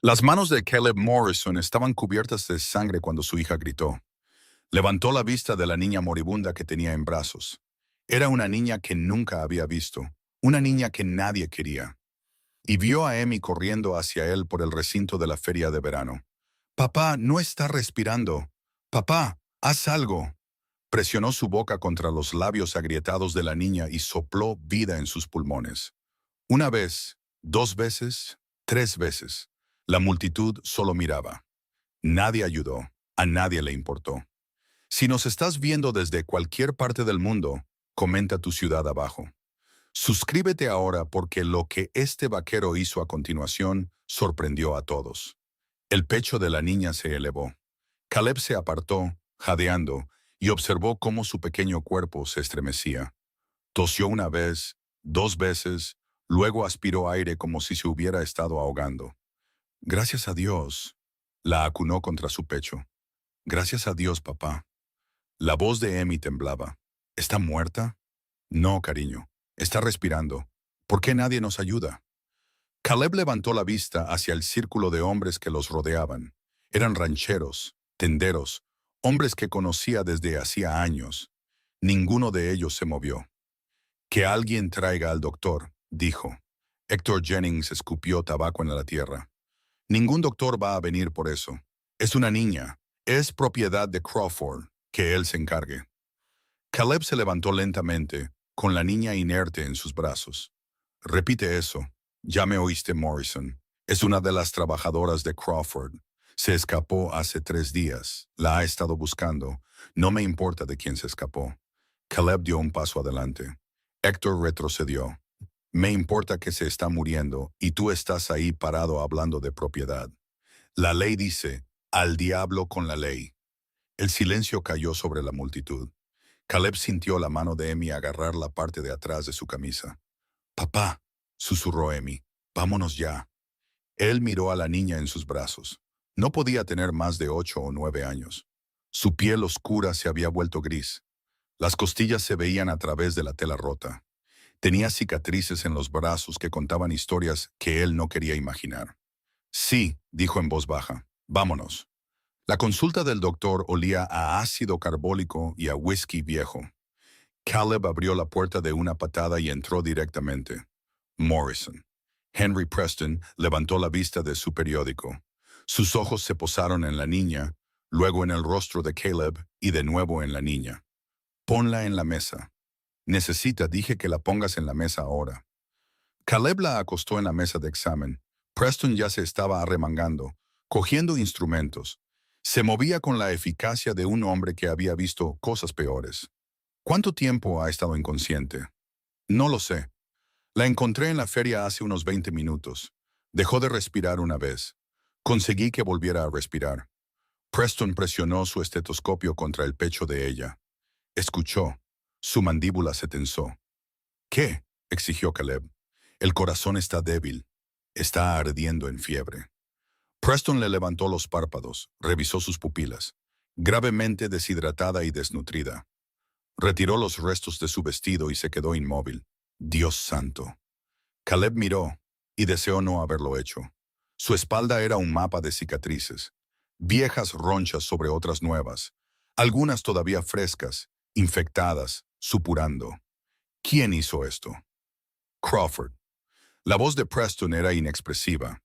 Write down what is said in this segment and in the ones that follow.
Las manos de Caleb Morrison estaban cubiertas de sangre cuando su hija gritó. Levantó la vista de la niña moribunda que tenía en brazos. Era una niña que nunca había visto, una niña que nadie quería. Y vio a Emmy corriendo hacia él por el recinto de la feria de verano. «Papá, no está respirando. Papá, haz algo». Presionó su boca contra los labios agrietados de la niña y sopló vida en sus pulmones. Una vez, dos veces, tres veces. La multitud solo miraba. Nadie ayudó, a nadie le importó. Si nos estás viendo desde cualquier parte del mundo, comenta tu ciudad abajo. Suscríbete ahora porque lo que este vaquero hizo a continuación sorprendió a todos. El pecho de la niña se elevó. Caleb se apartó, jadeando, y observó cómo su pequeño cuerpo se estremecía. Tosió una vez, dos veces, luego aspiró aire como si se hubiera estado ahogando. Gracias a Dios, la acunó contra su pecho. Gracias a Dios, papá. La voz de Emmy temblaba. ¿Está muerta? No, cariño. Está respirando. ¿Por qué nadie nos ayuda? Caleb levantó la vista hacia el círculo de hombres que los rodeaban. Eran rancheros, tenderos, hombres que conocía desde hacía años. Ninguno de ellos se movió. Que alguien traiga al doctor, dijo. Héctor Jennings escupió tabaco en la tierra. Ningún doctor va a venir por eso. Es una niña. Es propiedad de Crawford. Que él se encargue. Caleb se levantó lentamente, con la niña inerte en sus brazos. Repite eso. Ya me oíste, Morrison. Es una de las trabajadoras de Crawford. Se escapó hace 3 días. La ha estado buscando. No me importa de quién se escapó. Caleb dio un paso adelante. Héctor retrocedió. Me importa que se está muriendo y tú estás ahí parado hablando de propiedad. La ley dice, al diablo con la ley. El silencio cayó sobre la multitud. Caleb sintió la mano de Emmy agarrar la parte de atrás de su camisa. «Papá», susurró Emmy, «vámonos ya». Él miró a la niña en sus brazos. No podía tener más de 8 o 9 años. Su piel oscura se había vuelto gris. Las costillas se veían a través de la tela rota. Tenía cicatrices en los brazos que contaban historias que él no quería imaginar. «Sí», dijo en voz baja, «vámonos». La consulta del doctor olía a ácido carbólico y a whisky viejo. Caleb abrió la puerta de una patada y entró directamente. Morrison. Henry Preston levantó la vista de su periódico. Sus ojos se posaron en la niña, luego en el rostro de Caleb y de nuevo en la niña. «Ponla en la mesa». Dije que la pongas en la mesa ahora». Caleb la acostó en la mesa de examen. Preston ya se estaba arremangando, cogiendo instrumentos. Se movía con la eficacia de un hombre que había visto cosas peores. «¿Cuánto tiempo ha estado inconsciente?» «No lo sé. La encontré en la feria hace unos 20 minutos. Dejó de respirar una vez. Conseguí que volviera a respirar». Preston presionó su estetoscopio contra el pecho de ella. Escuchó. Su mandíbula se tensó. «¿Qué?», exigió Caleb. «El corazón está débil. Está ardiendo en fiebre». Preston le levantó los párpados, revisó sus pupilas. Gravemente deshidratada y desnutrida. Retiró los restos de su vestido y se quedó inmóvil. Dios santo. Caleb miró, y deseó no haberlo hecho. Su espalda era un mapa de cicatrices. Viejas ronchas sobre otras nuevas. Algunas todavía frescas, infectadas, supurando. ¿Quién hizo esto? Crawford. La voz de Preston era inexpresiva.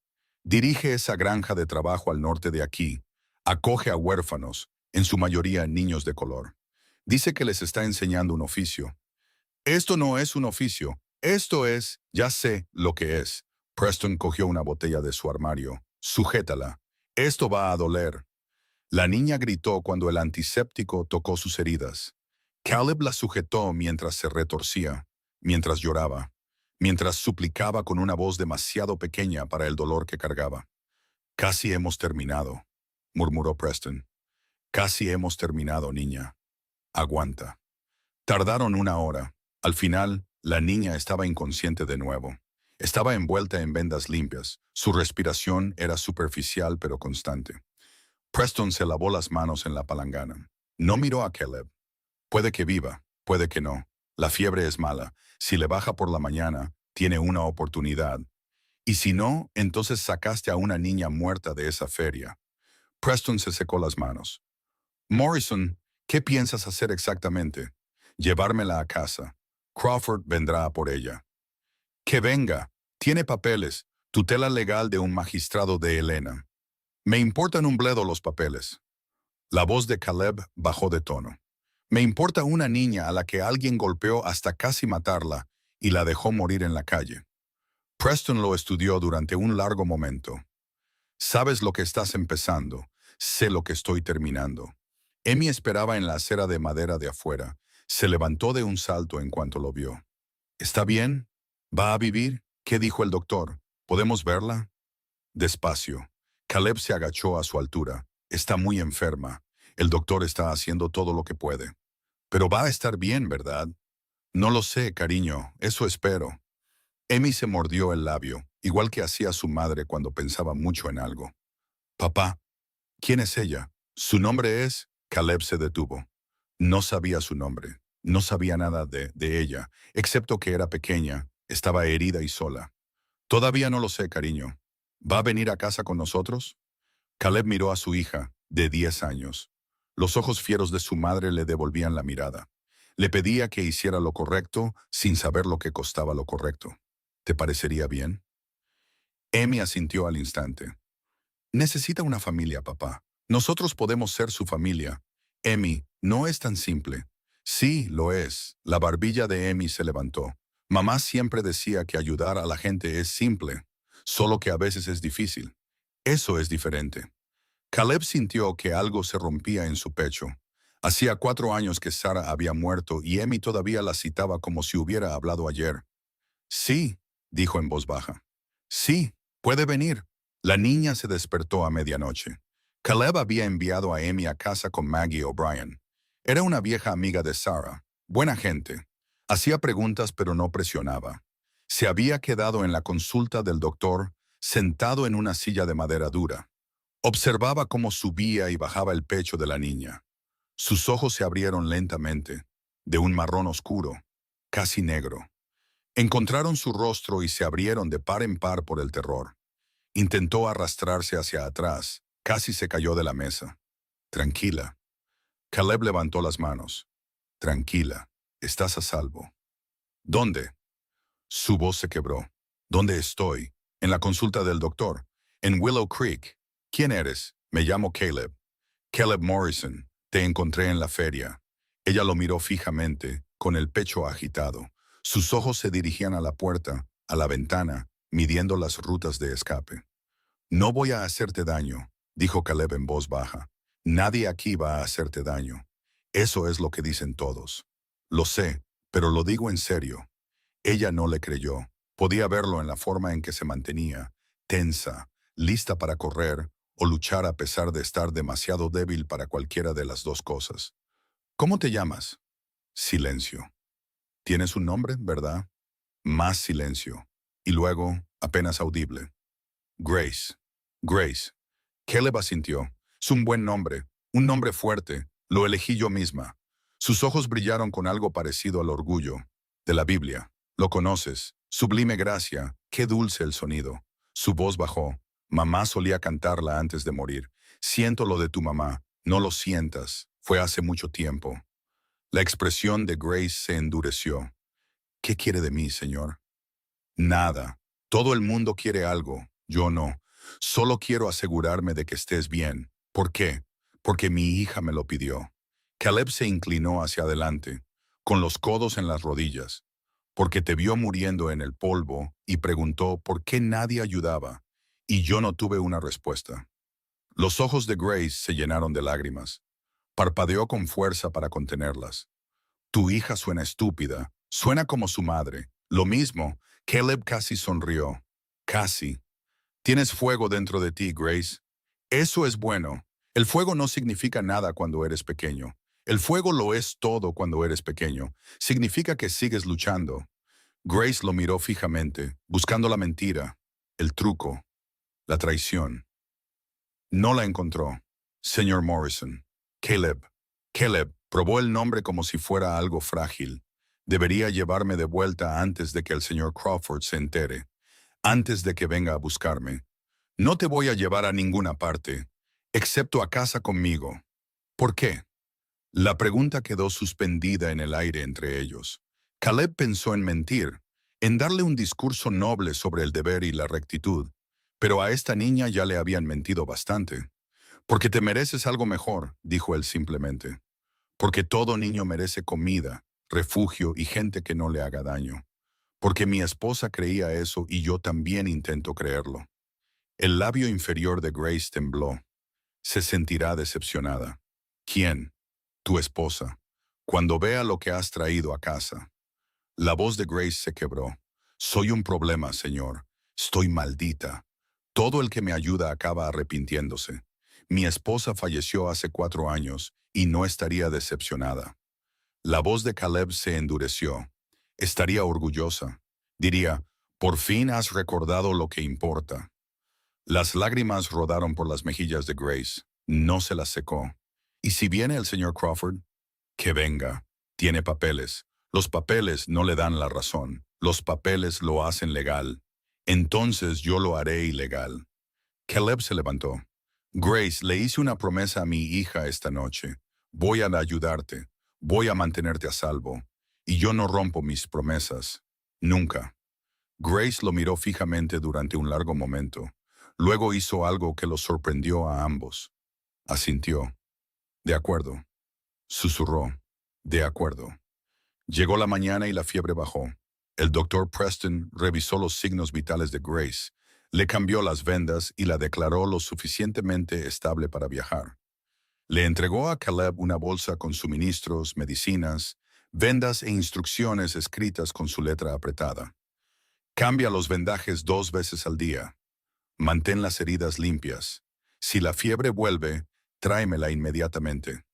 Dirige esa granja de trabajo al norte de aquí. Acoge a huérfanos, en su mayoría niños de color. Dice que les está enseñando un oficio. Esto no es un oficio. Esto es, ya sé lo que es. Preston cogió una botella de su armario. Sujétala. Esto va a doler. La niña gritó cuando el antiséptico tocó sus heridas. Caleb la sujetó mientras se retorcía, mientras lloraba, mientras suplicaba con una voz demasiado pequeña para el dolor que cargaba. «Casi hemos terminado», murmuró Preston. «Casi hemos terminado, niña. Aguanta». Tardaron 1 hora. Al final, la niña estaba inconsciente de nuevo. Estaba envuelta en vendas limpias. Su respiración era superficial pero constante. Preston se lavó las manos en la palangana. No miró a Caleb. Puede que viva, puede que no. La fiebre es mala. Si le baja por la mañana, tiene una oportunidad. Y si no, entonces sacaste a una niña muerta de esa feria. Preston se secó las manos. Morrison, ¿qué piensas hacer exactamente? Llevármela a casa. Crawford vendrá a por ella. Que venga. Tiene papeles. Tutela legal de un magistrado de Helena. Me importan un bledo los papeles. La voz de Caleb bajó de tono. Me importa una niña a la que alguien golpeó hasta casi matarla y la dejó morir en la calle. Preston lo estudió durante un largo momento. Sabes lo que estás empezando. Sé lo que estoy terminando. Amy esperaba en la acera de madera de afuera. Se levantó de un salto en cuanto lo vio. ¿Está bien? ¿Va a vivir? ¿Qué dijo el doctor? ¿Podemos verla? Despacio. Caleb se agachó a su altura. Está muy enferma. El doctor está haciendo todo lo que puede. Pero va a estar bien, ¿verdad? No lo sé, cariño. Eso espero. Amy se mordió el labio, igual que hacía su madre cuando pensaba mucho en algo. Papá, ¿quién es ella? Su nombre es... Caleb se detuvo. No sabía su nombre. No sabía nada de ella, excepto que era pequeña, estaba herida y sola. Todavía no lo sé, cariño. ¿Va a venir a casa con nosotros? Caleb miró a su hija, de 10 años. Los ojos fieros de su madre le devolvían la mirada. Le pedía que hiciera lo correcto sin saber lo que costaba lo correcto. ¿Te parecería bien? Amy asintió al instante. Necesita una familia, papá. Nosotros podemos ser su familia. Amy, no es tan simple. Sí, lo es. La barbilla de Amy se levantó. Mamá siempre decía que ayudar a la gente es simple, solo que a veces es difícil. Eso es diferente. Caleb sintió que algo se rompía en su pecho. Hacía 4 años que Sarah había muerto y Amy todavía la citaba como si hubiera hablado ayer. Sí, dijo en voz baja. Sí, puede venir. La niña se despertó a medianoche. Caleb había enviado a Amy a casa con Maggie O'Brien. Era una vieja amiga de Sarah, buena gente. Hacía preguntas pero no presionaba. Se había quedado en la consulta del doctor, sentado en una silla de madera dura. Observaba cómo subía y bajaba el pecho de la niña. Sus ojos se abrieron lentamente, de un marrón oscuro, casi negro. Encontraron su rostro y se abrieron de par en par por el terror. Intentó arrastrarse hacia atrás, casi se cayó de la mesa. Tranquila. Caleb levantó las manos. Tranquila, estás a salvo. ¿Dónde? Su voz se quebró. ¿Dónde estoy? En la consulta del doctor. En Willow Creek. ¿Quién eres? Me llamo Caleb. Caleb Morrison. Te encontré en la feria. Ella lo miró fijamente, con el pecho agitado. Sus ojos se dirigían a la puerta, a la ventana, midiendo las rutas de escape. No voy a hacerte daño, dijo Caleb en voz baja. Nadie aquí va a hacerte daño. Eso es lo que dicen todos. Lo sé, pero lo digo en serio. Ella no le creyó. Podía verlo en la forma en que se mantenía, tensa, lista para correr o luchar a pesar de estar demasiado débil para cualquiera de las dos cosas. ¿Cómo te llamas? Silencio. ¿Tienes un nombre, verdad? Más silencio. Y luego, apenas audible. Grace. Grace. Caleb asintió. Es un buen nombre, un nombre fuerte. Lo elegí yo misma. Sus ojos brillaron con algo parecido al orgullo. De la Biblia. Lo conoces. Sublime gracia. Qué dulce el sonido. Su voz bajó. Mamá solía cantarla antes de morir. Siento lo de tu mamá. No lo sientas. Fue hace mucho tiempo. La expresión de Grace se endureció. ¿Qué quiere de mí, señor? Nada. Todo el mundo quiere algo. Yo no. Solo quiero asegurarme de que estés bien. ¿Por qué? Porque mi hija me lo pidió. Caleb se inclinó hacia adelante, con los codos en las rodillas, porque te vio muriendo en el polvo y preguntó por qué nadie ayudaba, y yo no tuve una respuesta. Los ojos de Grace se llenaron de lágrimas. Parpadeó con fuerza para contenerlas. Tu hija suena estúpida, suena como su madre. Lo mismo, Caleb casi sonrió. Casi. Tienes fuego dentro de ti, Grace. Eso es bueno. El fuego no significa nada cuando eres pequeño. El fuego lo es todo cuando eres pequeño. Significa que sigues luchando. Grace lo miró fijamente, buscando la mentira, el truco, la traición. No la encontró. Señor Morrison. Caleb. Caleb probó el nombre como si fuera algo frágil. Debería llevarme de vuelta antes de que el señor Crawford se entere. antes de que venga a buscarme. No te voy a llevar a ninguna parte, excepto a casa conmigo. ¿Por qué? La pregunta quedó suspendida en el aire entre ellos. Caleb pensó en mentir, en darle un discurso noble sobre el deber y la rectitud, pero a esta niña ya le habían mentido bastante. Porque te mereces algo mejor, dijo él simplemente. Porque todo niño merece comida, refugio y gente que no le haga daño. Porque mi esposa creía eso y yo también intento creerlo. El labio inferior de Grace tembló. Se sentirá decepcionada. ¿Quién? Tu esposa. Cuando vea lo que has traído a casa. La voz de Grace se quebró. Soy un problema, señor. Estoy maldita. Todo el que me ayuda acaba arrepintiéndose. Mi esposa falleció hace 4 años y no estaría decepcionada. La voz de Caleb se endureció. Estaría orgullosa. Diría, por fin has recordado lo que importa. Las lágrimas rodaron por las mejillas de Grace. No se las secó. ¿Y si viene el señor Crawford? Que venga. Tiene papeles. Los papeles no le dan la razón. Los papeles lo hacen legal. Entonces yo lo haré ilegal. Caleb se levantó. Grace, le hice una promesa a mi hija esta noche. Voy a ayudarte. Voy a mantenerte a salvo. Y yo no rompo mis promesas. Nunca. Grace lo miró fijamente durante un largo momento. Luego hizo algo que los sorprendió a ambos. Asintió. De acuerdo. Susurró. De acuerdo. Llegó la mañana y la fiebre bajó. El doctor Preston revisó los signos vitales de Grace, le cambió las vendas y la declaró lo suficientemente estable para viajar. Le entregó a Caleb una bolsa con suministros, medicinas, vendas e instrucciones escritas con su letra apretada. Cambia los vendajes 2 veces al día. Mantén las heridas limpias. Si la fiebre vuelve, tráemela inmediatamente.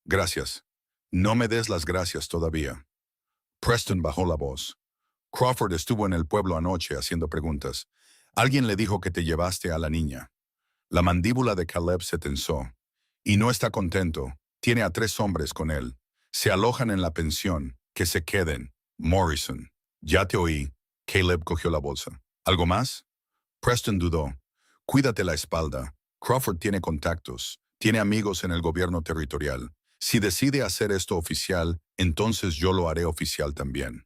Gracias. No me des las gracias todavía. Preston bajó la voz. Crawford estuvo en el pueblo anoche haciendo preguntas. Alguien le dijo que te llevaste a la niña. La mandíbula de Caleb se tensó. Y no está contento. Tiene a 3 hombres con él. Se alojan en la pensión. Que se queden. Morrison. Ya te oí. Caleb cogió la bolsa. ¿Algo más? Preston dudó. Cuídate la espalda. Crawford tiene contactos. Tiene amigos en el gobierno territorial. Si decide hacer esto oficial, entonces yo lo haré oficial también.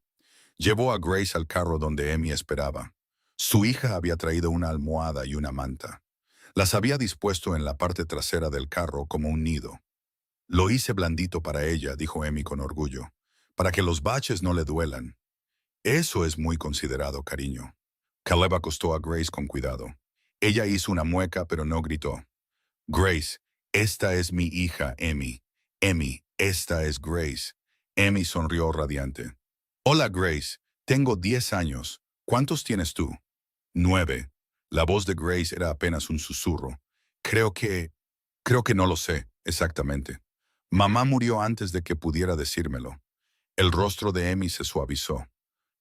Llevó a Grace al carro donde Amy esperaba. Su hija había traído una almohada y una manta. Las había dispuesto en la parte trasera del carro como un nido. Lo hice blandito para ella, dijo Amy con orgullo, para que los baches no le duelan. Eso es muy considerado, cariño. Caleb acostó a Grace con cuidado. Ella hizo una mueca, pero no gritó. Grace, esta es mi hija, Amy. Amy, esta es Grace. Amy sonrió radiante. Hola, Grace. Tengo 10 años. ¿Cuántos tienes tú? 9. La voz de Grace era apenas un susurro. Creo que no lo sé, exactamente. Mamá murió antes de que pudiera decírmelo. El rostro de Amy se suavizó.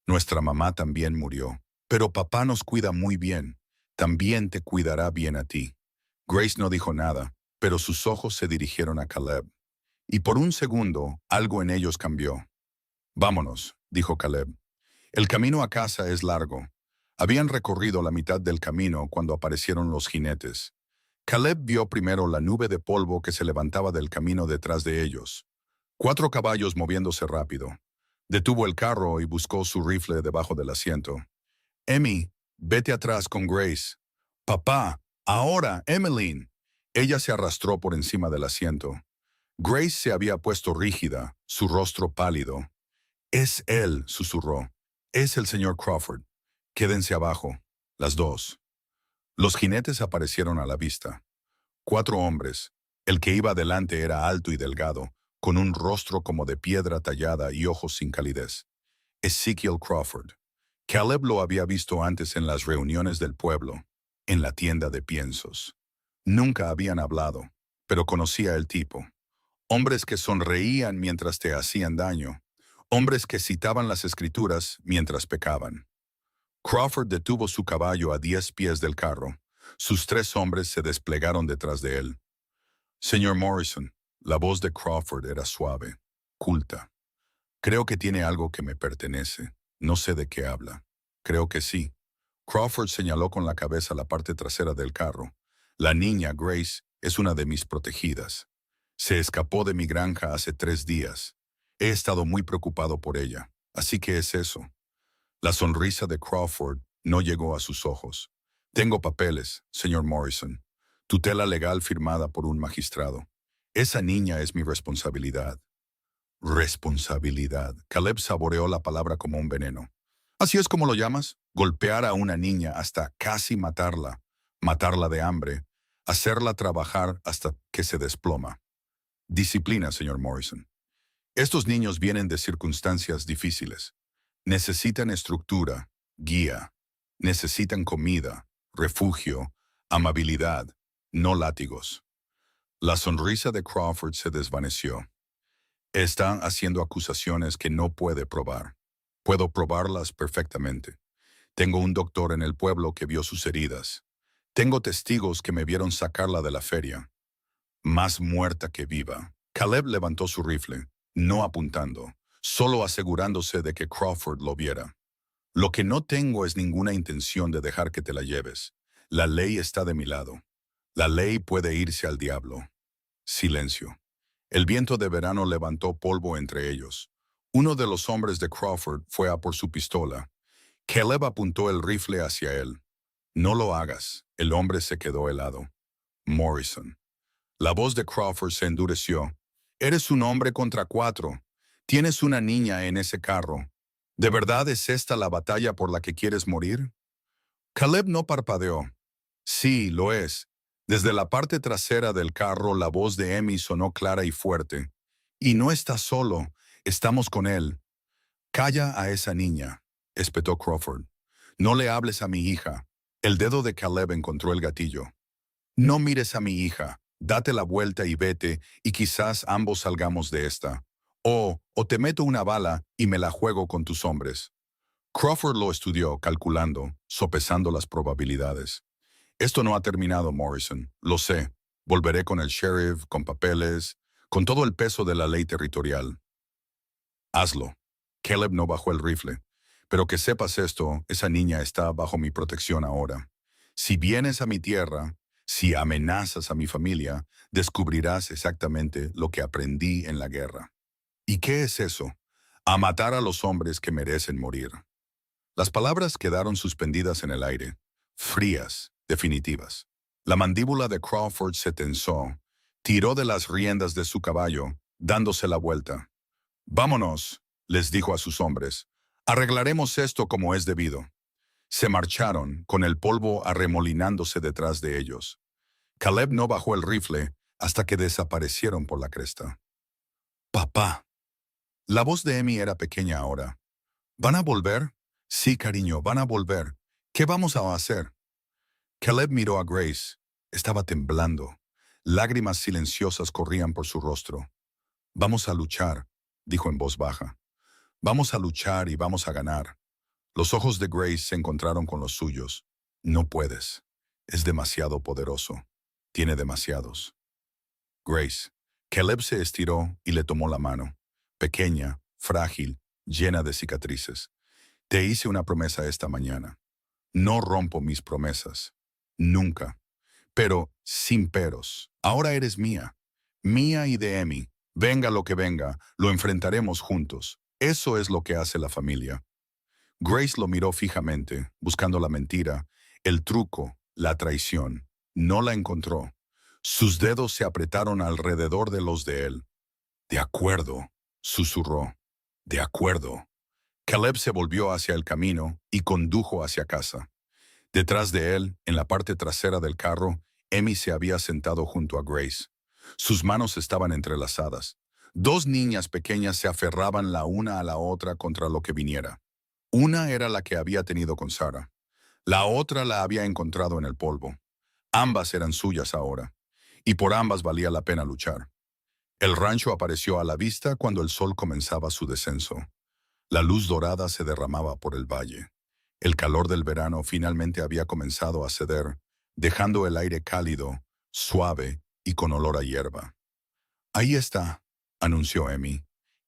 Nuestra mamá también murió. Pero papá nos cuida muy bien. También te cuidará bien a ti. Grace no dijo nada, pero sus ojos se dirigieron a Caleb. Y por un segundo, algo en ellos cambió. Vámonos, dijo Caleb. El camino a casa es largo. Habían recorrido la mitad del camino cuando aparecieron los jinetes. Caleb vio primero la nube de polvo que se levantaba del camino detrás de ellos. 4 caballos moviéndose rápido. Detuvo el carro y buscó su rifle debajo del asiento. Emmy, vete atrás con Grace. Papá, ahora, Emmeline. Ella se arrastró por encima del asiento. Grace se había puesto rígida, su rostro pálido. Es él, susurró. Es el señor Crawford. Quédense abajo, las 2. Los jinetes aparecieron a la vista. 4 hombres. El que iba adelante era alto y delgado, con un rostro como de piedra tallada y ojos sin calidez. Ezekiel Crawford. Caleb lo había visto antes en las reuniones del pueblo, en la tienda de piensos. Nunca habían hablado, pero conocía el tipo. Hombres que sonreían mientras te hacían daño. Hombres que citaban las escrituras mientras pecaban. Crawford detuvo su caballo a 10 pies del carro. Sus 3 hombres se desplegaron detrás de él. Señor Morrison, la voz de Crawford era suave, culta. Creo que tiene algo que me pertenece. No sé de qué habla. Creo que sí. Crawford señaló con la cabeza la parte trasera del carro. La niña, Grace, es una de mis protegidas. Se escapó de mi granja hace 3 días. He estado muy preocupado por ella. Así que es eso. La sonrisa de Crawford no llegó a sus ojos. Tengo papeles, señor Morrison. Tutela legal firmada por un magistrado. Esa niña es mi responsabilidad. Responsabilidad. Caleb saboreó la palabra como un veneno. ¿Así es como lo llamas? Golpear a una niña hasta casi matarla, matarla de hambre, hacerla trabajar hasta que se desploma. Disciplina, señor Morrison. Estos niños vienen de circunstancias difíciles. Necesitan estructura, guía. Necesitan comida, refugio, amabilidad, no látigos. La sonrisa de Crawford se desvaneció. Está haciendo acusaciones que no puede probar. Puedo probarlas perfectamente. Tengo un doctor en el pueblo que vio sus heridas. Tengo testigos que me vieron sacarla de la feria. Más muerta que viva. Caleb levantó su rifle, no apuntando, solo asegurándose de que Crawford lo viera. Lo que no tengo es ninguna intención de dejar que te la lleves. La ley está de mi lado. La ley puede irse al diablo. Silencio. El viento de verano levantó polvo entre ellos. Uno de los hombres de Crawford fue a por su pistola. Caleb apuntó el rifle hacia él. No lo hagas. El hombre se quedó helado. Morrison. La voz de Crawford se endureció. Eres un hombre contra 4. Tienes una niña en ese carro. ¿De verdad es esta la batalla por la que quieres morir? Caleb no parpadeó. Sí, lo es. Desde la parte trasera del carro la voz de Emmy sonó clara y fuerte. Y no estás solo, estamos con él. Calla a esa niña, espetó Crawford. No le hables a mi hija. El dedo de Caleb encontró el gatillo. No mires a mi hija, date la vuelta y vete, y quizás ambos salgamos de esta. O te meto una bala y me la juego con tus hombres. Crawford lo estudió, calculando, sopesando las probabilidades. Esto no ha terminado, Morrison. Lo sé. Volveré con el sheriff, con papeles, con todo el peso de la ley territorial. Hazlo. Caleb no bajó el rifle. Pero que sepas esto, esa niña está bajo mi protección ahora. Si vienes a mi tierra, si amenazas a mi familia, descubrirás exactamente lo que aprendí en la guerra. ¿Y qué es eso? A matar a los hombres que merecen morir. Las palabras quedaron suspendidas en el aire, frías, definitivas. La mandíbula de Crawford se tensó, tiró de las riendas de su caballo, dándose la vuelta. «Vámonos», les dijo a sus hombres. «Arreglaremos esto como es debido». Se marcharon, con el polvo arremolinándose detrás de ellos. Caleb no bajó el rifle hasta que desaparecieron por la cresta. «Papá». La voz de Emmy era pequeña ahora. «¿Van a volver?» «Sí, cariño, van a volver. ¿Qué vamos a hacer?» Caleb miró a Grace. Estaba temblando. Lágrimas silenciosas corrían por su rostro. «Vamos a luchar», dijo en voz baja. «Vamos a luchar y vamos a ganar». Los ojos de Grace se encontraron con los suyos. «No puedes. Es demasiado poderoso. Tiene demasiados». «Grace». Caleb se estiró y le tomó la mano. Pequeña, frágil, llena de cicatrices. «Te hice una promesa esta mañana. No rompo mis promesas. Nunca. Pero sin peros. Ahora eres mía. Mía y de Emmy. Venga lo que venga, lo enfrentaremos juntos. Eso es lo que hace la familia». Grace lo miró fijamente, buscando la mentira, el truco, la traición. No la encontró. Sus dedos se apretaron alrededor de los de él. «De acuerdo», susurró. «De acuerdo». Caleb se volvió hacia el camino y condujo hacia casa. Detrás de él, en la parte trasera del carro, Emmy se había sentado junto a Grace. Sus manos estaban entrelazadas. Dos niñas pequeñas se aferraban la una a la otra contra lo que viniera. Una era la que había tenido con Sarah. La otra la había encontrado en el polvo. Ambas eran suyas ahora, y por ambas valía la pena luchar. El rancho apareció a la vista cuando el sol comenzaba su descenso. La luz dorada se derramaba por el valle. El calor del verano finalmente había comenzado a ceder, dejando el aire cálido, suave y con olor a hierba. «Ahí está», anunció Emmy.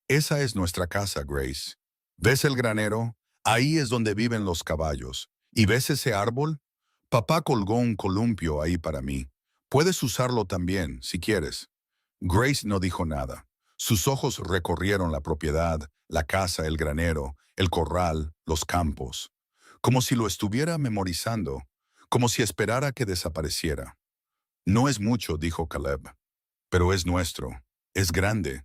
«Esa es nuestra casa, Grace. ¿Ves el granero? Ahí es donde viven los caballos. ¿Y ves ese árbol? Papá colgó un columpio ahí para mí. Puedes usarlo también, si quieres. Grace no dijo nada. Sus ojos recorrieron la propiedad, la casa, el granero, el corral, los campos, como si lo estuviera memorizando, como si esperara que desapareciera. No es mucho, dijo Caleb, pero es nuestro. Es grande.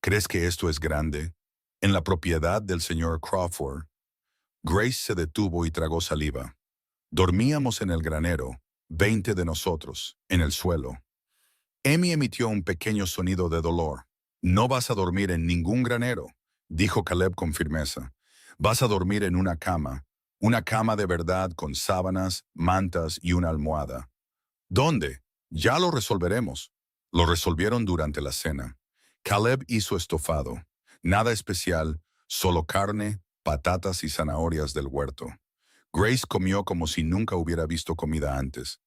¿Crees que esto es grande? En la propiedad del señor Crawford. Grace se detuvo y tragó saliva. Dormíamos en el granero, 20 de nosotros, en el suelo. Amy emitió un pequeño sonido de dolor. No vas a dormir en ningún granero, dijo Caleb con firmeza. Vas a dormir en una cama de verdad con sábanas, mantas y una almohada. ¿Dónde? Ya lo resolveremos. Lo resolvieron durante la cena. Caleb hizo estofado. Nada especial, solo carne, patatas y zanahorias del huerto. Grace comió como si nunca hubiera visto comida antes.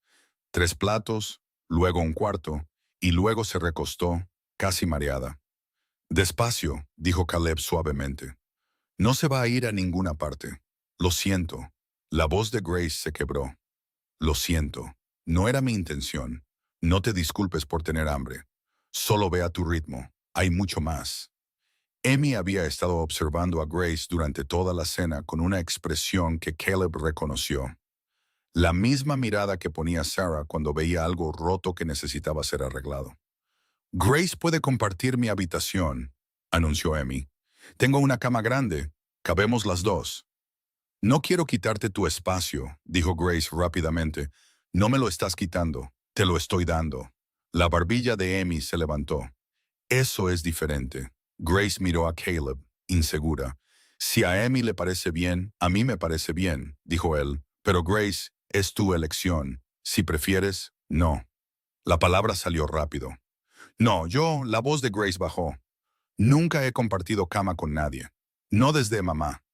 3 platos, luego un cuarto, y luego se recostó, casi mareada. Despacio, dijo Caleb suavemente. No se va a ir a ninguna parte. Lo siento. La voz de Grace se quebró. Lo siento. No era mi intención. No te disculpes por tener hambre. Solo ve a tu ritmo. Hay mucho más. Amy había estado observando a Grace durante toda la cena con una expresión que Caleb reconoció. La misma mirada que ponía Sarah cuando veía algo roto que necesitaba ser arreglado. Grace puede compartir mi habitación, anunció Amy. Tengo una cama grande. Cabemos las dos. No quiero quitarte tu espacio, dijo Grace rápidamente. No me lo estás quitando, te lo estoy dando. La barbilla de Amy se levantó. Eso es diferente. Grace miró a Caleb, insegura. Si a Amy le parece bien, a mí me parece bien, dijo él. Pero Grace, es tu elección. Si prefieres, no. La palabra salió rápido. No, la voz de Grace bajó. Nunca he compartido cama con nadie. No desde mamá.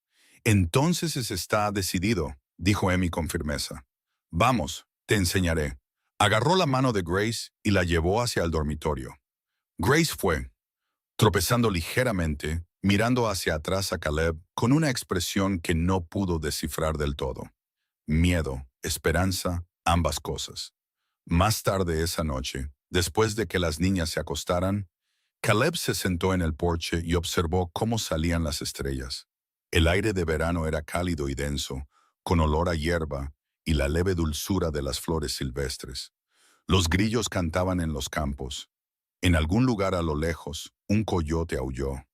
Entonces está decidido, dijo Amy con firmeza. Vamos, te enseñaré. Agarró la mano de Grace y la llevó hacia el dormitorio. Grace fue, tropezando ligeramente, mirando hacia atrás a Caleb con una expresión que no pudo descifrar del todo. Miedo, esperanza, ambas cosas. Más tarde esa noche, después de que las niñas se acostaran, Caleb se sentó en el porche y observó cómo salían las estrellas. El aire de verano era cálido y denso, con olor a hierba y la leve dulzura de las flores silvestres. Los grillos cantaban en los campos. En algún lugar a lo lejos, un coyote aulló.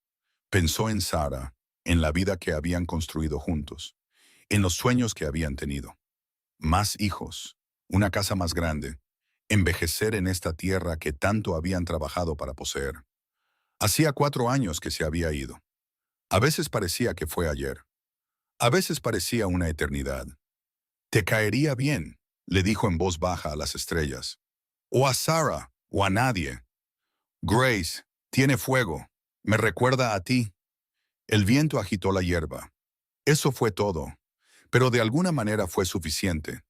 Pensó en Sarah, en la vida que habían construido juntos, en los sueños que habían tenido. Más hijos, una casa más grande, envejecer en esta tierra que tanto habían trabajado para poseer. Hacía 4 años que se había ido. A veces parecía que fue ayer. A veces parecía una eternidad. Te caería bien, le dijo en voz baja a las estrellas. O a Sarah, o a nadie. Grace, tiene fuego. Me recuerda a ti. El viento agitó la hierba. Eso fue todo. Pero de alguna manera fue suficiente.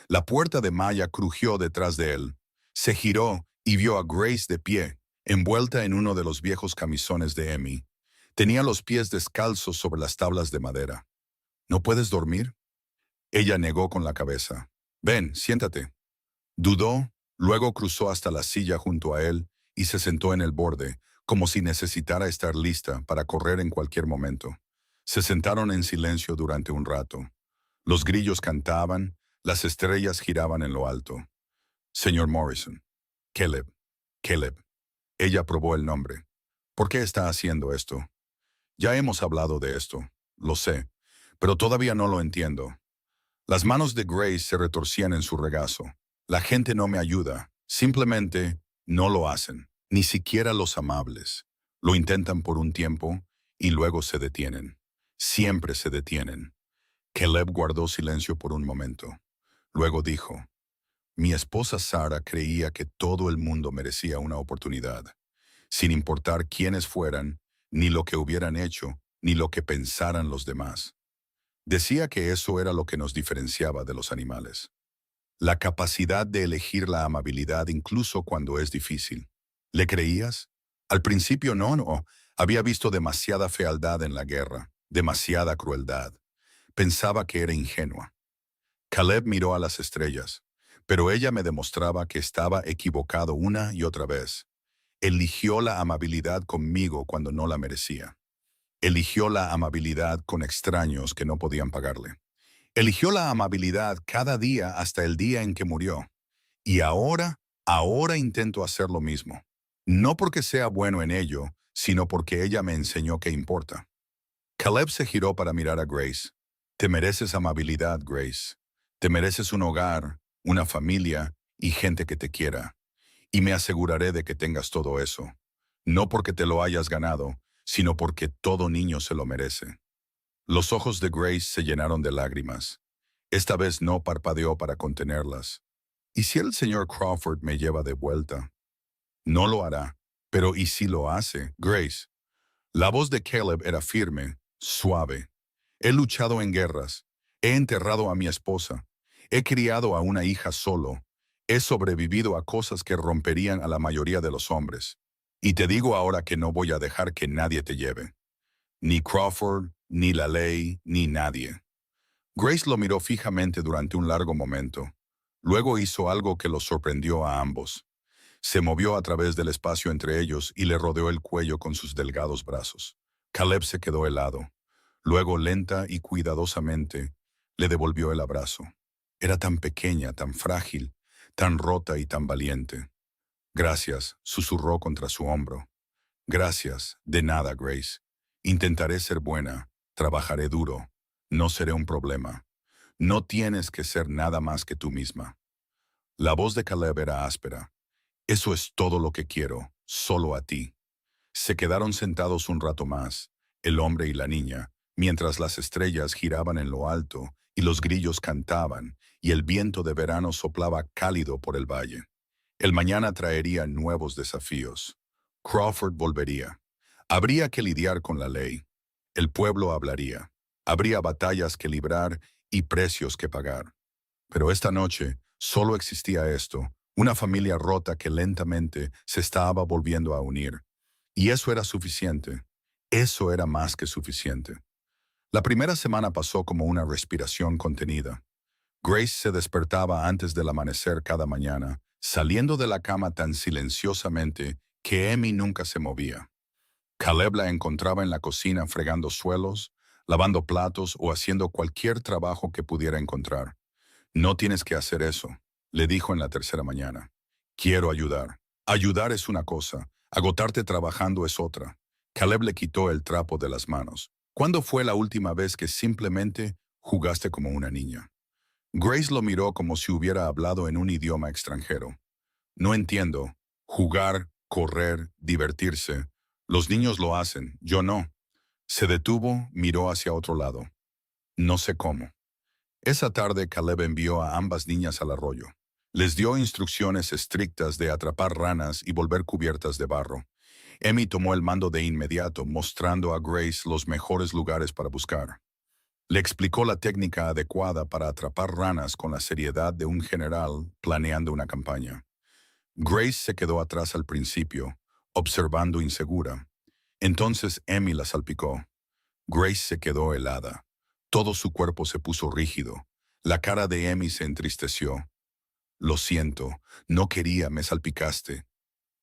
La puerta de malla crujió detrás de él. Se giró y vio a Grace de pie, envuelta en uno de los viejos camisones de Amy. Tenía los pies descalzos sobre las tablas de madera. ¿No puedes dormir? Ella negó con la cabeza. Ven, siéntate. Dudó, luego cruzó hasta la silla junto a él y se sentó en el borde, como si necesitara estar lista para correr en cualquier momento. Se sentaron en silencio durante un rato. Los grillos cantaban, las estrellas giraban en lo alto. Señor Morrison. Caleb. Caleb. Ella probó el nombre. ¿Por qué está haciendo esto? Ya hemos hablado de esto, lo sé, pero todavía no lo entiendo. Las manos de Grace se retorcían en su regazo. La gente no me ayuda, simplemente no lo hacen, ni siquiera los amables. Lo intentan por un tiempo y luego se detienen. Siempre se detienen. Caleb guardó silencio por un momento. Luego dijo, mi esposa Sarah creía que todo el mundo merecía una oportunidad, sin importar quiénes fueran, ni lo que hubieran hecho, ni lo que pensaran los demás. Decía que eso era lo que nos diferenciaba de los animales. La capacidad de elegir la amabilidad incluso cuando es difícil. ¿Le creías? Al principio no. Había visto demasiada fealdad en la guerra, demasiada crueldad. Pensaba que era ingenua. Caleb miró a las estrellas, pero ella me demostraba que estaba equivocado una y otra vez. Eligió la amabilidad conmigo cuando no la merecía. Eligió la amabilidad con extraños que no podían pagarle. Eligió la amabilidad cada día hasta el día en que murió. Y ahora intento hacer lo mismo. No porque sea bueno en ello, sino porque ella me enseñó que importa. Caleb se giró para mirar a Grace. Te mereces amabilidad, Grace. Te mereces un hogar, una familia y gente que te quiera. Y me aseguraré de que tengas todo eso. No porque te lo hayas ganado, sino porque todo niño se lo merece. Los ojos de Grace se llenaron de lágrimas. Esta vez no parpadeó para contenerlas. ¿Y si el señor Crawford me lleva de vuelta? No lo hará. Pero ¿y si lo hace, Grace? La voz de Caleb era firme, suave. He luchado en guerras. He enterrado a mi esposa. He criado a una hija solo. He sobrevivido a cosas que romperían a la mayoría de los hombres. Y te digo ahora que no voy a dejar que nadie te lleve. Ni Crawford, ni la ley, ni nadie. Grace lo miró fijamente durante un largo momento. Luego hizo algo que los sorprendió a ambos. Se movió a través del espacio entre ellos y le rodeó el cuello con sus delgados brazos. Caleb se quedó helado. Luego, lenta y cuidadosamente, le devolvió el abrazo. Era tan pequeña, tan frágil, tan rota y tan valiente. Gracias, susurró contra su hombro. Gracias, de nada, Grace. Intentaré ser buena, trabajaré duro. No seré un problema. No tienes que ser nada más que tú misma. La voz de Caleb era áspera. Eso es todo lo que quiero, solo a ti. Se quedaron sentados un rato más, el hombre y la niña, mientras las estrellas giraban en lo alto y los grillos cantaban y el viento de verano soplaba cálido por el valle. El mañana traería nuevos desafíos. Crawford volvería. Habría que lidiar con la ley. El pueblo hablaría. Habría batallas que librar y precios que pagar. Pero esta noche solo existía esto, una familia rota que lentamente se estaba volviendo a unir. Y eso era suficiente. Eso era más que suficiente. La primera semana pasó como una respiración contenida. Grace se despertaba antes del amanecer cada mañana, saliendo de la cama tan silenciosamente que Emmy nunca se movía. Caleb la encontraba en la cocina fregando suelos, lavando platos o haciendo cualquier trabajo que pudiera encontrar. No tienes que hacer eso, le dijo en la tercera mañana. Quiero ayudar. Ayudar es una cosa, agotarte trabajando es otra. Caleb le quitó el trapo de las manos. ¿Cuándo fue la última vez que simplemente jugaste como una niña? Grace lo miró como si hubiera hablado en un idioma extranjero. No entiendo. Jugar, correr, divertirse. Los niños lo hacen, yo no. Se detuvo, miró hacia otro lado. No sé cómo. Esa tarde Caleb envió a ambas niñas al arroyo. Les dio instrucciones estrictas de atrapar ranas y volver cubiertas de barro. Emmy tomó el mando de inmediato, mostrando a Grace los mejores lugares para buscar. Le explicó la técnica adecuada para atrapar ranas con la seriedad de un general planeando una campaña. Grace se quedó atrás al principio, observando insegura. Entonces Emmy la salpicó. Grace se quedó helada. Todo su cuerpo se puso rígido. La cara de Emmy se entristeció. Lo siento, no quería, me salpicaste.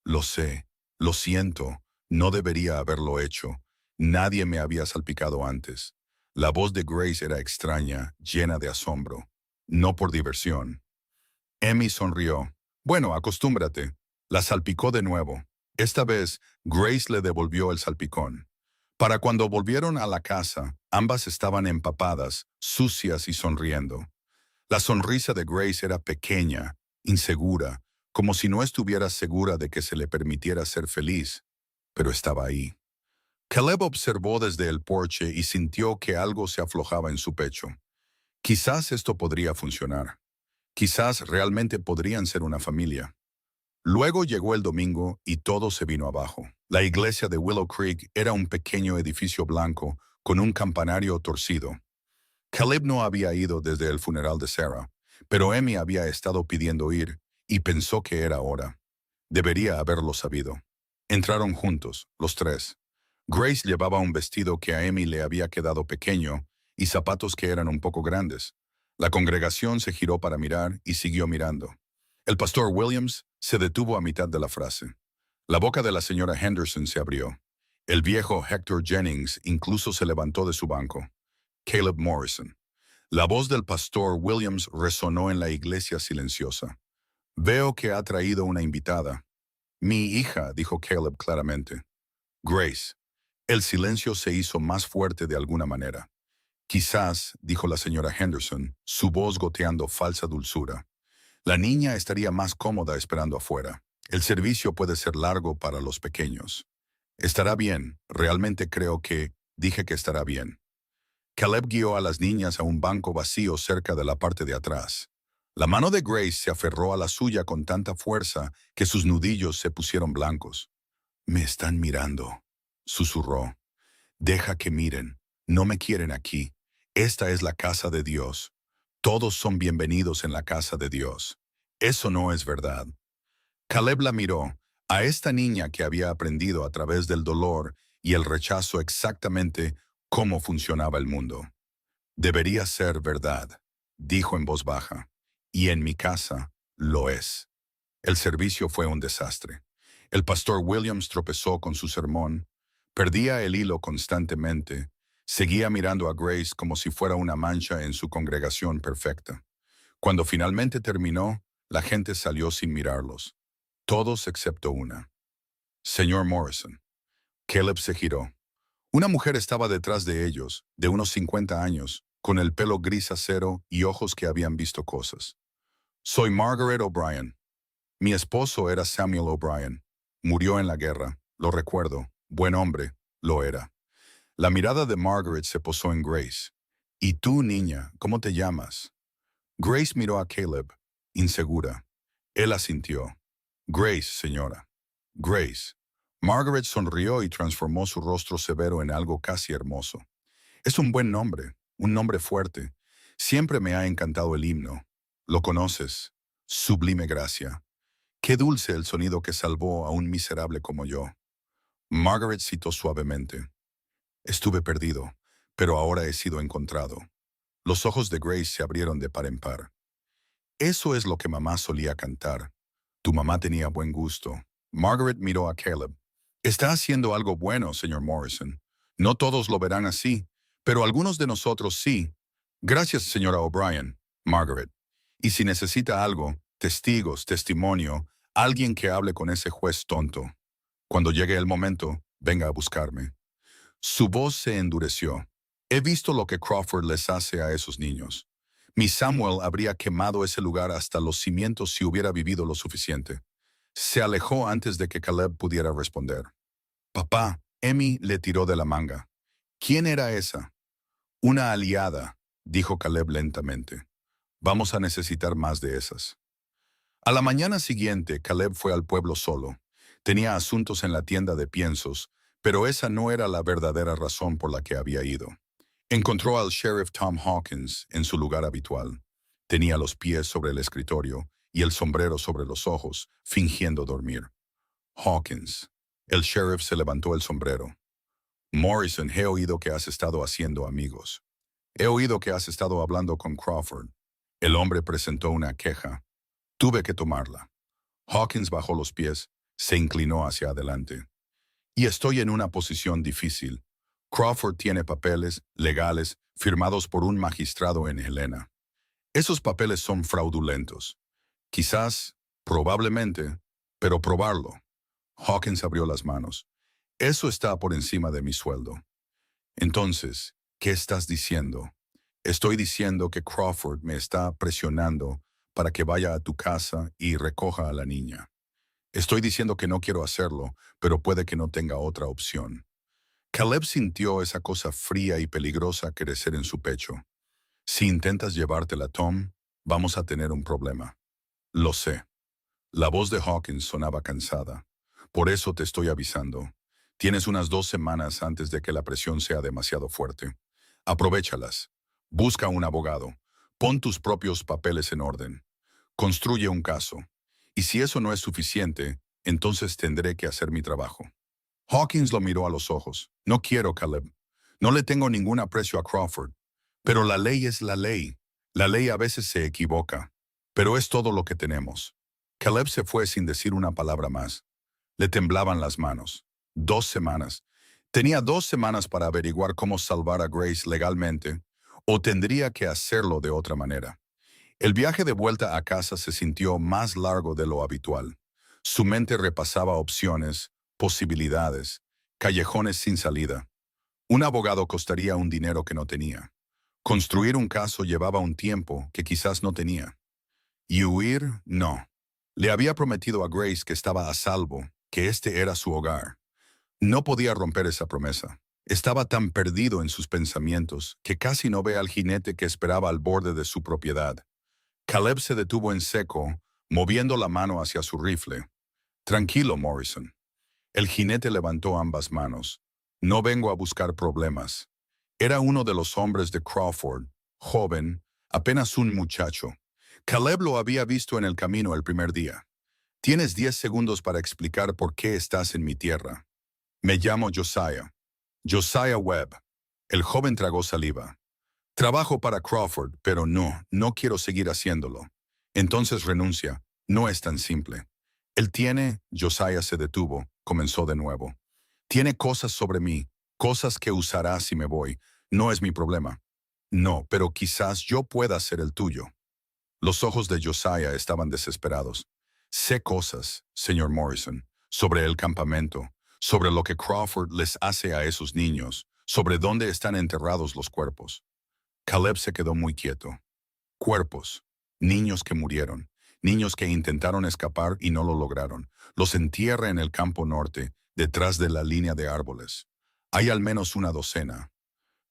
Lo sé, lo siento, no debería haberlo hecho. Nadie me había salpicado antes. La voz de Grace era extraña, llena de asombro. No por diversión. Emmy sonrió. Bueno, acostúmbrate. La salpicó de nuevo. Esta vez, Grace le devolvió el salpicón. Para cuando volvieron a la casa, ambas estaban empapadas, sucias y sonriendo. La sonrisa de Grace era pequeña, insegura, como si no estuviera segura de que se le permitiera ser feliz, pero estaba ahí. Caleb observó desde el porche y sintió que algo se aflojaba en su pecho. Quizás esto podría funcionar. Quizás realmente podrían ser una familia. Luego llegó el domingo y todo se vino abajo. La iglesia de Willow Creek era un pequeño edificio blanco con un campanario torcido. Caleb no había ido desde el funeral de Sarah, pero Emmy había estado pidiendo ir y pensó que era hora. Debería haberlo sabido. Entraron juntos, los tres. Grace llevaba un vestido que a Emmy le había quedado pequeño y zapatos que eran un poco grandes. La congregación se giró para mirar y siguió mirando. El pastor Williams se detuvo a mitad de la frase. La boca de la señora Henderson se abrió. El viejo Hector Jennings incluso se levantó de su banco. Caleb Morrison. La voz del pastor Williams resonó en la iglesia silenciosa. Veo que ha traído una invitada. Mi hija, dijo Caleb claramente. Grace. El silencio se hizo más fuerte de alguna manera. Quizás, dijo la señora Henderson, su voz goteando falsa dulzura. La niña estaría más cómoda esperando afuera. El servicio puede ser largo para los pequeños. Estará bien, realmente creo que, dije que estará bien. Caleb guió a las niñas a un banco vacío cerca de la parte de atrás. La mano de Grace se aferró a la suya con tanta fuerza que sus nudillos se pusieron blancos. Me están mirando, susurró. Deja que miren. No me quieren aquí. Esta es la casa de Dios. Todos son bienvenidos en la casa de Dios. Eso no es verdad. Caleb la miró, a esta niña que había aprendido a través del dolor y el rechazo exactamente cómo funcionaba el mundo. Debería ser verdad, dijo en voz baja, y en mi casa lo es. El servicio fue un desastre. El pastor Williams tropezó con su sermón, perdía el hilo constantemente, seguía mirando a Grace como si fuera una mancha en su congregación perfecta. Cuando finalmente terminó, la gente salió sin mirarlos. Todos excepto una. Señor Morrison. Caleb se giró. Una mujer estaba detrás de ellos, de unos 50 años, con el pelo gris acero y ojos que habían visto cosas. Soy Margaret O'Brien. Mi esposo era Samuel O'Brien. Murió en la guerra, lo recuerdo. Buen hombre, lo era. La mirada de Margaret se posó en Grace. ¿Y tú, niña, cómo te llamas? Grace miró a Caleb, insegura. Él asintió. Grace, señora. Grace. Margaret sonrió y transformó su rostro severo en algo casi hermoso. Es un buen nombre, un nombre fuerte. Siempre me ha encantado el himno. ¿Lo conoces? Sublime gracia. Qué dulce el sonido que salvó a un miserable como yo. Margaret citó suavemente. Estuve perdido, pero ahora he sido encontrado. Los ojos de Grace se abrieron de par en par. Eso es lo que mamá solía cantar. Tu mamá tenía buen gusto. Margaret miró a Caleb. Está haciendo algo bueno, señor Morrison. No todos lo verán así, pero algunos de nosotros sí. Gracias, señora O'Brien, Margaret. Y si necesita algo, testigos, testimonio, alguien que hable con ese juez tonto. Cuando llegue el momento, venga a buscarme. Su voz se endureció. He visto lo que Crawford les hace a esos niños. Mi Samuel habría quemado ese lugar hasta los cimientos si hubiera vivido lo suficiente. Se alejó antes de que Caleb pudiera responder. Papá, Emmy le tiró de la manga. ¿Quién era esa? Una aliada, dijo Caleb lentamente. Vamos a necesitar más de esas. A la mañana siguiente, Caleb fue al pueblo solo. Tenía asuntos en la tienda de piensos, pero esa no era la verdadera razón por la que había ido. Encontró al sheriff Tom Hawkins en su lugar habitual. Tenía los pies sobre el escritorio y el sombrero sobre los ojos, fingiendo dormir. Hawkins. El sheriff se levantó el sombrero. Morrison, he oído que has estado haciendo amigos. He oído que has estado hablando con Crawford. El hombre presentó una queja. Tuve que tomarla. Hawkins bajó los pies, se inclinó hacia adelante. Y estoy en una posición difícil. Crawford tiene papeles legales firmados por un magistrado en Helena. Esos papeles son fraudulentos. Quizás, probablemente, pero probarlo. Hawkins abrió las manos. Eso está por encima de mi sueldo. Entonces, ¿qué estás diciendo? Estoy diciendo que Crawford me está presionando para que vaya a tu casa y recoja a la niña. Estoy diciendo que no quiero hacerlo, pero puede que no tenga otra opción. Caleb sintió esa cosa fría y peligrosa crecer en su pecho. Si intentas llevártela, Tom, vamos a tener un problema. Lo sé. La voz de Hawkins sonaba cansada. Por eso te estoy avisando. Tienes unas 2 semanas antes de que la presión sea demasiado fuerte. Aprovéchalas. Busca un abogado. Pon tus propios papeles en orden. Construye un caso. Y si eso no es suficiente, entonces tendré que hacer mi trabajo. Hawkins lo miró a los ojos. No quiero, Caleb. No le tengo ningún aprecio a Crawford. Pero la ley es la ley. La ley a veces se equivoca, pero es todo lo que tenemos. Caleb se fue sin decir una palabra más. Le temblaban las manos. 2 semanas. Tenía 2 semanas para averiguar cómo salvar a Grace legalmente, o tendría que hacerlo de otra manera. El viaje de vuelta a casa se sintió más largo de lo habitual. Su mente repasaba opciones, posibilidades, callejones sin salida. Un abogado costaría un dinero que no tenía. Construir un caso llevaba un tiempo que quizás no tenía. Y huir, no. Le había prometido a Grace que estaba a salvo, que este era su hogar. No podía romper esa promesa. Estaba tan perdido en sus pensamientos que casi no ve al jinete que esperaba al borde de su propiedad. Caleb se detuvo en seco, moviendo la mano hacia su rifle. Tranquilo, Morrison. El jinete levantó ambas manos. No vengo a buscar problemas. Era uno de los hombres de Crawford, joven, apenas un muchacho. Caleb lo había visto en el camino el primer día. Tienes 10 segundos para explicar por qué estás en mi tierra. Me llamo Josiah. Josiah Webb. El joven tragó saliva. Trabajo para Crawford, pero no quiero seguir haciéndolo. Entonces renuncia. No es tan simple. Josiah se detuvo, comenzó de nuevo. Tiene cosas sobre mí, cosas que usará si me voy. No es mi problema. No, pero quizás yo pueda ser el tuyo. Los ojos de Josiah estaban desesperados. Sé cosas, señor Morrison, sobre el campamento, sobre lo que Crawford les hace a esos niños, sobre dónde están enterrados los cuerpos. Caleb se quedó muy quieto. Cuerpos, niños que murieron, niños que intentaron escapar y no lo lograron. Los entierra en el campo norte, detrás de la línea de árboles. Hay al menos una docena.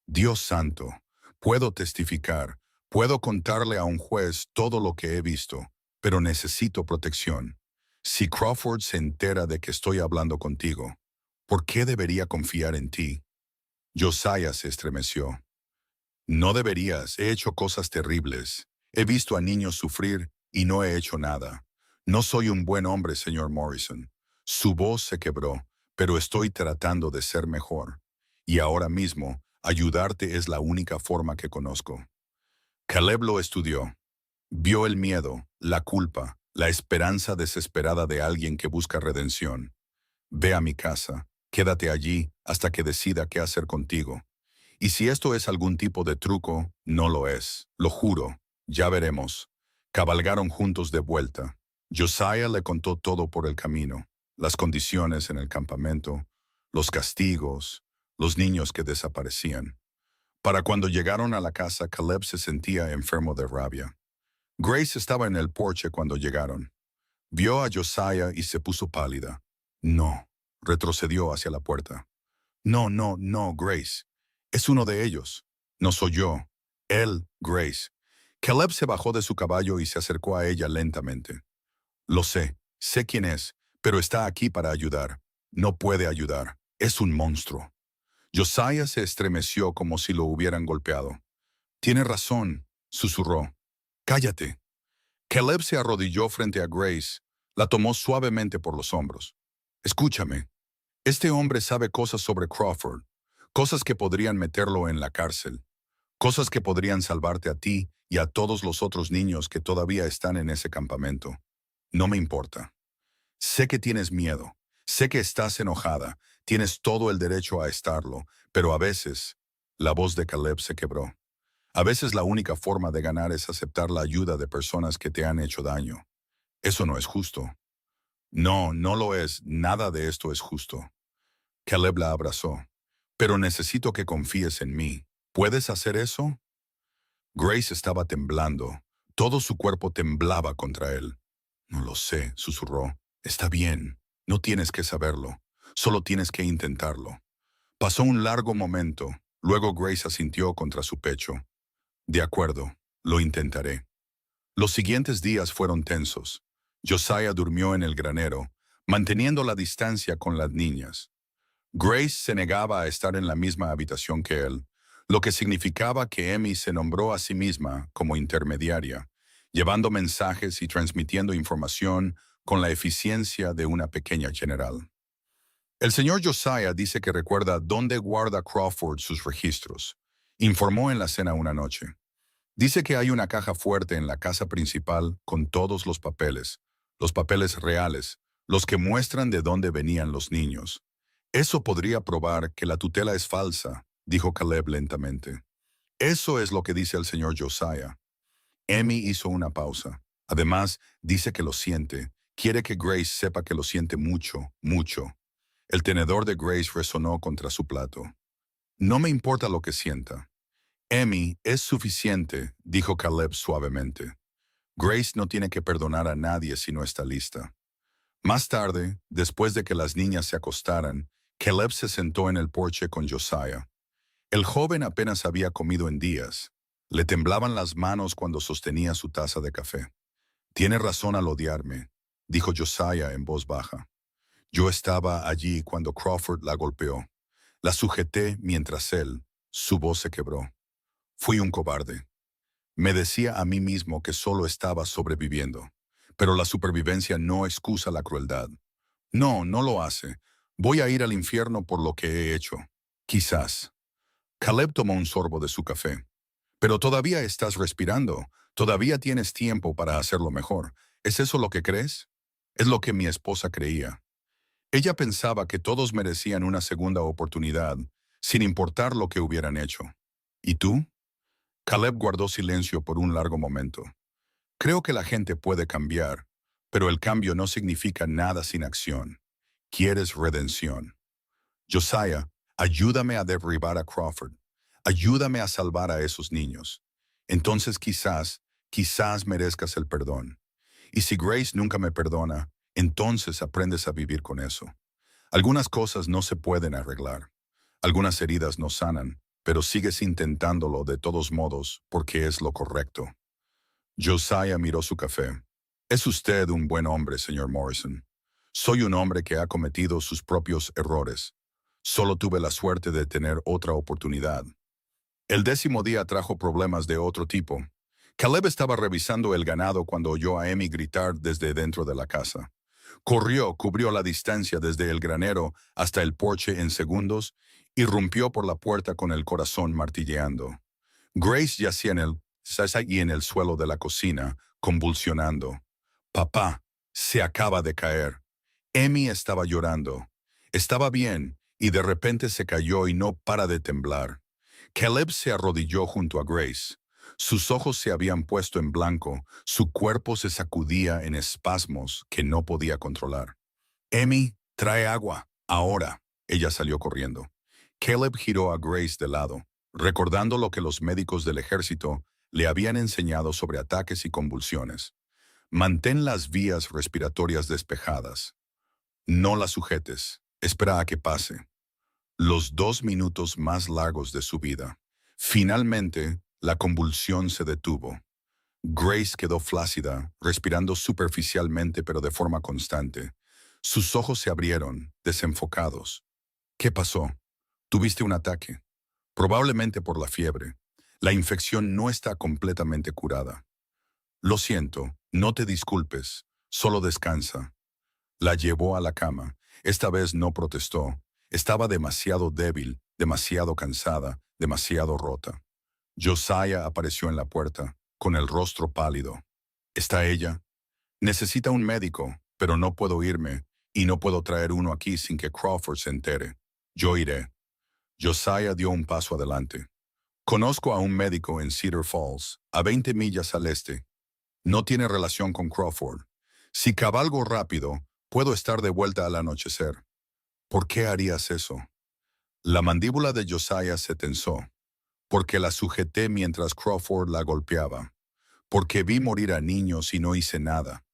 Dios santo, puedo testificar, puedo contarle a un juez todo lo que he visto, pero necesito protección. Si Crawford se entera de que estoy hablando contigo, ¿por qué debería confiar en ti? Josiah se estremeció. No deberías, he hecho cosas terribles. He visto a niños sufrir y no he hecho nada. No soy un buen hombre, señor Morrison. Su voz se quebró, pero estoy tratando de ser mejor. Y ahora mismo, ayudarte es la única forma que conozco. Caleb lo estudió. Vio el miedo, la culpa, la esperanza desesperada de alguien que busca redención. Ve a mi casa, quédate allí hasta que decida qué hacer contigo. Y si esto es algún tipo de truco, no lo es. Lo juro. Ya veremos. Cabalgaron juntos de vuelta. Josiah le contó todo por el camino. Las condiciones en el campamento, los castigos, los niños que desaparecían. Para cuando llegaron a la casa, Caleb se sentía enfermo de rabia. Grace estaba en el porche cuando llegaron. Vio a Josiah y se puso pálida. No, retrocedió hacia la puerta. No, Grace. Es uno de ellos. No soy yo. Él, Grace. Caleb se bajó de su caballo y se acercó a ella lentamente. Lo sé quién es, pero está aquí para ayudar. No puede ayudar. Es un monstruo. Josiah se estremeció como si lo hubieran golpeado. Tiene razón, susurró. Cállate. Caleb se arrodilló frente a Grace. La tomó suavemente por los hombros. Escúchame. Este hombre sabe cosas sobre Crawford, cosas que podrían meterlo en la cárcel, cosas que podrían salvarte a ti y a todos los otros niños que todavía están en ese campamento. No me importa. Sé que tienes miedo, sé que estás enojada, tienes todo el derecho a estarlo, pero a veces, la voz de Caleb se quebró. A veces la única forma de ganar es aceptar la ayuda de personas que te han hecho daño. Eso no es justo. No lo es. Nada de esto es justo. Caleb la abrazó. Pero necesito que confíes en mí. ¿Puedes hacer eso? Grace estaba temblando. Todo su cuerpo temblaba contra él. No lo sé, susurró. Está bien. No tienes que saberlo. Solo tienes que intentarlo. Pasó un largo momento. Luego Grace asintió contra su pecho. De acuerdo, lo intentaré. Los siguientes días fueron tensos. Josiah durmió en el granero, manteniendo la distancia con las niñas. Grace se negaba a estar en la misma habitación que él, lo que significaba que Emmy se nombró a sí misma como intermediaria, llevando mensajes y transmitiendo información con la eficiencia de una pequeña general. El señor Josiah dice que recuerda dónde guarda Crawford sus registros. Informó en la cena una noche. Dice que hay una caja fuerte en la casa principal con todos los papeles reales, los que muestran de dónde venían los niños. Eso podría probar que la tutela es falsa, dijo Caleb lentamente. Eso es lo que dice el señor Josiah. Emmy hizo una pausa. Además, dice que lo siente. Quiere que Grace sepa que lo siente mucho, mucho. El tenedor de Grace resonó contra su plato. No me importa lo que sienta. Emmy, es suficiente, dijo Caleb suavemente. Grace no tiene que perdonar a nadie si no está lista. Más tarde, después de que las niñas se acostaran, Caleb se sentó en el porche con Josiah. El joven apenas había comido en días. Le temblaban las manos cuando sostenía su taza de café. Tiene razón al odiarme, dijo Josiah en voz baja. Yo estaba allí cuando Crawford la golpeó. La sujeté mientras su voz se quebró. Fui un cobarde. Me decía a mí mismo que solo estaba sobreviviendo. Pero la supervivencia no excusa la crueldad. No, no lo hace. Voy a ir al infierno por lo que he hecho. Quizás. Caleb tomó un sorbo de su café. Pero todavía estás respirando. Todavía tienes tiempo para hacerlo mejor. ¿Es eso lo que crees? Es lo que mi esposa creía. Ella pensaba que todos merecían una segunda oportunidad, sin importar lo que hubieran hecho. ¿Y tú? Caleb guardó silencio por un largo momento. Creo que la gente puede cambiar, pero el cambio no significa nada sin acción. Quieres redención. Josiah, ayúdame a derribar a Crawford. Ayúdame a salvar a esos niños. Entonces quizás merezcas el perdón. Y si Grace nunca me perdona, entonces aprendes a vivir con eso. Algunas cosas no se pueden arreglar. Algunas heridas no sanan, pero sigues intentándolo de todos modos porque es lo correcto. Josiah miró su café. Es usted un buen hombre, señor Morrison. Soy un hombre que ha cometido sus propios errores. Solo tuve la suerte de tener otra oportunidad. El 10º día trajo problemas de otro tipo. Caleb estaba revisando el ganado cuando oyó a Emmy gritar desde dentro de la casa. Corrió, cubrió la distancia desde el granero hasta el porche en segundos, y irrumpió por la puerta con el corazón martilleando. Grace yacía en el suelo de la cocina, convulsionando. Papá, se acaba de caer. Emmy estaba llorando. Estaba bien, y de repente se cayó y no para de temblar. Caleb se arrodilló junto a Grace. Sus ojos se habían puesto en blanco, su cuerpo se sacudía en espasmos que no podía controlar. Emmy, trae agua, ahora. Ella salió corriendo. Caleb giró a Grace de lado, recordando lo que los médicos del ejército le habían enseñado sobre ataques y convulsiones. Mantén las vías respiratorias despejadas. No las sujetes. Espera a que pase. Los 2 minutos más largos de su vida. Finalmente, la convulsión se detuvo. Grace quedó flácida, respirando superficialmente pero de forma constante. Sus ojos se abrieron, desenfocados. ¿Qué pasó? Tuviste un ataque. Probablemente por la fiebre. La infección no está completamente curada. Lo siento, no te disculpes, solo descansa. La llevó a la cama. Esta vez no protestó. Estaba demasiado débil, demasiado cansada, demasiado rota. Josiah apareció en la puerta, con el rostro pálido. ¿Está ella? Necesita un médico, pero no puedo irme, y no puedo traer uno aquí sin que Crawford se entere. Yo iré. Josiah dio un paso adelante. Conozco a un médico en Cedar Falls, a 20 millas al este. No tiene relación con Crawford. Si cabalgo rápido, puedo estar de vuelta al anochecer. ¿Por qué harías eso? La mandíbula de Josiah se tensó. Porque la sujeté mientras Crawford la golpeaba. Porque vi morir a niños y no hice nada.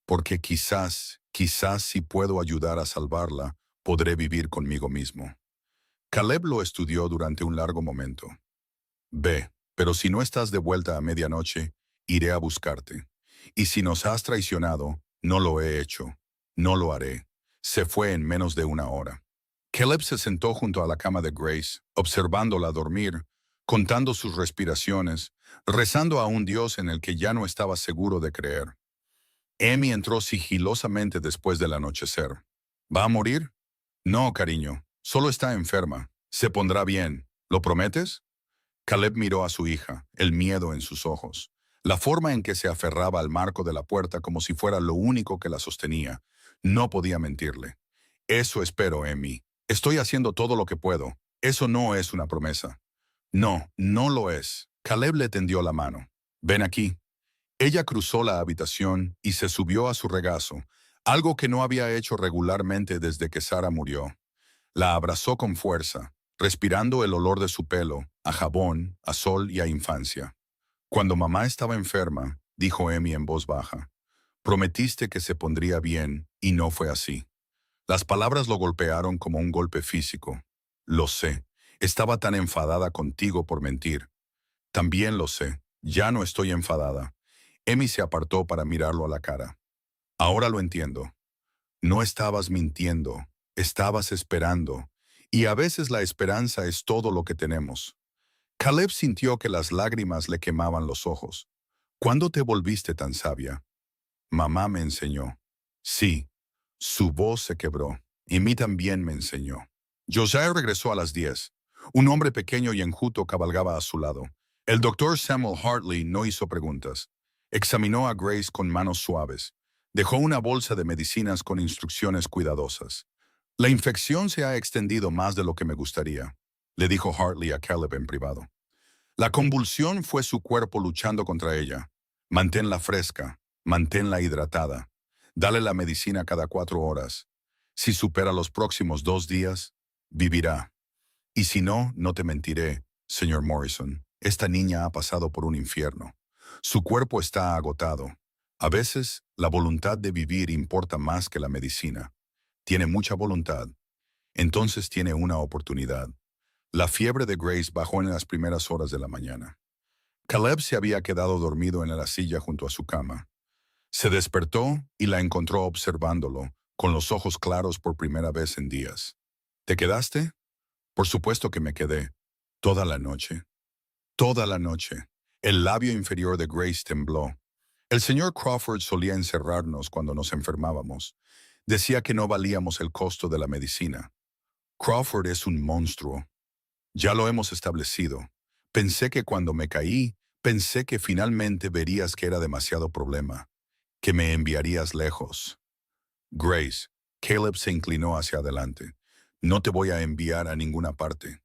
Porque quizás si puedo ayudar a salvarla, podré vivir conmigo mismo. Caleb lo estudió durante un largo momento. Ve, pero si no estás de vuelta a medianoche, iré a buscarte. Y si nos has traicionado, no lo he hecho. No lo haré. Se fue en menos de una hora. Caleb se sentó junto a la cama de Grace, observándola dormir, contando sus respiraciones, rezando a un Dios en el que ya no estaba seguro de creer. Emmy entró sigilosamente después del anochecer. ¿Va a morir? No, cariño, solo está enferma. Se pondrá bien. ¿Lo prometes? Caleb miró a su hija, el miedo en sus ojos, la forma en que se aferraba al marco de la puerta como si fuera lo único que la sostenía. No podía mentirle. Eso espero, Emmy. Estoy haciendo todo lo que puedo. Eso no es una promesa. No, no lo es. Caleb le tendió la mano. Ven aquí. Ella cruzó la habitación y se subió a su regazo, algo que no había hecho regularmente desde que Sara murió. La abrazó con fuerza, respirando el olor de su pelo, a jabón, a sol y a infancia. Cuando mamá estaba enferma, dijo Emmy en voz baja, prometiste que se pondría bien y no fue así. Las palabras lo golpearon como un golpe físico. Lo sé, estaba tan enfadada contigo por mentir. También lo sé, ya no estoy enfadada. Emmy se apartó para mirarlo a la cara. Ahora lo entiendo. No estabas mintiendo, estabas esperando. Y a veces la esperanza es todo lo que tenemos. Caleb sintió que las lágrimas le quemaban los ojos. ¿Cuándo te volviste tan sabia? Mamá me enseñó. Sí, su voz se quebró. Y mí también me enseñó. Josiah regresó a las 10. Un hombre pequeño y enjuto cabalgaba a su lado. El doctor Samuel Hartley no hizo preguntas. Examinó a Grace con manos suaves. Dejó una bolsa de medicinas con instrucciones cuidadosas. La infección se ha extendido más de lo que me gustaría, le dijo Hartley a Caleb en privado. La convulsión fue su cuerpo luchando contra ella. Manténla fresca, manténla hidratada. Dale la medicina cada 4 horas. Si supera los próximos 2 días, vivirá. Y si no, no te mentiré, señor Morrison. Esta niña ha pasado por un infierno. Su cuerpo está agotado. A veces, la voluntad de vivir importa más que la medicina. Tiene mucha voluntad. Entonces tiene una oportunidad. La fiebre de Grace bajó en las primeras horas de la mañana. Caleb se había quedado dormido en la silla junto a su cama. Se despertó y la encontró observándolo, con los ojos claros por primera vez en días. ¿Te quedaste? Por supuesto que me quedé. Toda la noche. Toda la noche. El labio inferior de Grace tembló. El señor Crawford solía encerrarnos cuando nos enfermábamos. Decía que no valíamos el costo de la medicina. Crawford es un monstruo. Ya lo hemos establecido. Pensé que cuando me caí, pensé que finalmente verías que era demasiado problema, que me enviarías lejos. Grace, Caleb se inclinó hacia adelante. No te voy a enviar a ninguna parte.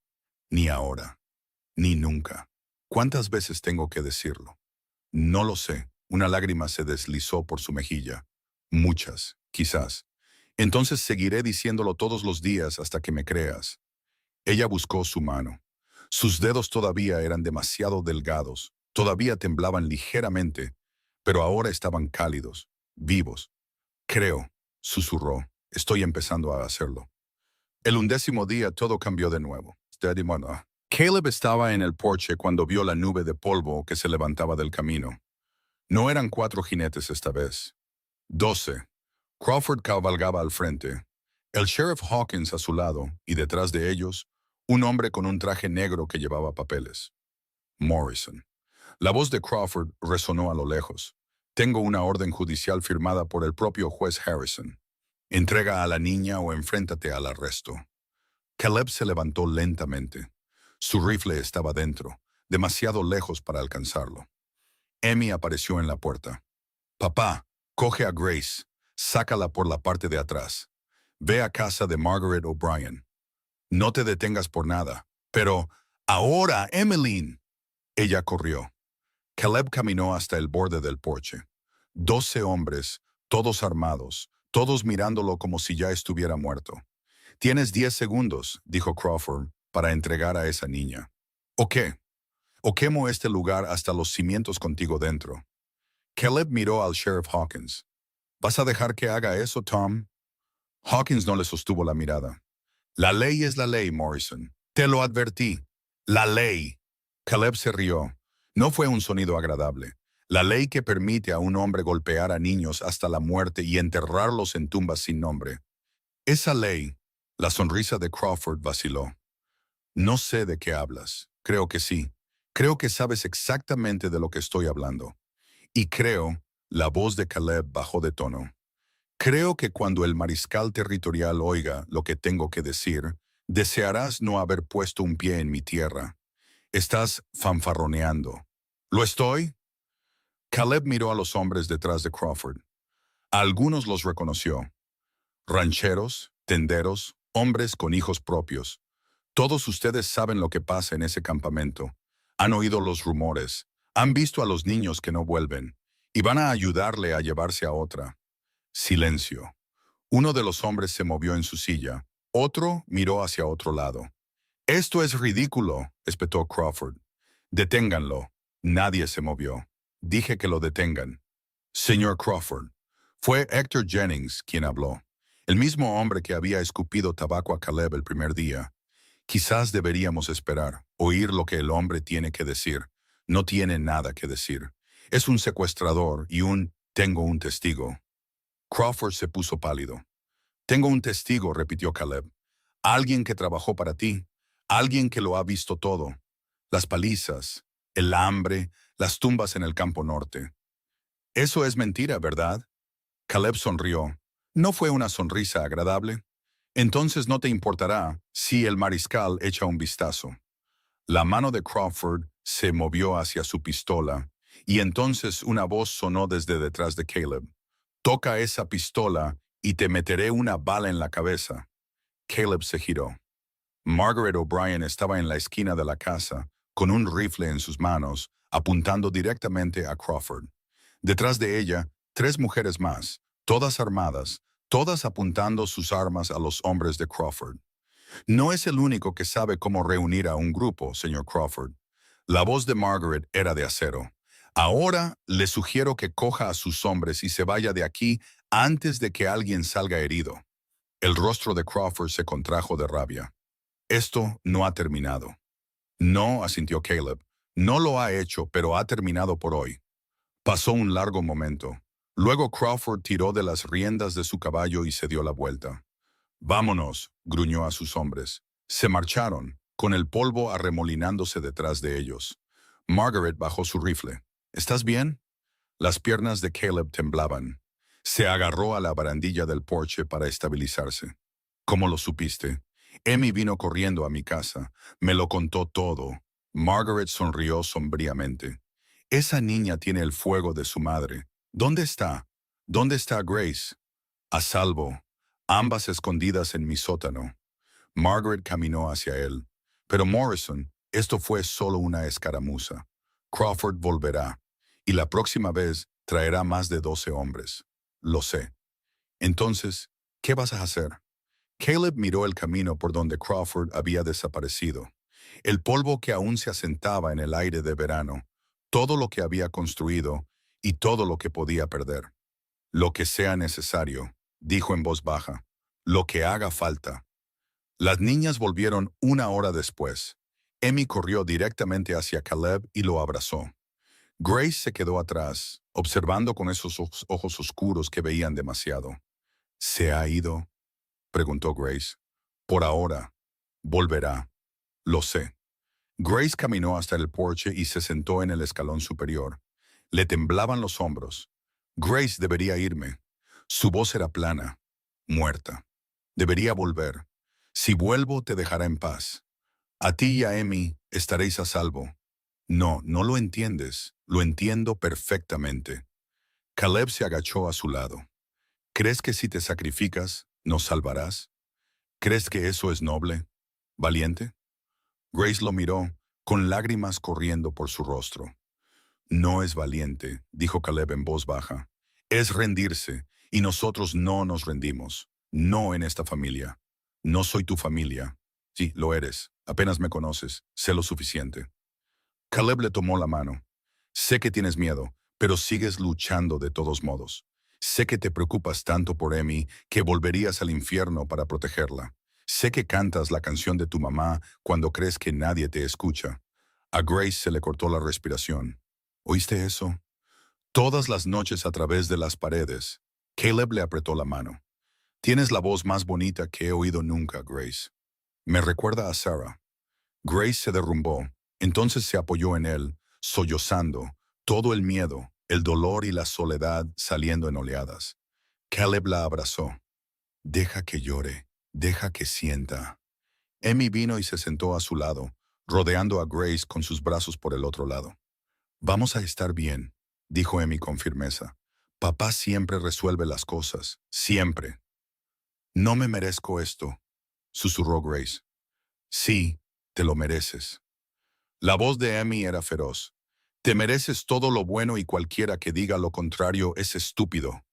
Ni ahora. Ni nunca. ¿Cuántas veces tengo que decirlo? No lo sé. Una lágrima se deslizó por su mejilla. Muchas, quizás. Entonces seguiré diciéndolo todos los días hasta que me creas. Ella buscó su mano. Sus dedos todavía eran demasiado delgados, todavía temblaban ligeramente, pero ahora estaban cálidos, vivos. Creo, susurró, estoy empezando a hacerlo. El 11º día todo cambió de nuevo. Caleb estaba en el porche cuando vio la nube de polvo que se levantaba del camino. No eran 4 jinetes esta vez. 12. Crawford cabalgaba al frente. El sheriff Hawkins a su lado, y detrás de ellos, un hombre con un traje negro que llevaba papeles. Morrison. La voz de Crawford resonó a lo lejos. Tengo una orden judicial firmada por el propio juez Harrison. Entrega a la niña o enfréntate al arresto. Caleb se levantó lentamente. Su rifle estaba dentro, demasiado lejos para alcanzarlo. Emmy apareció en la puerta. Papá, coge a Grace, sácala por la parte de atrás. Ve a casa de Margaret O'Brien. No te detengas por nada. Pero, ahora, Emmeline. Ella corrió. Caleb caminó hasta el borde del porche. 12 hombres, todos armados, todos mirándolo como si ya estuviera muerto. Tienes 10 segundos, dijo Crawford, para entregar a esa niña. ¿O qué? ¿O quemo este lugar hasta los cimientos contigo dentro? Caleb miró al sheriff Hawkins. ¿Vas a dejar que haga eso, Tom? Hawkins no le sostuvo la mirada. La ley es la ley, Morrison. Te lo advertí. La ley. Caleb se rió. No fue un sonido agradable. La ley que permite a un hombre golpear a niños hasta la muerte y enterrarlos en tumbas sin nombre. Esa ley. La sonrisa de Crawford vaciló. No sé de qué hablas. Creo que sí. Creo que sabes exactamente de lo que estoy hablando. Y creo, la voz de Caleb bajó de tono. Creo que cuando el mariscal territorial oiga lo que tengo que decir, desearás no haber puesto un pie en mi tierra. Estás fanfarroneando. ¿Lo estoy? Caleb miró a los hombres detrás de Crawford. A algunos los reconoció. Rancheros, tenderos, hombres con hijos propios. Todos ustedes saben lo que pasa en ese campamento. Han oído los rumores. Han visto a los niños que no vuelven. Y van a ayudarle a llevarse a otra. Silencio. Uno de los hombres se movió en su silla. Otro miró hacia otro lado. Esto es ridículo, espetó Crawford. Deténganlo. Nadie se movió. Dije que lo detengan. Señor Crawford. Fue Hector Jennings quien habló. El mismo hombre que había escupido tabaco a Caleb el primer día. Quizás deberíamos esperar, oír lo que el hombre tiene que decir. No tiene nada que decir. Es un secuestrador y tengo un testigo. Crawford se puso pálido. Tengo un testigo, repitió Caleb. Alguien que trabajó para ti. Alguien que lo ha visto todo. Las palizas, el hambre, las tumbas en el campo norte. Eso es mentira, ¿verdad? Caleb sonrió. ¿No fue una sonrisa agradable? Entonces no te importará si el mariscal echa un vistazo. La mano de Crawford se movió hacia su pistola, y entonces una voz sonó desde detrás de Caleb. Toca esa pistola y te meteré una bala en la cabeza. Caleb se giró. Margaret O'Brien estaba en la esquina de la casa, con un rifle en sus manos, apuntando directamente a Crawford. Detrás de ella, 3 mujeres más, todas armadas, todas apuntando sus armas a los hombres de Crawford. No es el único que sabe cómo reunir a un grupo, señor Crawford. La voz de Margaret era de acero. Ahora le sugiero que coja a sus hombres y se vaya de aquí antes de que alguien salga herido. El rostro de Crawford se contrajo de rabia. Esto no ha terminado. No, asintió Caleb. No lo ha hecho, pero ha terminado por hoy. Pasó un largo momento. Luego Crawford tiró de las riendas de su caballo y se dio la vuelta. Vámonos, gruñó a sus hombres. Se marcharon, con el polvo arremolinándose detrás de ellos. Margaret bajó su rifle. ¿Estás bien? Las piernas de Caleb temblaban. Se agarró a la barandilla del porche para estabilizarse. ¿Cómo lo supiste? Emmy vino corriendo a mi casa. Me lo contó todo. Margaret sonrió sombríamente. Esa niña tiene el fuego de su madre. ¿Dónde está? ¿Dónde está Grace? A salvo. Ambas escondidas en mi sótano. Margaret caminó hacia él. Pero Morrison, esto fue solo una escaramuza. Crawford volverá. Y la próxima vez traerá más de 12 hombres. Lo sé. Entonces, ¿qué vas a hacer? Caleb miró el camino por donde Crawford había desaparecido. El polvo que aún se asentaba en el aire de verano. Todo lo que había construido y todo lo que podía perder. Lo que sea necesario, dijo en voz baja. Lo que haga falta. Las niñas volvieron 1 hora después. Emmy corrió directamente hacia Caleb y lo abrazó. Grace se quedó atrás, observando con esos ojos oscuros que veían demasiado. ¿Se ha ido?, preguntó Grace. Por ahora. Volverá. Lo sé. Grace caminó hasta el porche y se sentó en el escalón superior. Le temblaban los hombros. Grace debería irme. Su voz era plana, muerta. Debería volver. Si vuelvo, te dejará en paz. A ti y a Emmy estaréis a salvo. No, no lo entiendes. Lo entiendo perfectamente. Caleb se agachó a su lado. ¿Crees que si te sacrificas, nos salvarás? ¿Crees que eso es noble? ¿Valiente? Grace lo miró, con lágrimas corriendo por su rostro. No es valiente, dijo Caleb en voz baja. Es rendirse, y nosotros no nos rendimos. No en esta familia. No soy tu familia. Sí, lo eres. Apenas me conoces. Sé lo suficiente. Caleb le tomó la mano. Sé que tienes miedo, pero sigues luchando de todos modos. Sé que te preocupas tanto por Emmy que volverías al infierno para protegerla. Sé que cantas la canción de tu mamá cuando crees que nadie te escucha. A Grace se le cortó la respiración. ¿Oíste eso? Todas las noches a través de las paredes. Caleb le apretó la mano. Tienes la voz más bonita que he oído nunca, Grace. Me recuerda a Sarah. Grace se derrumbó. Entonces se apoyó en él, sollozando, todo el miedo, el dolor y la soledad saliendo en oleadas. Caleb la abrazó. Deja que llore, deja que sienta. Emmy vino y se sentó a su lado, rodeando a Grace con sus brazos por el otro lado. Vamos a estar bien, dijo Emmy con firmeza. Papá siempre resuelve las cosas, siempre. No me merezco esto, susurró Grace. Sí, te lo mereces. La voz de Emmy era feroz. Te mereces todo lo bueno y cualquiera que diga lo contrario es estúpido.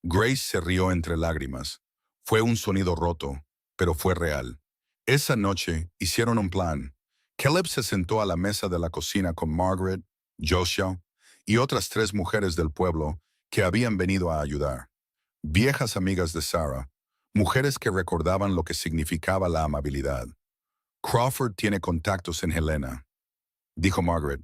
Grace se rió entre lágrimas. Fue un sonido roto, pero fue real. Esa noche hicieron un plan. Caleb se sentó a la mesa de la cocina con Margaret, Joshua y otras 3 mujeres del pueblo que habían venido a ayudar. Viejas amigas de Sarah, mujeres que recordaban lo que significaba la amabilidad. Crawford tiene contactos en Helena, dijo Margaret.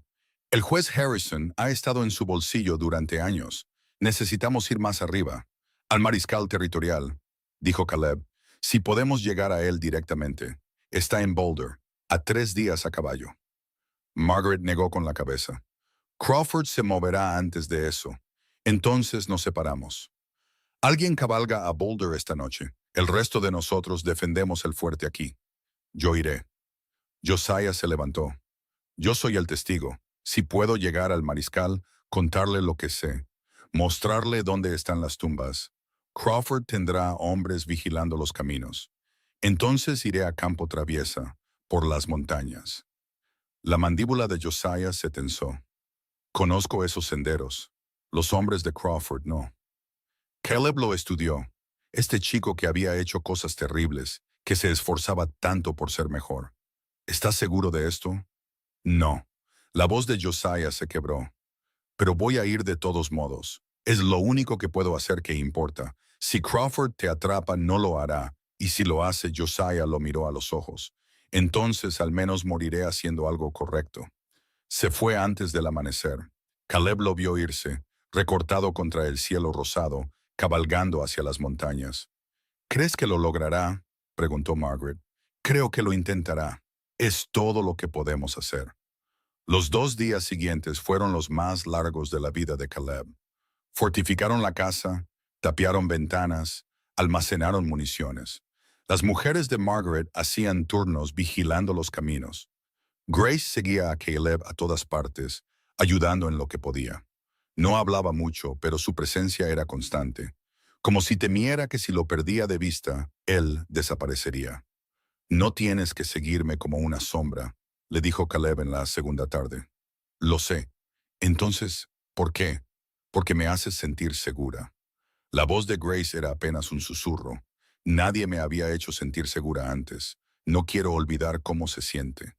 El juez Harrison ha estado en su bolsillo durante años. Necesitamos ir más arriba. Al mariscal territorial, dijo Caleb. Si podemos llegar a él directamente. Está en Boulder, a 3 días a caballo. Margaret negó con la cabeza. Crawford se moverá antes de eso. Entonces nos separamos. Alguien cabalga a Boulder esta noche. El resto de nosotros defendemos el fuerte aquí. Yo iré. Josiah se levantó. Yo soy el testigo. Si puedo llegar al mariscal, contarle lo que sé, mostrarle dónde están las tumbas. Crawford tendrá hombres vigilando los caminos. Entonces iré a campo traviesa, por las montañas. La mandíbula de Josiah se tensó. Conozco esos senderos. Los hombres de Crawford no. Caleb lo estudió. Este chico que había hecho cosas terribles, que se esforzaba tanto por ser mejor. ¿Estás seguro de esto? No. La voz de Josiah se quebró. Pero voy a ir de todos modos. Es lo único que puedo hacer que importa. Si Crawford te atrapa, no lo hará, y si lo hace, Josiah lo miró a los ojos. Entonces al menos moriré haciendo algo correcto. Se fue antes del amanecer. Caleb lo vio irse, recortado contra el cielo rosado, cabalgando hacia las montañas. ¿Crees que lo logrará?, preguntó Margaret. Creo que lo intentará. Es todo lo que podemos hacer. Los 2 días siguientes fueron los más largos de la vida de Caleb. Fortificaron la casa, tapiaron ventanas, almacenaron municiones. Las mujeres de Margaret hacían turnos vigilando los caminos. Grace seguía a Caleb a todas partes, ayudando en lo que podía. No hablaba mucho, pero su presencia era constante, como si temiera que si lo perdía de vista, él desaparecería. No tienes que seguirme como una sombra, le dijo Caleb en la segunda tarde. Lo sé. Entonces, ¿por qué? Porque me haces sentir segura. La voz de Grace era apenas un susurro. Nadie me había hecho sentir segura antes. No quiero olvidar cómo se siente.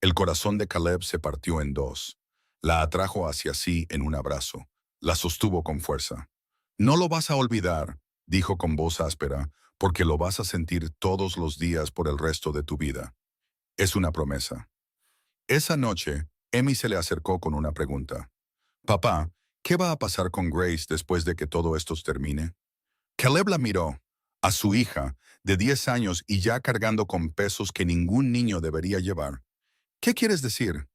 El corazón de Caleb se partió en dos. La atrajo hacia sí en un abrazo. La sostuvo con fuerza. No lo vas a olvidar, dijo con voz áspera, porque lo vas a sentir todos los días por el resto de tu vida. Es una promesa. Esa noche, Emmy se le acercó con una pregunta. Papá, ¿qué va a pasar con Grace después de que todo esto termine? Caleb la miró, a su hija, de 10 años y ya cargando con pesos que ningún niño debería llevar. ¿Qué quieres decir?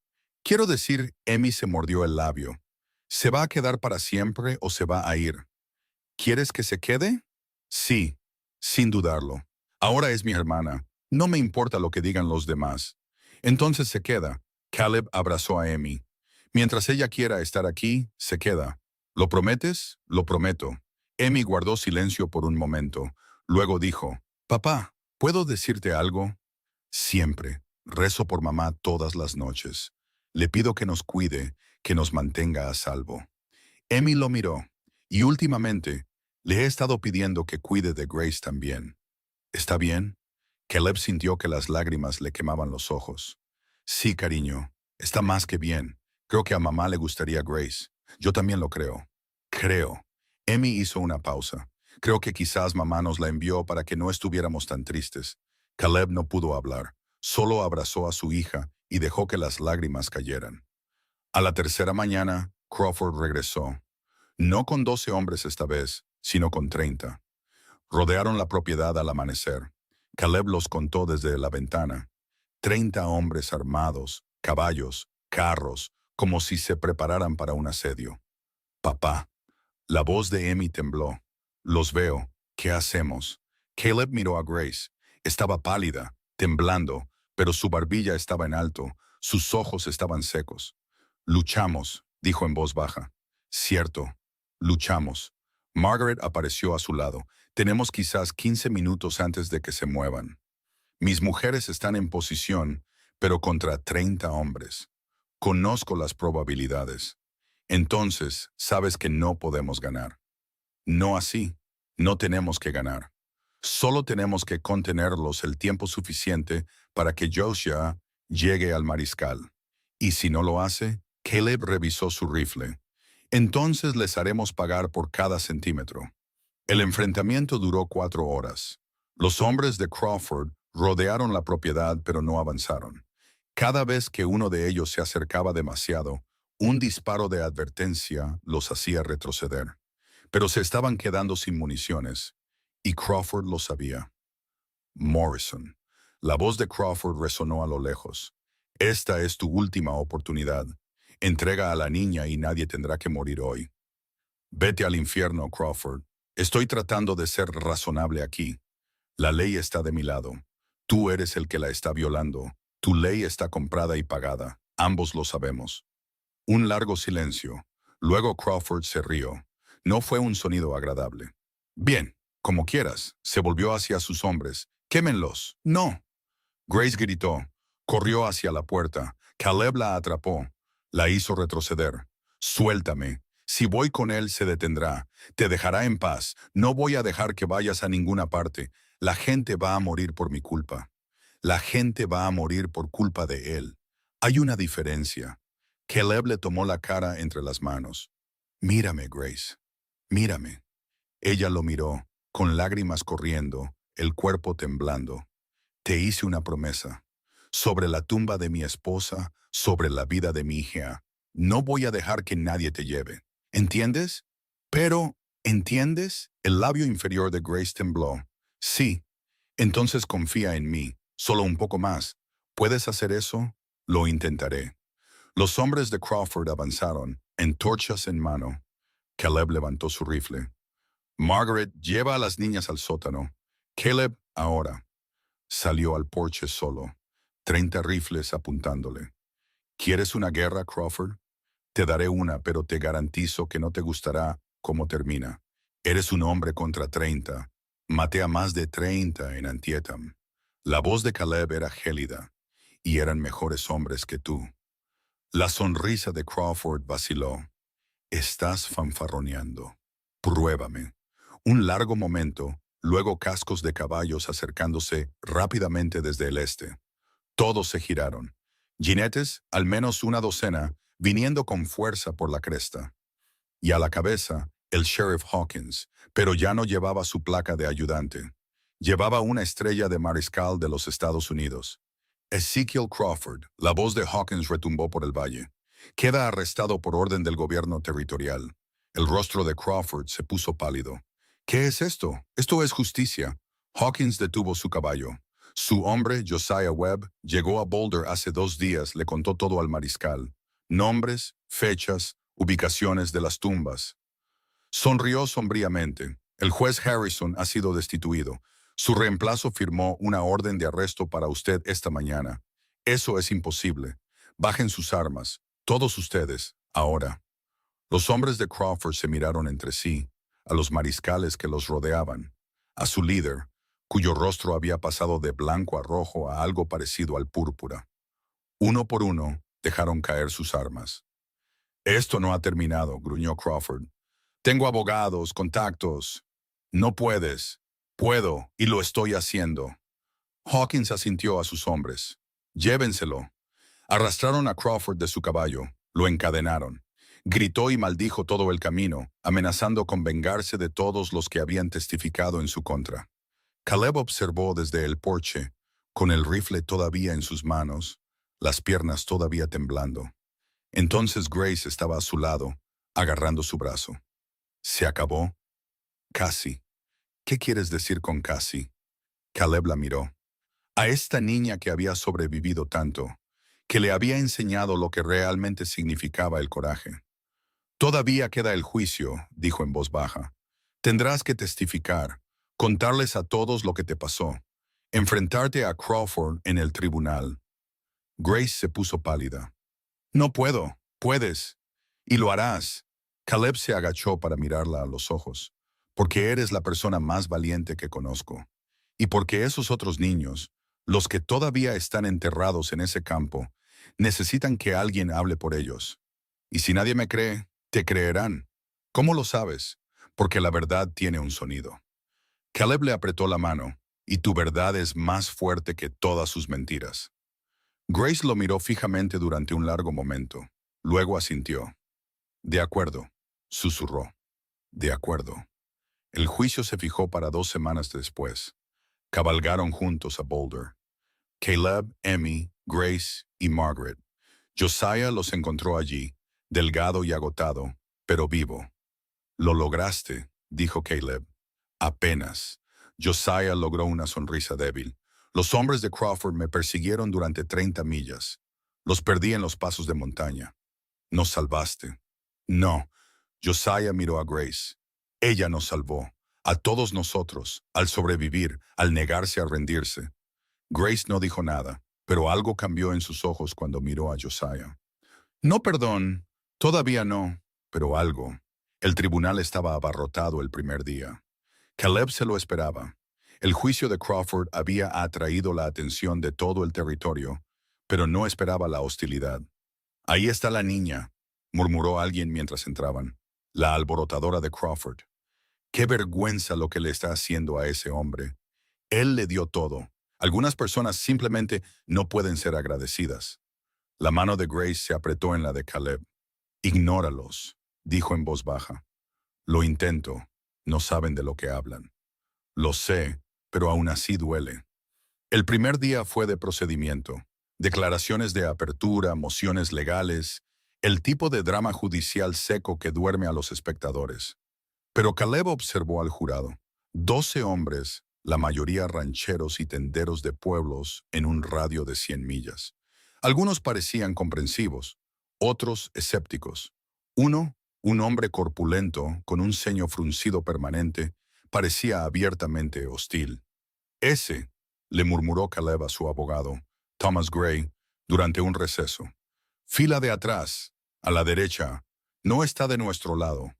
Quiero decir, Emmy se mordió el labio. ¿Se va a quedar para siempre o se va a ir? ¿Quieres que se quede? Sí, sin dudarlo. Ahora es mi hermana. No me importa lo que digan los demás. Entonces se queda. Caleb abrazó a Emmy. Mientras ella quiera estar aquí, se queda. ¿Lo prometes? Lo prometo. Emmy guardó silencio por un momento. Luego dijo, Papá, ¿puedo decirte algo? Siempre. Rezo por mamá todas las noches. Le pido que nos cuide, que nos mantenga a salvo. Emmy lo miró. Y últimamente, le he estado pidiendo que cuide de Grace también. ¿Está bien? Caleb sintió que las lágrimas le quemaban los ojos. Sí, cariño, está más que bien. Creo que a mamá le gustaría Grace. Yo también lo creo. Creo. Emmy hizo una pausa. Creo que quizás mamá nos la envió para que no estuviéramos tan tristes. Caleb no pudo hablar. Solo abrazó a su hija y dejó que las lágrimas cayeran. A la tercera mañana, Crawford regresó. No con 12 hombres esta vez, sino con 30. Rodearon la propiedad al amanecer. Caleb los contó desde la ventana. 30 hombres armados, caballos, carros, como si se prepararan para un asedio. Papá. La voz de Emmy tembló. Los veo. ¿Qué hacemos? Caleb miró a Grace. Estaba pálida, temblando, pero su barbilla estaba en alto, sus ojos estaban secos. Luchamos, dijo en voz baja. Cierto, luchamos. Margaret apareció a su lado. Tenemos quizás 15 minutos antes de que se muevan. Mis mujeres están en posición, pero contra 30 hombres. Conozco las probabilidades. Entonces, sabes que no podemos ganar. No así. No tenemos que ganar. Solo tenemos que contenerlos el tiempo suficiente para que Joshua llegue al mariscal. Y si no lo hace, Caleb revisó su rifle. Entonces les haremos pagar por cada centímetro. El enfrentamiento duró 4 horas. Los hombres de Crawford rodearon la propiedad pero no avanzaron. Cada vez que uno de ellos se acercaba demasiado, un disparo de advertencia los hacía retroceder. Pero se estaban quedando sin municiones, y Crawford lo sabía. Morrison. La voz de Crawford resonó a lo lejos. Esta es tu última oportunidad. Entrega a la niña y nadie tendrá que morir hoy. Vete al infierno, Crawford. Estoy tratando de ser razonable aquí. La ley está de mi lado. Tú eres el que la está violando. Tu ley está comprada y pagada. Ambos lo sabemos. Un largo silencio. Luego Crawford se rió. No fue un sonido agradable. Bien, como quieras. Se volvió hacia sus hombres. Quémenlos. No. Grace gritó. Corrió hacia la puerta. Caleb la atrapó. La hizo retroceder. Suéltame. Si voy con él, se detendrá. Te dejará en paz. No voy a dejar que vayas a ninguna parte. La gente va a morir por mi culpa. La gente va a morir por culpa de él. Hay una diferencia. Caleb le tomó la cara entre las manos. Mírame, Grace. Mírame. Ella lo miró, con lágrimas corriendo, el cuerpo temblando. Te hice una promesa. Sobre la tumba de mi esposa, sobre la vida de mi hija. No voy a dejar que nadie te lleve. ¿Entiendes? Pero, ¿entiendes? El labio inferior de Grace tembló. Sí. Entonces confía en mí. Solo un poco más. ¿Puedes hacer eso? Lo intentaré. Los hombres de Crawford avanzaron, antorchas en mano. Caleb levantó su rifle. Margaret, lleva a las niñas al sótano. Caleb, ahora. Salió al porche solo, 30 rifles apuntándole. ¿Quieres una guerra, Crawford? Te daré una, pero te garantizo que no te gustará cómo termina. Eres un hombre contra 30. Maté a más de 30 en Antietam. La voz de Caleb era gélida, y eran mejores hombres que tú. La sonrisa de Crawford vaciló. Estás fanfarroneando. Pruébame. Un largo momento, luego cascos de caballos acercándose rápidamente desde el este. Todos se giraron. Jinetes, al menos una docena, viniendo con fuerza por la cresta. Y a la cabeza, el sheriff Hawkins, pero ya no llevaba su placa de ayudante. Llevaba una estrella de mariscal de los Estados Unidos. Ezekiel Crawford, la voz de Hawkins retumbó por el valle. Queda arrestado por orden del gobierno territorial. El rostro de Crawford se puso pálido. ¿Qué es esto? Esto es justicia. Hawkins detuvo su caballo. Su hombre, Josiah Webb, llegó a Boulder hace 2 días, le contó todo al mariscal. Nombres, fechas, ubicaciones de las tumbas. Sonrió sombríamente. El juez Harrison ha sido destituido. Su reemplazo firmó una orden de arresto para usted esta mañana. Eso es imposible. Bajen sus armas. Todos ustedes, ahora. Los hombres de Crawford se miraron entre sí, a los mariscales que los rodeaban, a su líder, cuyo rostro había pasado de blanco a rojo a algo parecido al púrpura. Uno por uno, dejaron caer sus armas. Esto no ha terminado, gruñó Crawford. Tengo abogados, contactos. No puedes. Puedo, y lo estoy haciendo. Hawkins asintió a sus hombres. Llévenselo. Arrastraron a Crawford de su caballo, lo encadenaron. Gritó y maldijo todo el camino, amenazando con vengarse de todos los que habían testificado en su contra. Caleb observó desde el porche, con el rifle todavía en sus manos, las piernas todavía temblando. Entonces Grace estaba a su lado, agarrando su brazo. ¿Se acabó? Casi. ¿Qué quieres decir con casi? Caleb la miró. A esta niña que había sobrevivido tanto, que le había enseñado lo que realmente significaba el coraje. Todavía queda el juicio, dijo en voz baja. Tendrás que testificar, contarles a todos lo que te pasó. Enfrentarte a Crawford en el tribunal. Grace se puso pálida. No puedo. Puedes. Y lo harás. Caleb se agachó para mirarla a los ojos. Porque eres la persona más valiente que conozco. Y porque esos otros niños, los que todavía están enterrados en ese campo, necesitan que alguien hable por ellos. Y si nadie me cree, te creerán. ¿Cómo lo sabes? Porque la verdad tiene un sonido. Caleb le apretó la mano, y tu verdad es más fuerte que todas sus mentiras. Grace lo miró fijamente durante un largo momento. Luego asintió. De acuerdo, susurró. De acuerdo. El juicio se fijó para 2 semanas después. Cabalgaron juntos a Boulder. Caleb, Emmy, Grace y Margaret. Josiah los encontró allí, delgado y agotado, pero vivo. Lo lograste, dijo Caleb. Apenas. Josiah logró una sonrisa débil. Los hombres de Crawford me persiguieron durante 30 millas. Los perdí en los pasos de montaña. Nos salvaste. No. Josiah miró a Grace. Ella nos salvó. A todos nosotros, al sobrevivir, al negarse a rendirse. Grace no dijo nada, pero algo cambió en sus ojos cuando miró a Josiah. No, perdón. Todavía no, pero algo. El tribunal estaba abarrotado el primer día. Caleb se lo esperaba. El juicio de Crawford había atraído la atención de todo el territorio, pero no esperaba la hostilidad. Ahí está la niña, murmuró alguien mientras entraban. La alborotadora de Crawford. Qué vergüenza lo que le está haciendo a ese hombre. Él le dio todo. Algunas personas simplemente no pueden ser agradecidas. La mano de Grace se apretó en la de Caleb. Ignóralos, dijo en voz baja. Lo intento. No saben de lo que hablan. Lo sé, pero aún así duele. El primer día fue de procedimiento. Declaraciones de apertura, mociones legales, el tipo de drama judicial seco que duerme a los espectadores. Pero Caleb observó al jurado. 12 hombres, la mayoría rancheros y tenderos de pueblos en un radio de 100 millas. Algunos parecían comprensivos, otros escépticos. Uno, un hombre corpulento con un ceño fruncido permanente, parecía abiertamente hostil. Ese, le murmuró Caleb a su abogado, Thomas Gray, durante un receso. Fila de atrás, a la derecha, no está de nuestro lado.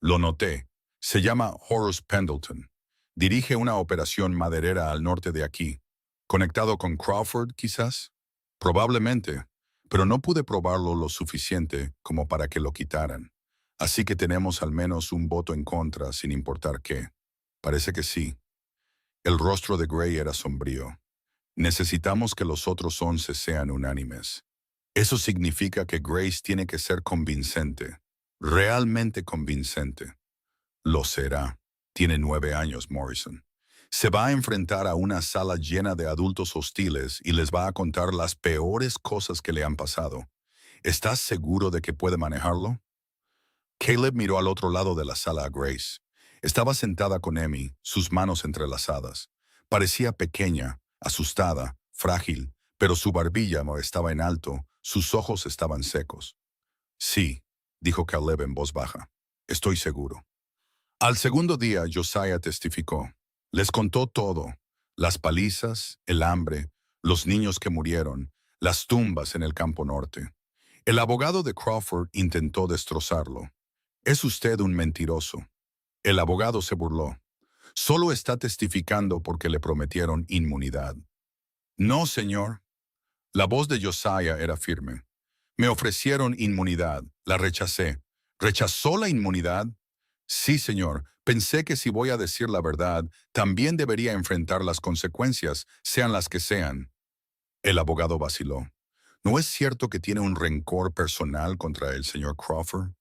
Lo noté. Se llama Horace Pendleton. Dirige una operación maderera al norte de aquí. ¿Conectado con Crawford, quizás? Probablemente, pero no pude probarlo lo suficiente como para que lo quitaran. Así que tenemos al menos un voto en contra, sin importar qué. Parece que sí. El rostro de Gray era sombrío. Necesitamos que los otros 11 sean unánimes. Eso significa que Grace tiene que ser convincente, realmente convincente. Lo será. Tiene 9 años, Morrison. Se va a enfrentar a una sala llena de adultos hostiles y les va a contar las peores cosas que le han pasado. ¿Estás seguro de que puede manejarlo? Caleb miró al otro lado de la sala a Grace. Estaba sentada con Emmy, sus manos entrelazadas. Parecía pequeña, asustada, frágil, pero su barbilla estaba en alto, sus ojos estaban secos. Sí, dijo Caleb en voz baja. Estoy seguro. Al segundo día, Josiah testificó. Les contó todo. Las palizas, el hambre, los niños que murieron, las tumbas en el campo norte. El abogado de Crawford intentó destrozarlo. Es usted un mentiroso. El abogado se burló. Solo está testificando porque le prometieron inmunidad. No, señor. La voz de Josiah era firme. Me ofrecieron inmunidad. La rechacé. ¿Rechazó la inmunidad? Sí, señor. Pensé que si voy a decir la verdad, también debería enfrentar las consecuencias, sean las que sean. El abogado vaciló. ¿No es cierto que tiene un rencor personal contra el señor Crawford?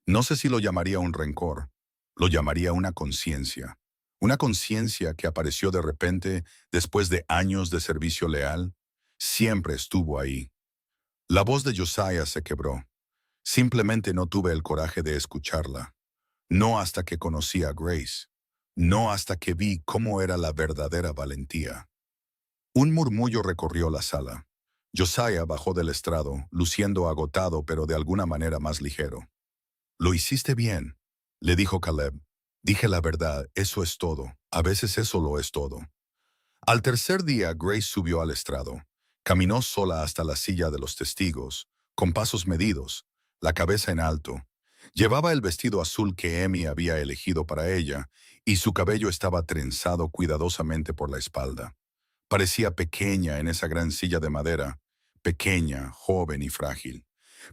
No sé si lo llamaría un rencor. Lo llamaría una conciencia. Una conciencia que apareció de repente después de años de servicio leal. Siempre estuvo ahí. La voz de Josiah se quebró. Simplemente no tuve el coraje de escucharla. No hasta que conocí a Grace. No hasta que vi cómo era la verdadera valentía. Un murmullo recorrió la sala. Josiah bajó del estrado, luciendo agotado pero de alguna manera más ligero. Lo hiciste bien, le dijo Caleb. Dije la verdad, eso es todo. A veces eso lo es todo. Al tercer día, Grace subió al estrado. Caminó sola hasta la silla de los testigos, con pasos medidos, la cabeza en alto. Llevaba el vestido azul que Emmy había elegido para ella, y su cabello estaba trenzado cuidadosamente por la espalda. Parecía pequeña en esa gran silla de madera, pequeña, joven y frágil.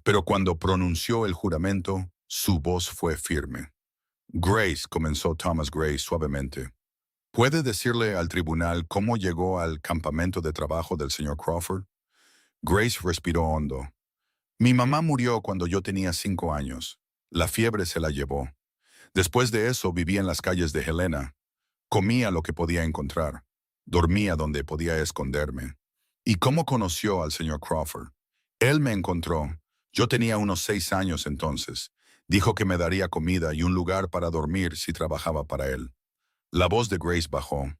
Pero cuando pronunció el juramento, su voz fue firme. Grace, comenzó Thomas Gray suavemente. ¿Puede decirle al tribunal cómo llegó al campamento de trabajo del señor Crawford? Grace respiró hondo. Mi mamá murió cuando yo tenía 5 años. La fiebre se la llevó. Después de eso viví en las calles de Helena. Comía lo que podía encontrar. Dormía donde podía esconderme. ¿Y cómo conoció al señor Crawford? Él me encontró. Yo tenía unos 6 años entonces. Dijo que me daría comida y un lugar para dormir si trabajaba para él. La voz de Grace bajó.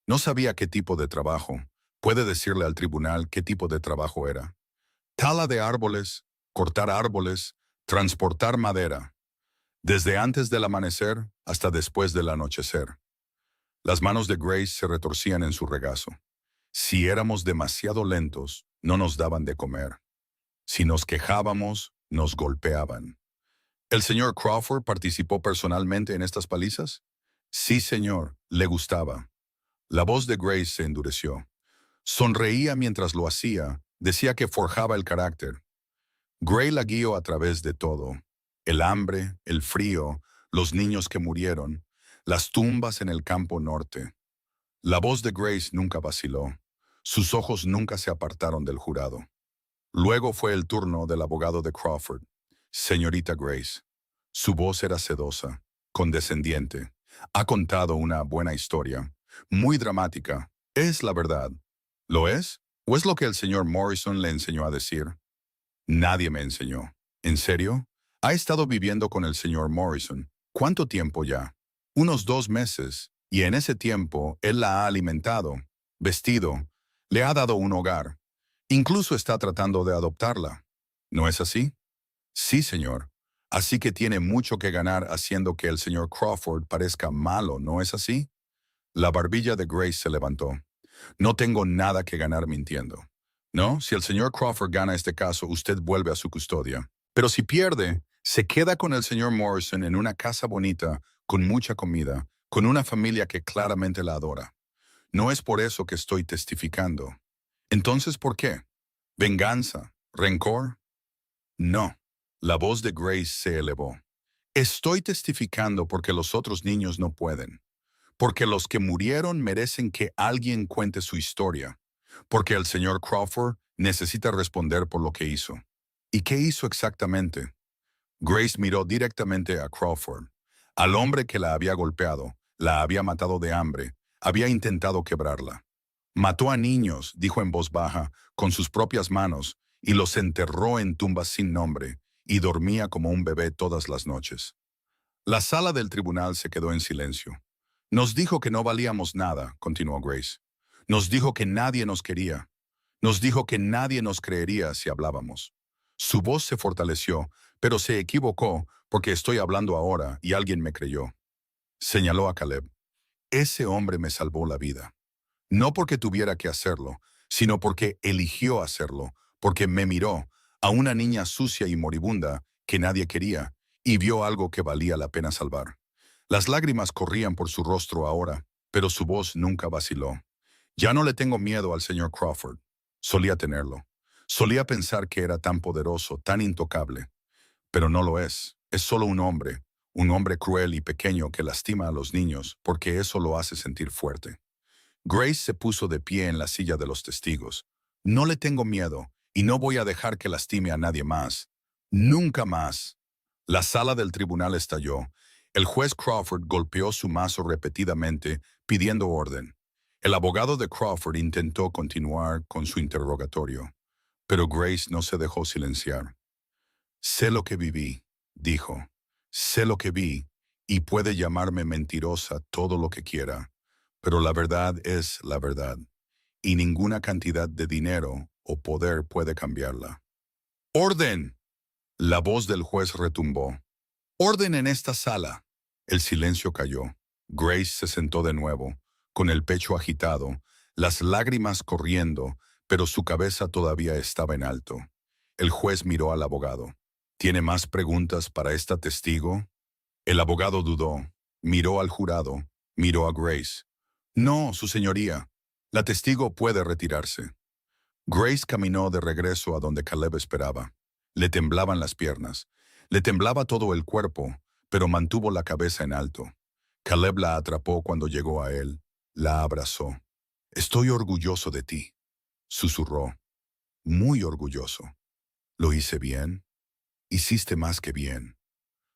No sabía qué tipo de trabajo. ¿Puede decirle al tribunal qué tipo de trabajo era? Tala de árboles, cortar árboles, transportar madera, desde antes del amanecer hasta después del anochecer. Las manos de Grace se retorcían en su regazo. Si éramos demasiado lentos, no nos daban de comer. Si nos quejábamos, nos golpeaban. ¿El señor Crawford participó personalmente en estas palizas? Sí, señor, le gustaba. La voz de Grace se endureció. Sonreía mientras lo hacía, decía que forjaba el carácter. Gray la guió a través de todo. El hambre, el frío, los niños que murieron, las tumbas en el campo norte. La voz de Grace nunca vaciló. Sus ojos nunca se apartaron del jurado. Luego fue el turno del abogado de Crawford. Señorita Grace. Su voz era sedosa, condescendiente. Ha contado una buena historia, muy dramática. Es la verdad. ¿Lo es? ¿O es lo que el señor Morrison le enseñó a decir? Nadie me enseñó. ¿En serio? Ha estado viviendo con el señor Morrison. ¿Cuánto tiempo ya? Unos 2 meses. Y en ese tiempo, él la ha alimentado, vestido, le ha dado un hogar. Incluso está tratando de adoptarla. ¿No es así? Sí, señor. Así que tiene mucho que ganar haciendo que el señor Crawford parezca malo, ¿no es así? La barbilla de Grace se levantó. No tengo nada que ganar mintiendo. No, si el señor Crawford gana este caso, usted vuelve a su custodia. Pero si pierde, se queda con el señor Morrison en una casa bonita, con mucha comida, con una familia que claramente la adora. No es por eso que estoy testificando. Entonces, ¿por qué? ¿Venganza? ¿Rencor? No. La voz de Grace se elevó. Estoy testificando porque los otros niños no pueden. Porque los que murieron merecen que alguien cuente su historia. Porque el señor Crawford necesita responder por lo que hizo. ¿Y qué hizo exactamente? Grace miró directamente a Crawford, al hombre que la había golpeado, la había matado de hambre, había intentado quebrarla. Mató a niños, dijo en voz baja, con sus propias manos, y los enterró en tumbas sin nombre, y dormía como un bebé todas las noches. La sala del tribunal se quedó en silencio. Nos dijo que no valíamos nada, continuó Grace. Nos dijo que nadie nos quería. Nos dijo que nadie nos creería si hablábamos. Su voz se fortaleció, pero se equivocó porque estoy hablando ahora y alguien me creyó. Señaló a Caleb. Ese hombre me salvó la vida. No porque tuviera que hacerlo, sino porque eligió hacerlo, porque me miró, a una niña sucia y moribunda que nadie quería, y vio algo que valía la pena salvar. Las lágrimas corrían por su rostro ahora, pero su voz nunca vaciló. Ya no le tengo miedo al señor Crawford. Solía tenerlo. Solía pensar que era tan poderoso, tan intocable. Pero no lo es. Es solo un hombre cruel y pequeño que lastima a los niños porque eso lo hace sentir fuerte. Grace se puso de pie en la silla de los testigos. No le tengo miedo y no voy a dejar que lastime a nadie más. Nunca más. La sala del tribunal estalló. El juez Crawford golpeó su mazo repetidamente, pidiendo orden. El abogado de Crawford intentó continuar con su interrogatorio, pero Grace no se dejó silenciar. Sé lo que viví, dijo. Sé lo que vi, y puede llamarme mentirosa todo lo que quiera, pero la verdad es la verdad, y ninguna cantidad de dinero o poder puede cambiarla. ¡Orden! La voz del juez retumbó. ¡Orden en esta sala! El silencio cayó. Grace se sentó de nuevo, con el pecho agitado, las lágrimas corriendo, pero su cabeza todavía estaba en alto. El juez miró al abogado. ¿Tiene más preguntas para esta testigo? El abogado dudó, miró al jurado, miró a Grace. No, su señoría. La testigo puede retirarse. Grace caminó de regreso a donde Caleb esperaba. Le temblaban las piernas, le temblaba todo el cuerpo, pero mantuvo la cabeza en alto. Caleb la atrapó cuando llegó a él, la abrazó. Estoy orgulloso de ti, susurró. Muy orgulloso. ¿Lo hice bien? Hiciste más que bien.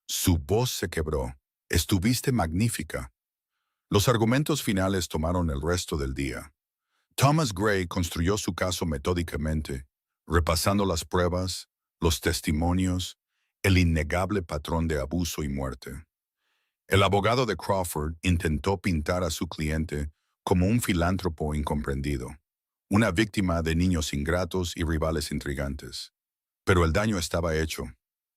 Su voz se quebró. Estuviste magnífica. Los argumentos finales tomaron el resto del día. Thomas Gray construyó su caso metódicamente, repasando las pruebas, los testimonios, el innegable patrón de abuso y muerte. El abogado de Crawford intentó pintar a su cliente como un filántropo incomprendido, una víctima de niños ingratos y rivales intrigantes. Pero el daño estaba hecho.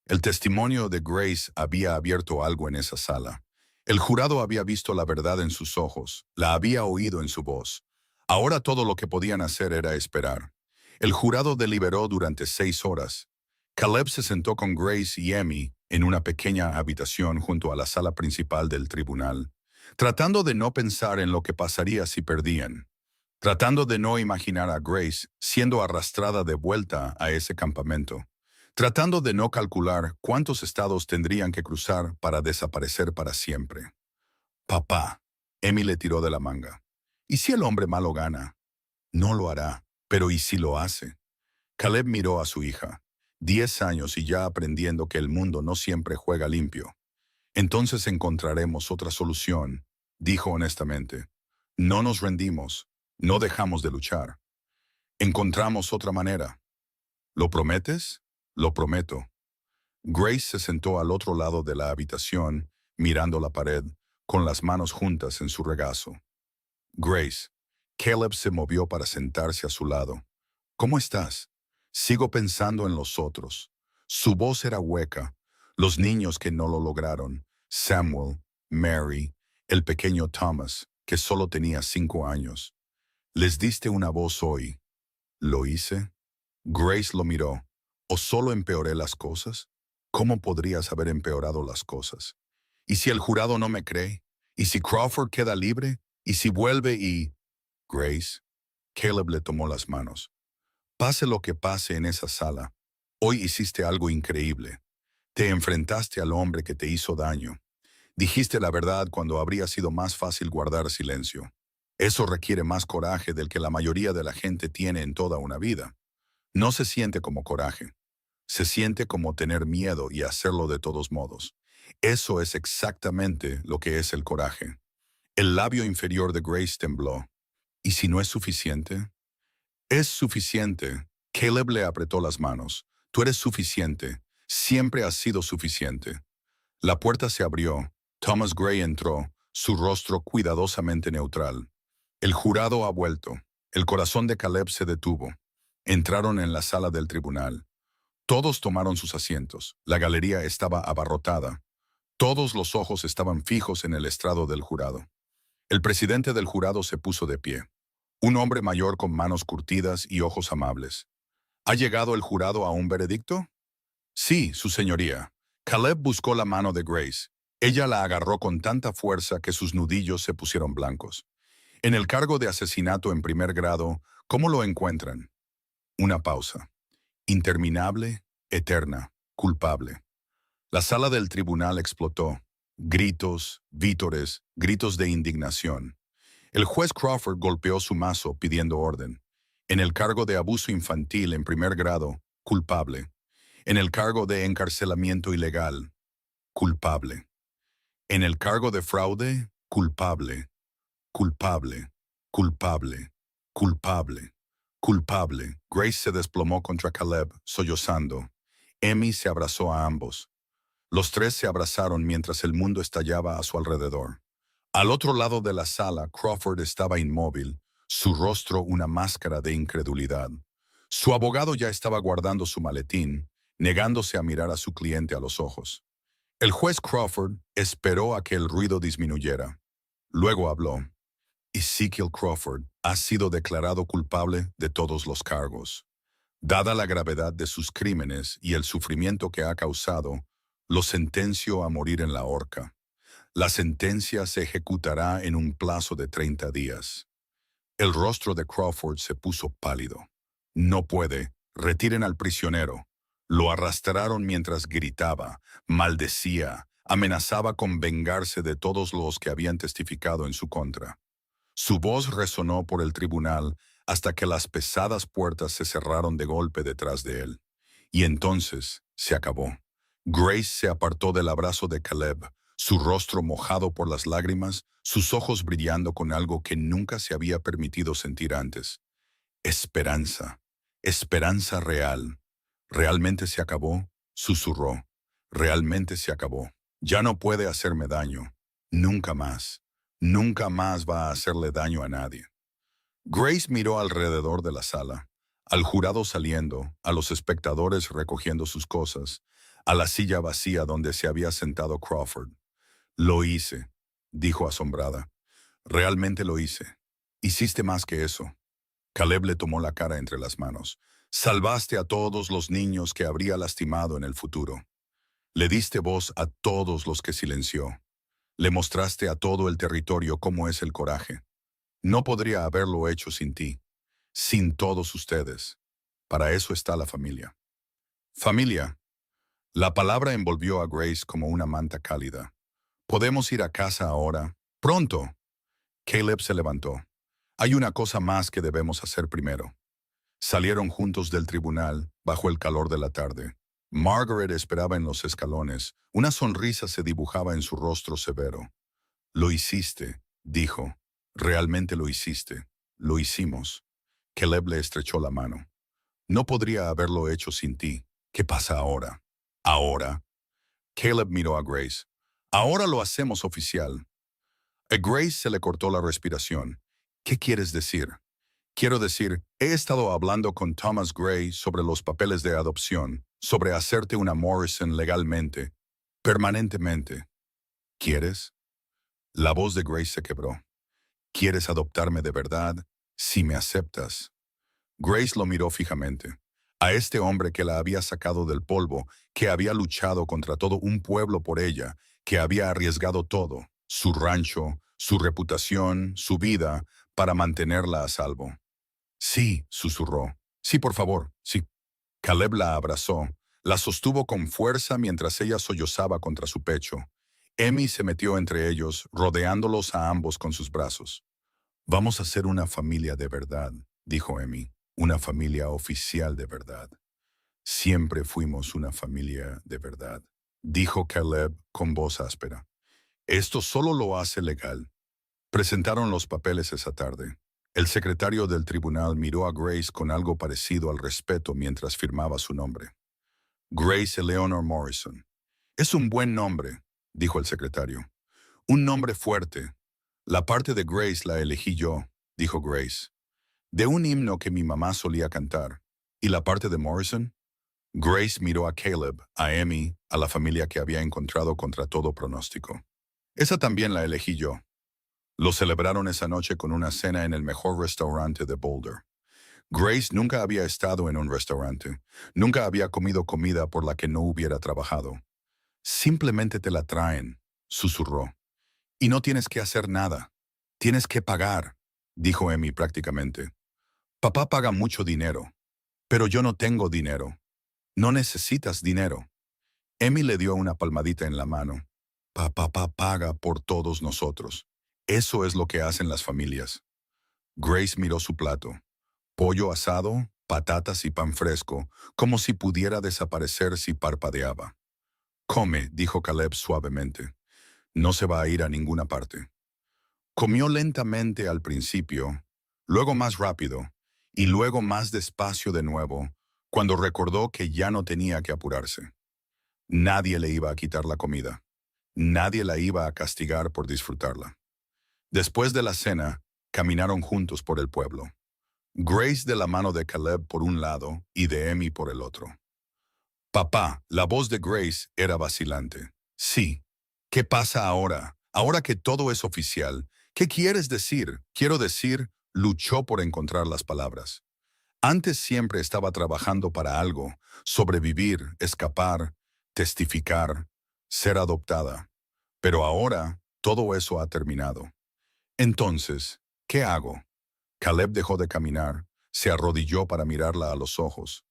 El testimonio de Grace había abierto algo en esa sala. El jurado había visto la verdad en sus ojos, la había oído en su voz. Ahora todo lo que podían hacer era esperar. El jurado deliberó durante 6 horas. Caleb se sentó con Grace y Emmy en una pequeña habitación junto a la sala principal del tribunal, tratando de no pensar en lo que pasaría si perdían, tratando de no imaginar a Grace siendo arrastrada de vuelta a ese campamento, tratando de no calcular cuántos estados tendrían que cruzar para desaparecer para siempre. Papá, Emmy le tiró de la manga. ¿Y si el hombre malo gana? No lo hará, pero ¿y si lo hace? Caleb miró a su hija. 10 años y ya aprendiendo que el mundo no siempre juega limpio. Entonces encontraremos otra solución, dijo honestamente. No nos rendimos, no dejamos de luchar. Encontramos otra manera. ¿Lo prometes? Lo prometo. Grace se sentó al otro lado de la habitación, mirando la pared, con las manos juntas en su regazo. Grace. Caleb se movió para sentarse a su lado. ¿Cómo estás? Sigo pensando en los otros. Su voz era hueca. Los niños que no lo lograron. Samuel, Mary, el pequeño Thomas, que solo tenía 5 años. Les diste una voz hoy. ¿Lo hice? Grace lo miró. ¿O solo empeoré las cosas? ¿Cómo podrías haber empeorado las cosas? ¿Y si el jurado no me cree? ¿Y si Crawford queda libre? ¿Y si vuelve y...? Grace. Caleb le tomó las manos. Pase lo que pase en esa sala, hoy hiciste algo increíble. Te enfrentaste al hombre que te hizo daño. Dijiste la verdad cuando habría sido más fácil guardar silencio. Eso requiere más coraje del que la mayoría de la gente tiene en toda una vida. No se siente como coraje. Se siente como tener miedo y hacerlo de todos modos. Eso es exactamente lo que es el coraje. El labio inferior de Grace tembló. ¿Y si no es suficiente? Es suficiente. Caleb le apretó las manos. Tú eres suficiente. Siempre has sido suficiente. La puerta se abrió. Thomas Gray entró, su rostro cuidadosamente neutral. El jurado ha vuelto. El corazón de Caleb se detuvo. Entraron en la sala del tribunal. Todos tomaron sus asientos. La galería estaba abarrotada. Todos los ojos estaban fijos en el estrado del jurado. El presidente del jurado se puso de pie. Un hombre mayor con manos curtidas y ojos amables. ¿Ha llegado el jurado a un veredicto? Sí, su señoría. Caleb buscó la mano de Grace. Ella la agarró con tanta fuerza que sus nudillos se pusieron blancos. En el cargo de asesinato en primer grado, ¿cómo lo encuentran? Una pausa. Interminable, eterna, culpable. La sala del tribunal explotó. Gritos, vítores, gritos de indignación. El juez Crawford golpeó su mazo pidiendo orden. En el cargo de abuso infantil en primer grado, culpable. En el cargo de encarcelamiento ilegal, culpable. En el cargo de fraude, culpable. Culpable. Culpable. Culpable. Culpable. Grace se desplomó contra Caleb, sollozando. Emmy se abrazó a ambos. Los tres se abrazaron mientras el mundo estallaba a su alrededor. Al otro lado de la sala, Crawford estaba inmóvil, su rostro una máscara de incredulidad. Su abogado ya estaba guardando su maletín, negándose a mirar a su cliente a los ojos. El juez Crawford esperó a que el ruido disminuyera. Luego habló. Ezekiel Crawford ha sido declarado culpable de todos los cargos. Dada la gravedad de sus crímenes y el sufrimiento que ha causado, lo sentencio a morir en la horca. La sentencia se ejecutará en un plazo de 30 días. El rostro de Crawford se puso pálido. No puede. Retiren al prisionero. Lo arrastraron mientras gritaba, maldecía, amenazaba con vengarse de todos los que habían testificado en su contra. Su voz resonó por el tribunal hasta que las pesadas puertas se cerraron de golpe detrás de él. Y entonces se acabó. Grace se apartó del abrazo de Caleb, su rostro mojado por las lágrimas, sus ojos brillando con algo que nunca se había permitido sentir antes. Esperanza. Esperanza real. ¿Realmente se acabó? Susurró. Realmente se acabó. Ya no puede hacerme daño. Nunca más. Nunca más va a hacerle daño a nadie. Grace miró alrededor de la sala, al jurado saliendo, a los espectadores recogiendo sus cosas, a la silla vacía donde se había sentado Crawford. Lo hice, dijo asombrada. Realmente lo hice. Hiciste más que eso. Caleb le tomó la cara entre las manos. Salvaste a todos los niños que habría lastimado en el futuro. Le diste voz a todos los que silenció. Le mostraste a todo el territorio cómo es el coraje. No podría haberlo hecho sin ti, sin todos ustedes. Para eso está la familia. Familia. La palabra envolvió a Grace como una manta cálida. ¿Podemos ir a casa ahora? Pronto. Caleb se levantó. Hay una cosa más que debemos hacer primero. Salieron juntos del tribunal, bajo el calor de la tarde. Margaret esperaba en los escalones. Una sonrisa se dibujaba en su rostro severo. Lo hiciste, dijo. Realmente lo hiciste. Lo hicimos. Caleb le estrechó la mano. No podría haberlo hecho sin ti. ¿Qué pasa ahora? ¿Ahora? Caleb miró a Grace. Ahora lo hacemos oficial. A Grace se le cortó la respiración. ¿Qué quieres decir? Quiero decir, he estado hablando con Thomas Gray sobre los papeles de adopción, sobre hacerte una Morrison legalmente, permanentemente. ¿Quieres? La voz de Grace se quebró. ¿Quieres adoptarme de verdad? Si me aceptas. Grace lo miró fijamente. A este hombre que la había sacado del polvo, que había luchado contra todo un pueblo por ella, que había arriesgado todo, su rancho, su reputación, su vida, para mantenerla a salvo. Sí, susurró. Sí, por favor, sí. Caleb la abrazó, la sostuvo con fuerza mientras ella sollozaba contra su pecho. Emmy se metió entre ellos, rodeándolos a ambos con sus brazos. Vamos a ser una familia de verdad, dijo Emmy. Una familia oficial de verdad. Siempre fuimos una familia de verdad, dijo Caleb con voz áspera. Esto solo lo hace legal. Presentaron los papeles esa tarde. El secretario del tribunal miró a Grace con algo parecido al respeto mientras firmaba su nombre. Grace Eleanor Morrison. Es un buen nombre, dijo el secretario. Un nombre fuerte. La parte de Grace la elegí yo, dijo Grace. De un himno que mi mamá solía cantar. ¿Y la parte de Morrison? Grace miró a Caleb, a Emmy, a la familia que había encontrado contra todo pronóstico. Esa también la elegí yo. Lo celebraron esa noche con una cena en el mejor restaurante de Boulder. Grace nunca había estado en un restaurante, nunca había comido comida por la que no hubiera trabajado. Simplemente te la traen, susurró. Y no tienes que hacer nada. Tienes que pagar, dijo Emmy prácticamente. Papá paga mucho dinero, pero yo no tengo dinero. No necesitas dinero. Emmy le dio una palmadita en la mano. Papá paga por todos nosotros. Eso es lo que hacen las familias. Grace miró su plato. Pollo asado, patatas y pan fresco, como si pudiera desaparecer si parpadeaba. Come, dijo Caleb suavemente. No se va a ir a ninguna parte. Comió lentamente al principio, luego más rápido, y luego más despacio de nuevo, cuando recordó que ya no tenía que apurarse. Nadie le iba a quitar la comida. Nadie la iba a castigar por disfrutarla. Después de la cena, caminaron juntos por el pueblo. Grace de la mano de Caleb por un lado y de Emmy por el otro. Papá, la voz de Grace era vacilante. Sí. ¿Qué pasa ahora? Ahora que todo es oficial, ¿Qué quieres decir? Quiero decir, luchó por encontrar las palabras. Antes siempre estaba trabajando para algo, sobrevivir, escapar, testificar, ser adoptada. Pero ahora todo eso ha terminado. Entonces, ¿qué hago? Caleb dejó de caminar, se arrodilló para mirarla a los ojos.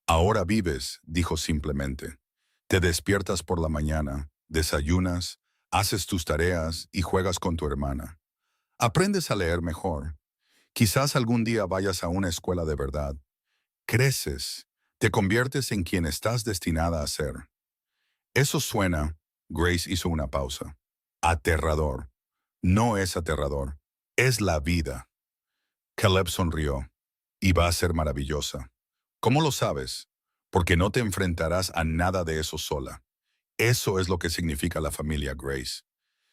Ahora vives, dijo simplemente. Te despiertas por la mañana, desayunas, haces tus tareas y juegas con tu hermana. Aprendes a leer mejor. Quizás algún día vayas a una escuela de verdad. Creces, te conviertes en quien estás destinada a ser. Eso suena, Grace hizo una pausa. Aterrador. No es aterrador, es la vida. Caleb sonrió. Y va a ser maravillosa. ¿Cómo lo sabes? Porque no te enfrentarás a nada de eso sola. Eso es lo que significa la familia Grace.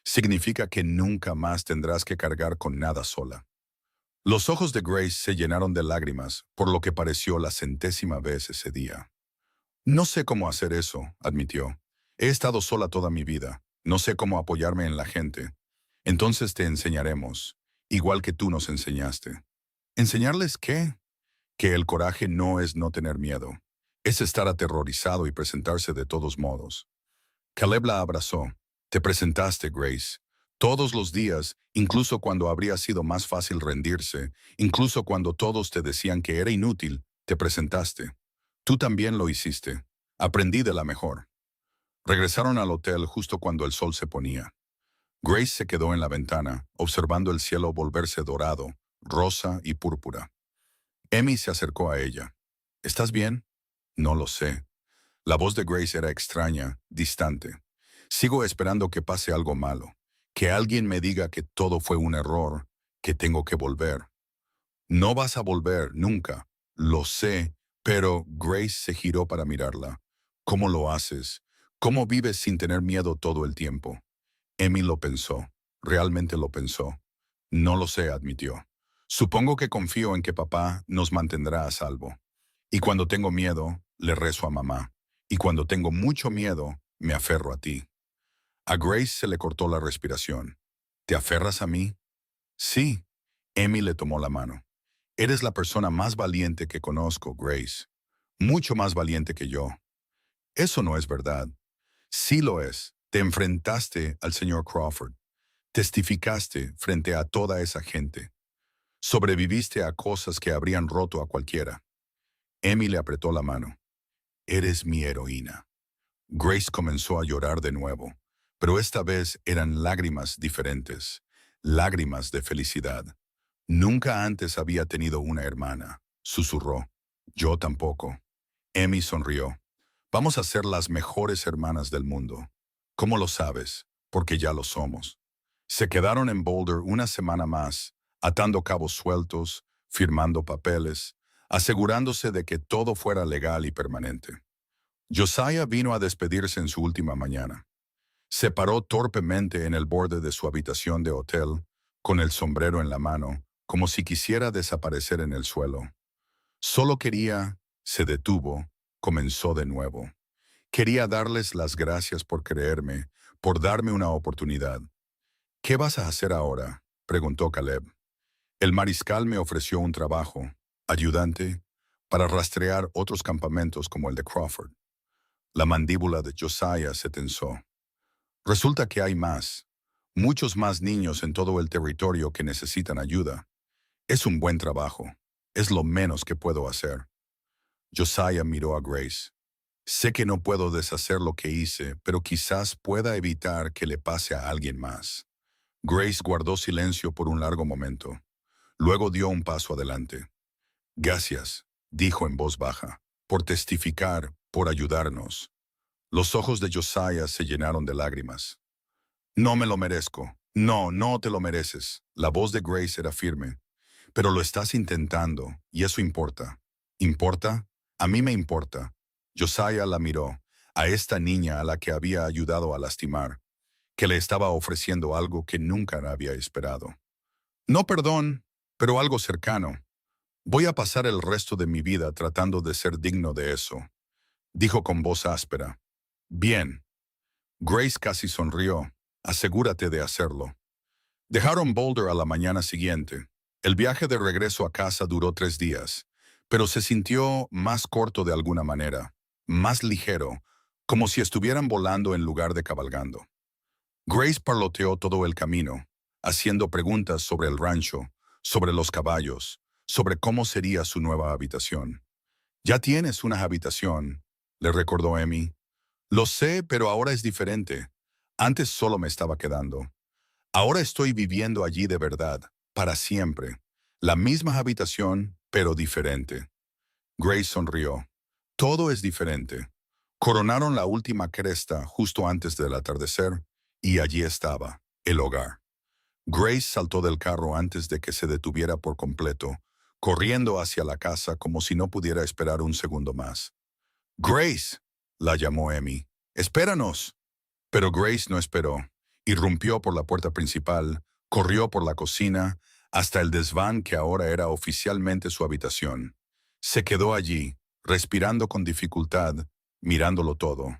Significa que nunca más tendrás que cargar con nada sola. Los ojos de Grace se llenaron de lágrimas, por lo que pareció la centésima vez ese día. No sé cómo hacer eso, admitió. He estado sola toda mi vida. No sé cómo apoyarme en la gente. Entonces te enseñaremos, igual que tú nos enseñaste. ¿Enseñarles qué? Que el coraje no es no tener miedo. Es estar aterrorizado y presentarse de todos modos. Caleb la abrazó. Te presentaste, Grace. Todos los días, incluso cuando habría sido más fácil rendirse, incluso cuando todos te decían que era inútil, te presentaste. Tú también lo hiciste. Aprendí de la mejor. Regresaron al hotel justo cuando el sol se ponía. Grace se quedó en la ventana, observando el cielo volverse dorado, rosa y púrpura. Emmy se acercó a ella. ¿Estás bien? No lo sé. La voz de Grace era extraña, distante. Sigo esperando que pase algo malo, que alguien me diga que todo fue un error, que tengo que volver. No vas a volver, nunca. Lo sé, pero Grace se giró para mirarla. ¿Cómo lo haces? ¿Cómo vives sin tener miedo todo el tiempo? Emmy lo pensó. Realmente lo pensó. No lo sé, admitió. Supongo que confío en que papá nos mantendrá a salvo. Y cuando tengo miedo, le rezo a mamá. Y cuando tengo mucho miedo, me aferro a ti. A Grace se le cortó la respiración. ¿Te aferras a mí? Sí. Emmy le tomó la mano. Eres la persona más valiente que conozco, Grace. Mucho más valiente que yo. Eso no es verdad. Sí lo es. Te enfrentaste al señor Crawford. Testificaste frente a toda esa gente. Sobreviviste a cosas que habrían roto a cualquiera. Emmy le apretó la mano. Eres mi heroína. Grace comenzó a llorar de nuevo, pero esta vez eran lágrimas diferentes, lágrimas de felicidad. Nunca antes había tenido una hermana, susurró. Yo tampoco. Emmy sonrió. Vamos a ser las mejores hermanas del mundo. ¿Cómo lo sabes? Porque ya lo somos. Se quedaron en Boulder una semana más, atando cabos sueltos, firmando papeles, asegurándose de que todo fuera legal y permanente. Josiah vino a despedirse en su última mañana. Se paró torpemente en el borde de su habitación de hotel, con el sombrero en la mano, como si quisiera desaparecer en el suelo. Solo quería, se detuvo, comenzó de nuevo. Quería darles las gracias por creerme, por darme una oportunidad. ¿Qué vas a hacer ahora?, preguntó Caleb. El mariscal me ofreció un trabajo, ayudante, para rastrear otros campamentos como el de Crawford. La mandíbula de Josiah se tensó. Resulta que hay más, muchos más niños en todo el territorio que necesitan ayuda. Es un buen trabajo. Es lo menos que puedo hacer. Josiah miró a Grace. Sé que no puedo deshacer lo que hice, pero quizás pueda evitar que le pase a alguien más. Grace guardó silencio por un largo momento. Luego dio un paso adelante. Gracias, dijo en voz baja, por testificar, por ayudarnos. Los ojos de Josiah se llenaron de lágrimas. No me lo merezco. No, no te lo mereces. La voz de Grace era firme. Pero lo estás intentando, y eso importa. ¿Importa? A mí me importa. Josiah la miró, a esta niña a la que había ayudado a lastimar, que le estaba ofreciendo algo que nunca había esperado. No perdón, pero algo cercano. Voy a pasar el resto de mi vida tratando de ser digno de eso, dijo con voz áspera. Bien. Grace casi sonrió. Asegúrate de hacerlo. Dejaron Boulder a la mañana siguiente. El viaje de regreso a casa duró 3 días, pero se sintió más corto de alguna manera, más ligero, como si estuvieran volando en lugar de cabalgando. Grace parloteó todo el camino, haciendo preguntas sobre el rancho, sobre los caballos, sobre cómo sería su nueva habitación. «Ya tienes una habitación», le recordó Emmy. «Lo sé, pero ahora es diferente. Antes solo me estaba quedando. Ahora estoy viviendo allí de verdad, para siempre. La misma habitación, pero diferente». Grace sonrió. «Todo es diferente». Coronaron la última cresta justo antes del atardecer, y allí estaba, el hogar. Grace saltó del carro antes de que se detuviera por completo, corriendo hacia la casa como si no pudiera esperar un segundo más. «Grace», la llamó Emmy. «Espéranos». Pero Grace no esperó. Irrumpió por la puerta principal, corrió por la cocina, hasta el desván que ahora era oficialmente su habitación. Se quedó allí, respirando con dificultad, mirándolo todo.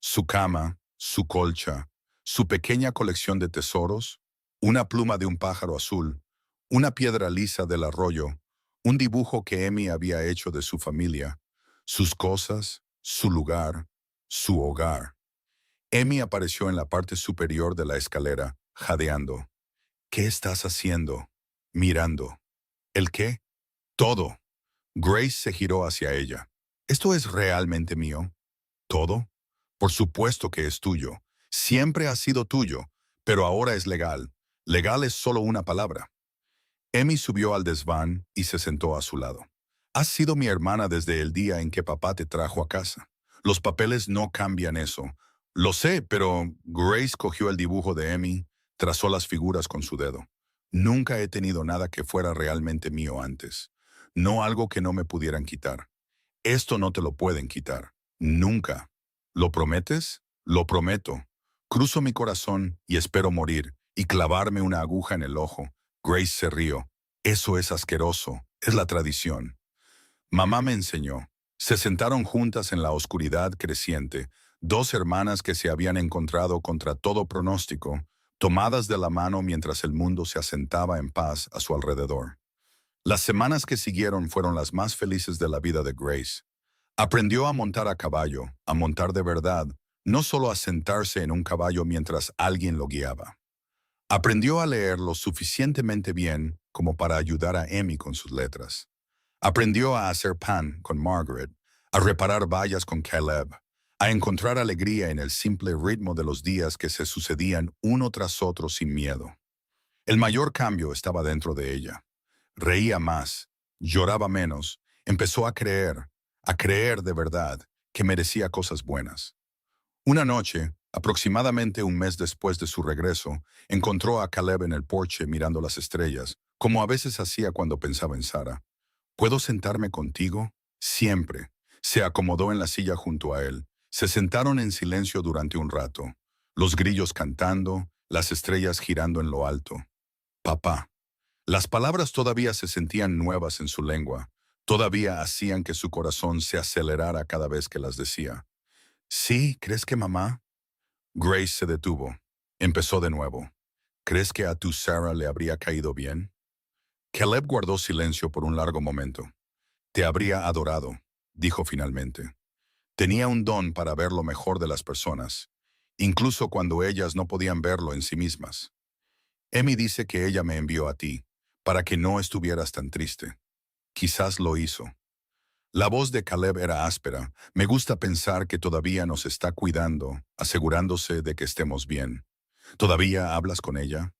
Su cama, su colcha, su pequeña colección de tesoros, una pluma de un pájaro azul, una piedra lisa del arroyo, un dibujo que Emmy había hecho de su familia, sus cosas, su lugar, su hogar. Emmy apareció en la parte superior de la escalera, jadeando. «¿Qué estás haciendo?» «Mirando». «¿El qué?» «Todo». Grace se giró hacia ella. «¿Esto es realmente mío?» «¿Todo?» «Por supuesto que es tuyo. Siempre ha sido tuyo, pero ahora es legal. Legal es solo una palabra». Emmy subió al desván y se sentó a su lado. «Has sido mi hermana desde el día en que papá te trajo a casa. Los papeles no cambian eso. Lo sé, pero...» Grace cogió el dibujo de Emmy, trazó las figuras con su dedo. «Nunca he tenido nada que fuera realmente mío antes. No algo que no me pudieran quitar. Esto no te lo pueden quitar. Nunca. ¿Lo prometes?» «Lo prometo. Cruzo mi corazón y espero morir y clavarme una aguja en el ojo». Grace se rió. «Eso es asqueroso. Es la tradición». «Mamá me enseñó». Se sentaron juntas en la oscuridad creciente, dos hermanas que se habían encontrado contra todo pronóstico, tomadas de la mano mientras el mundo se asentaba en paz a su alrededor. Las semanas que siguieron fueron las más felices de la vida de Grace. Aprendió a montar a caballo, a montar de verdad, no solo a sentarse en un caballo mientras alguien lo guiaba. Aprendió a leer lo suficientemente bien como para ayudar a Emmy con sus letras. Aprendió a hacer pan con Margaret, a reparar vallas con Caleb, a encontrar alegría en el simple ritmo de los días que se sucedían uno tras otro sin miedo. El mayor cambio estaba dentro de ella. Reía más, lloraba menos, empezó a creer de verdad que merecía cosas buenas. Una noche, aproximadamente un mes después de su regreso, encontró a Caleb en el porche mirando las estrellas, como a veces hacía cuando pensaba en Sara. «¿Puedo sentarme contigo?» «Siempre». Se acomodó en la silla junto a él. Se sentaron en silencio durante un rato, los grillos cantando, las estrellas girando en lo alto. «Papá». Las palabras todavía se sentían nuevas en su lengua, todavía hacían que su corazón se acelerara cada vez que las decía. «Sí, ¿crees que mamá?» Grace se detuvo. Empezó de nuevo. «¿Crees que a tu Sarah le habría caído bien?» Caleb guardó silencio por un largo momento. «Te habría adorado», dijo finalmente. Tenía un don para ver lo mejor de las personas, incluso cuando ellas no podían verlo en sí mismas. «Emmy dice que ella me envió a ti, para que no estuvieras tan triste. Quizás lo hizo». La voz de Caleb era áspera. «Me gusta pensar que todavía nos está cuidando, asegurándose de que estemos bien. ¿Todavía hablas con ella?»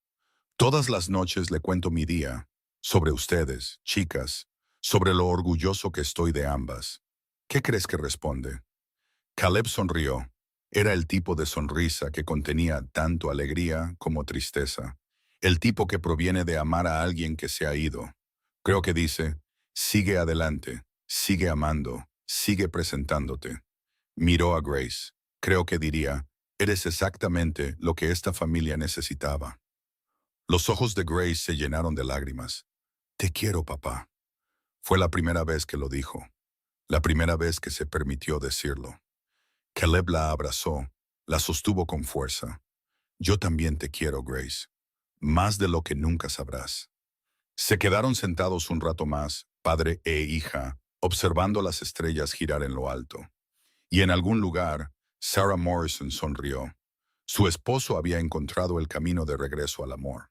«Todas las noches le cuento mi día, sobre ustedes, chicas, sobre lo orgulloso que estoy de ambas». «¿Qué crees que responde?» Caleb sonrió. Era el tipo de sonrisa que contenía tanto alegría como tristeza. El tipo que proviene de amar a alguien que se ha ido. Creo que dice, «Sigue adelante, sigue amando, sigue presentándote». Miró a Grace. Creo que diría, «Eres exactamente lo que esta familia necesitaba». Los ojos de Grace se llenaron de lágrimas. «Te quiero, papá». Fue la primera vez que lo dijo, la primera vez que se permitió decirlo. Caleb la abrazó, la sostuvo con fuerza. «Yo también te quiero, Grace». más de lo que nunca sabrás. Se quedaron sentados un rato más, padre e hija, observando las estrellas girar en lo alto. Y en algún lugar, Sarah Morrison sonrió. Su esposo había encontrado el camino de regreso al amor.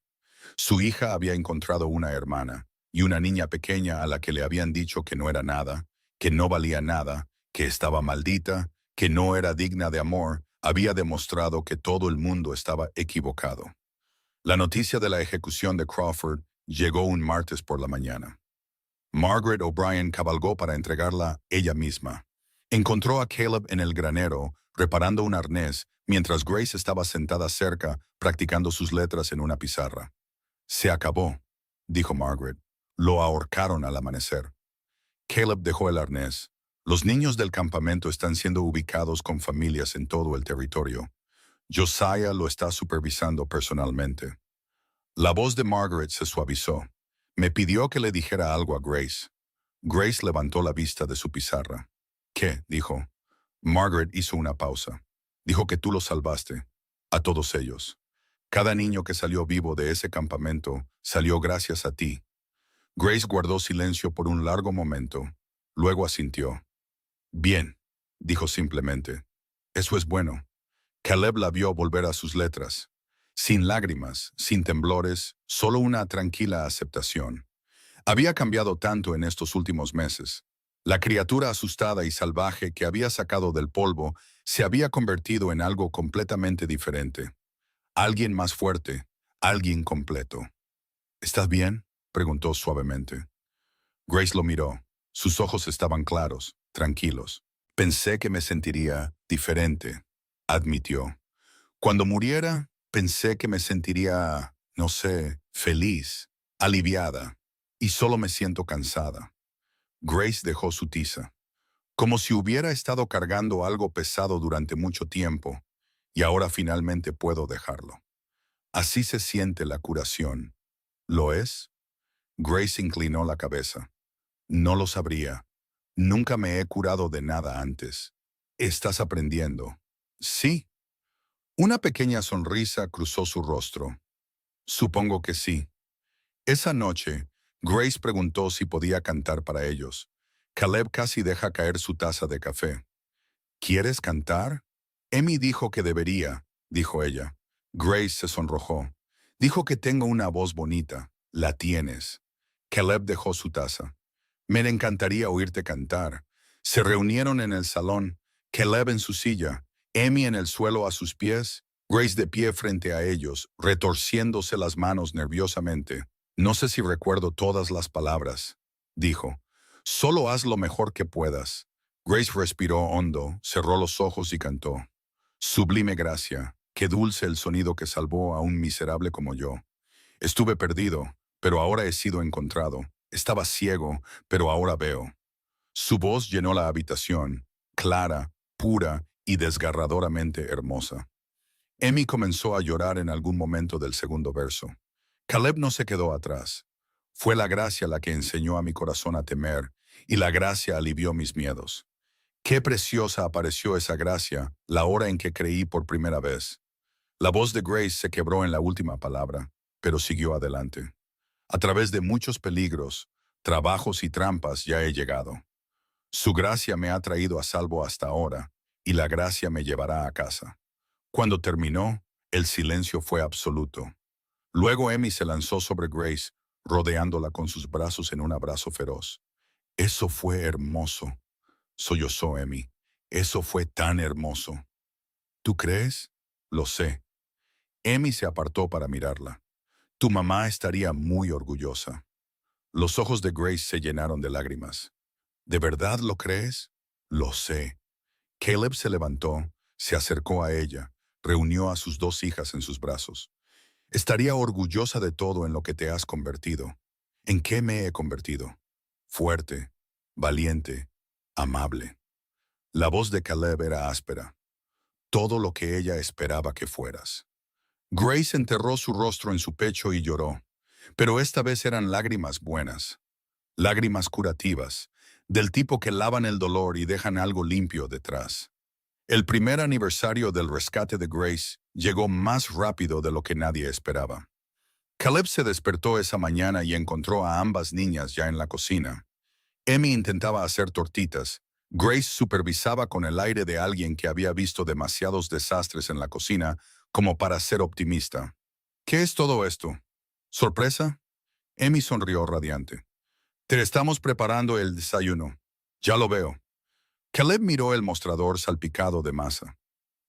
Su hija había encontrado una hermana y una niña pequeña a la que le habían dicho que no era nada, que no valía nada, que estaba maldita, que no era digna de amor, había demostrado que todo el mundo estaba equivocado. La noticia de la ejecución de Crawford llegó un martes por la mañana. Margaret O'Brien cabalgó para entregarla ella misma. Encontró a Caleb en el granero, reparando un arnés, mientras Grace estaba sentada cerca, practicando sus letras en una pizarra. Se acabó, dijo Margaret. Lo ahorcaron al amanecer. Caleb dejó el arnés. Los niños del campamento están siendo ubicados con familias en todo el territorio. Josiah lo está supervisando personalmente. La voz de Margaret se suavizó. Me pidió que le dijera algo a Grace. Grace levantó la vista de su pizarra. ¿Qué? Dijo. Margaret hizo una pausa. Dijo que tú los salvaste. A todos ellos. Cada niño que salió vivo de ese campamento salió gracias a ti. Grace guardó silencio por un largo momento. Luego asintió. Bien, dijo simplemente. Eso es bueno. Caleb la vio volver a sus letras. Sin lágrimas, sin temblores, solo una tranquila aceptación. Había cambiado tanto en estos últimos meses. La criatura asustada y salvaje que había sacado del polvo se había convertido en algo completamente diferente. Alguien más fuerte, alguien completo. ¿Estás bien?, preguntó suavemente. Grace lo miró. Sus ojos estaban claros, tranquilos. Pensé que me sentiría diferente, admitió. Cuando muriera, pensé que me sentiría, no sé, feliz, aliviada, y solo me siento cansada. Grace dejó su tiza, como si hubiera estado cargando algo pesado durante mucho tiempo, y ahora finalmente puedo dejarlo. Así se siente la curación. ¿Lo es? Grace inclinó la cabeza. No lo sabría. Nunca me he curado de nada antes. ¿Estás aprendiendo? Sí. Una pequeña sonrisa cruzó su rostro. Supongo que sí. Esa noche, Grace preguntó si podía cantar para ellos. Caleb casi deja caer su taza de café. ¿Quieres cantar? Emmy dijo que debería, dijo ella. Grace se sonrojó. Dijo que tengo una voz bonita. La tienes. Caleb dejó su taza. Me encantaría oírte cantar. Se reunieron en el salón, Caleb en su silla, Emmy en el suelo a sus pies, Grace de pie frente a ellos, retorciéndose las manos nerviosamente. No sé si recuerdo todas las palabras, dijo. Solo haz lo mejor que puedas. Grace respiró hondo, cerró los ojos y cantó. Sublime gracia, qué dulce el sonido que salvó a un miserable como yo. Estuve perdido, pero ahora he sido encontrado. Estaba ciego, pero ahora veo. Su voz llenó la habitación, clara, pura y desgarradoramente hermosa. Emmy comenzó a llorar en algún momento del segundo verso. Caleb no se quedó atrás. Fue la gracia la que enseñó a mi corazón a temer, y la gracia alivió mis miedos. Qué preciosa apareció esa gracia la hora en que creí por primera vez. La voz de Grace se quebró en la última palabra, pero siguió adelante. A través de muchos peligros, trabajos y trampas ya he llegado. Su gracia me ha traído a salvo hasta ahora, y la gracia me llevará a casa. Cuando terminó, el silencio fue absoluto. Luego Emmy se lanzó sobre Grace, rodeándola con sus brazos en un abrazo feroz. Eso fue hermoso, sollozó Emmy. Eso fue tan hermoso. ¿Tú crees? Lo sé. Emmy se apartó para mirarla. Tu mamá estaría muy orgullosa. Los ojos de Grace se llenaron de lágrimas. ¿De verdad lo crees? Lo sé. Caleb se levantó, se acercó a ella, reunió a sus dos hijas en sus brazos. Estaría orgullosa de todo en lo que te has convertido. ¿En qué me he convertido? Fuerte, valiente, amable. La voz de Caleb era áspera. Todo lo que ella esperaba que fueras. Grace enterró su rostro en su pecho y lloró, pero esta vez eran lágrimas buenas, lágrimas curativas, del tipo que lavan el dolor y dejan algo limpio detrás. El primer aniversario del rescate de Grace llegó más rápido de lo que nadie esperaba. Caleb se despertó esa mañana y encontró a ambas niñas ya en la cocina. Emmy intentaba hacer tortitas. Grace supervisaba con el aire de alguien que había visto demasiados desastres en la cocina como para ser optimista. ¿Qué es todo esto? ¿Sorpresa? Emmy sonrió radiante. Te estamos preparando el desayuno. Ya lo veo. Caleb miró el mostrador salpicado de masa.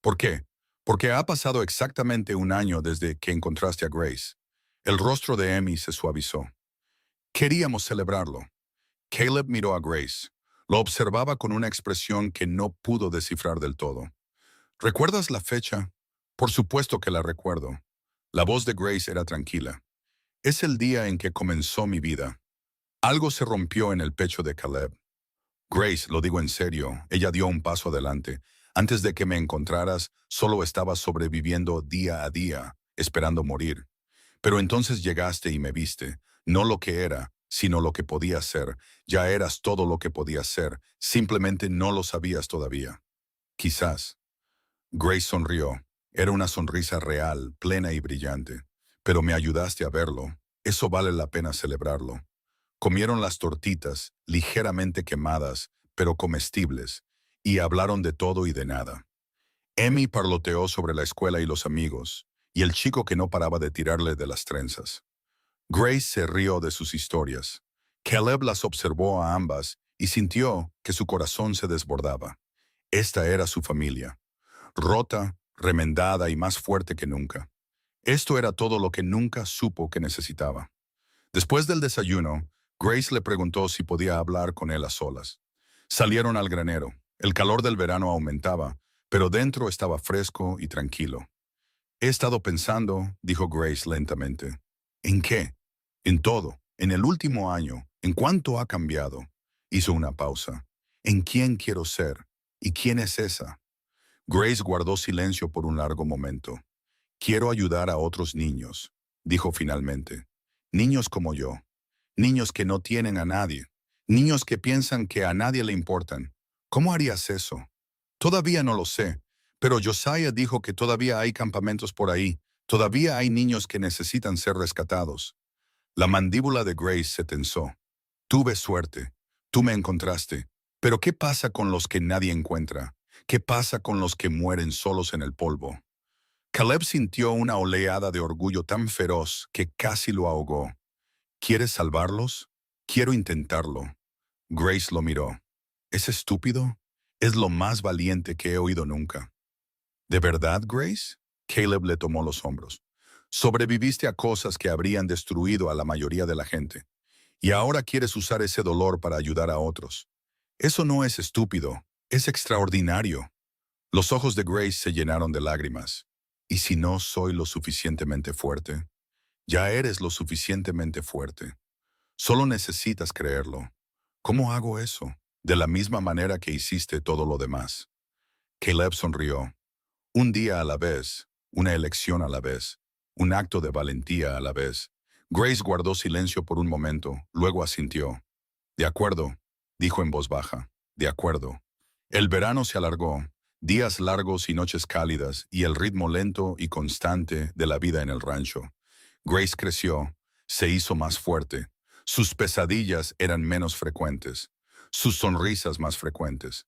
¿Por qué? Porque ha pasado exactamente un año desde que encontraste a Grace. El rostro de Emmy se suavizó. Queríamos celebrarlo. Caleb miró a Grace. Lo observaba con una expresión que no pudo descifrar del todo. ¿Recuerdas la fecha? Por supuesto que la recuerdo. La voz de Grace era tranquila. Es el día en que comenzó mi vida. Algo se rompió en el pecho de Caleb. Grace, lo digo en serio, ella dio un paso adelante. Antes de que me encontraras, solo estaba sobreviviendo día a día, esperando morir. Pero entonces llegaste y me viste, no lo que era, sino lo que podía ser. Ya eras todo lo que podía ser, simplemente no lo sabías todavía. Quizás. Grace sonrió. Era una sonrisa real, plena y brillante. Pero me ayudaste a verlo. Eso vale la pena celebrarlo. Comieron las tortitas, ligeramente quemadas, pero comestibles, y hablaron de todo y de nada. Emmy parloteó sobre la escuela y los amigos, y el chico que no paraba de tirarle de las trenzas. Grace se rió de sus historias. Caleb las observó a ambas y sintió que su corazón se desbordaba. Esta era su familia, rota, remendada y más fuerte que nunca. Esto era todo lo que nunca supo que necesitaba. Después del desayuno, Grace le preguntó si podía hablar con él a solas. Salieron al granero. El calor del verano aumentaba, pero dentro estaba fresco y tranquilo. He estado pensando, dijo Grace lentamente. ¿En qué? En todo. En el último año. ¿En cuánto ha cambiado? Hizo una pausa. ¿En quién quiero ser? ¿Y quién es esa? Grace guardó silencio por un largo momento. Quiero ayudar a otros niños, dijo finalmente. Niños como yo. Niños que no tienen a nadie. Niños que piensan que a nadie le importan. ¿Cómo harías eso? Todavía no lo sé, pero Josiah dijo que todavía hay campamentos por ahí. Todavía hay niños que necesitan ser rescatados. La mandíbula de Grace se tensó. Tuve suerte. Tú me encontraste. Pero ¿qué pasa con los que nadie encuentra? ¿Qué pasa con los que mueren solos en el polvo? Caleb sintió una oleada de orgullo tan feroz que casi lo ahogó. ¿Quieres salvarlos? Quiero intentarlo. Grace lo miró. ¿Es estúpido? Es lo más valiente que he oído nunca. ¿De verdad, Grace? Caleb le tomó los hombros. Sobreviviste a cosas que habrían destruido a la mayoría de la gente. Y ahora quieres usar ese dolor para ayudar a otros. Eso no es estúpido, es extraordinario. Los ojos de Grace se llenaron de lágrimas. ¿Y si no soy lo suficientemente fuerte? Ya eres lo suficientemente fuerte. Solo necesitas creerlo. ¿Cómo hago eso? De la misma manera que hiciste todo lo demás. Caleb sonrió. Un día a la vez, una elección a la vez, un acto de valentía a la vez. Grace guardó silencio por un momento, luego asintió. De acuerdo, dijo en voz baja. De acuerdo. El verano se alargó, días largos y noches cálidas, y el ritmo lento y constante de la vida en el rancho. Grace creció, se hizo más fuerte. Sus pesadillas eran menos frecuentes, sus sonrisas más frecuentes.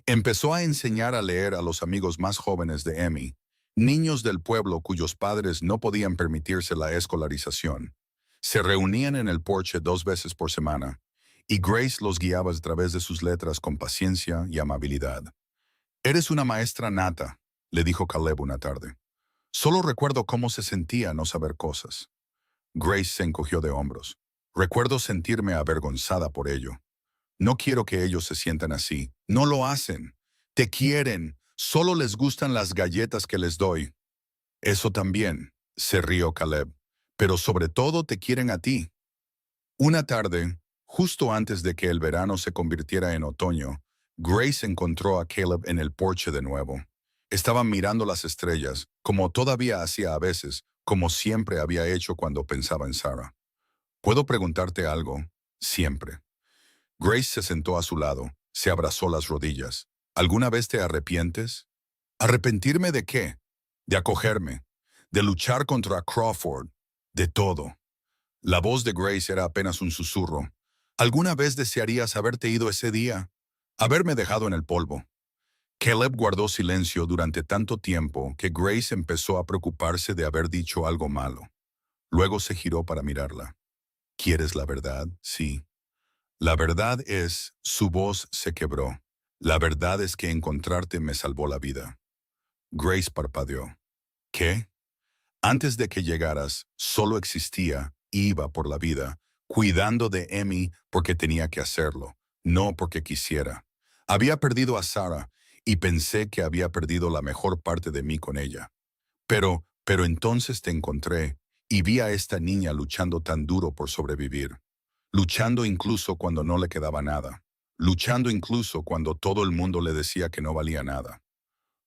Empezó a enseñar a leer a los amigos más jóvenes de Emmy, niños del pueblo cuyos padres no podían permitirse la escolarización. Se reunían en el porche 2 veces por semana, y Grace los guiaba a través de sus letras con paciencia y amabilidad. «Eres una maestra nata», le dijo Caleb una tarde. «Solo recuerdo cómo se sentía no saber cosas». Grace se encogió de hombros. «Recuerdo sentirme avergonzada por ello. No quiero que ellos se sientan así. No lo hacen. Te quieren. Solo les gustan las galletas que les doy». «Eso también», se rió Caleb. «Pero sobre todo te quieren a ti». Una tarde, justo antes de que el verano se convirtiera en otoño, Grace encontró a Caleb en el porche de nuevo. Estaban mirando las estrellas, como todavía hacía a veces, como siempre había hecho cuando pensaba en Sarah. «¿Puedo preguntarte algo?» «Siempre». Grace se sentó a su lado, se abrazó las rodillas. «¿Alguna vez te arrepientes?» «¿Arrepentirme de qué?» «De acogerme, de luchar contra Crawford». De todo. La voz de Grace era apenas un susurro. ¿Alguna vez desearías haberte ido ese día? Haberme dejado en el polvo. Caleb guardó silencio durante tanto tiempo que Grace empezó a preocuparse de haber dicho algo malo. Luego se giró para mirarla. ¿Quieres la verdad? Sí. La verdad es, su voz se quebró. La verdad es que encontrarte me salvó la vida. Grace parpadeó. ¿Qué? Antes de que llegaras, solo existía, iba por la vida, cuidando de Emmy porque tenía que hacerlo, no porque quisiera. Había perdido a Sarah y pensé que había perdido la mejor parte de mí con ella. Pero entonces te encontré y vi a esta niña luchando tan duro por sobrevivir, luchando incluso cuando no le quedaba nada, luchando incluso cuando todo el mundo le decía que no valía nada.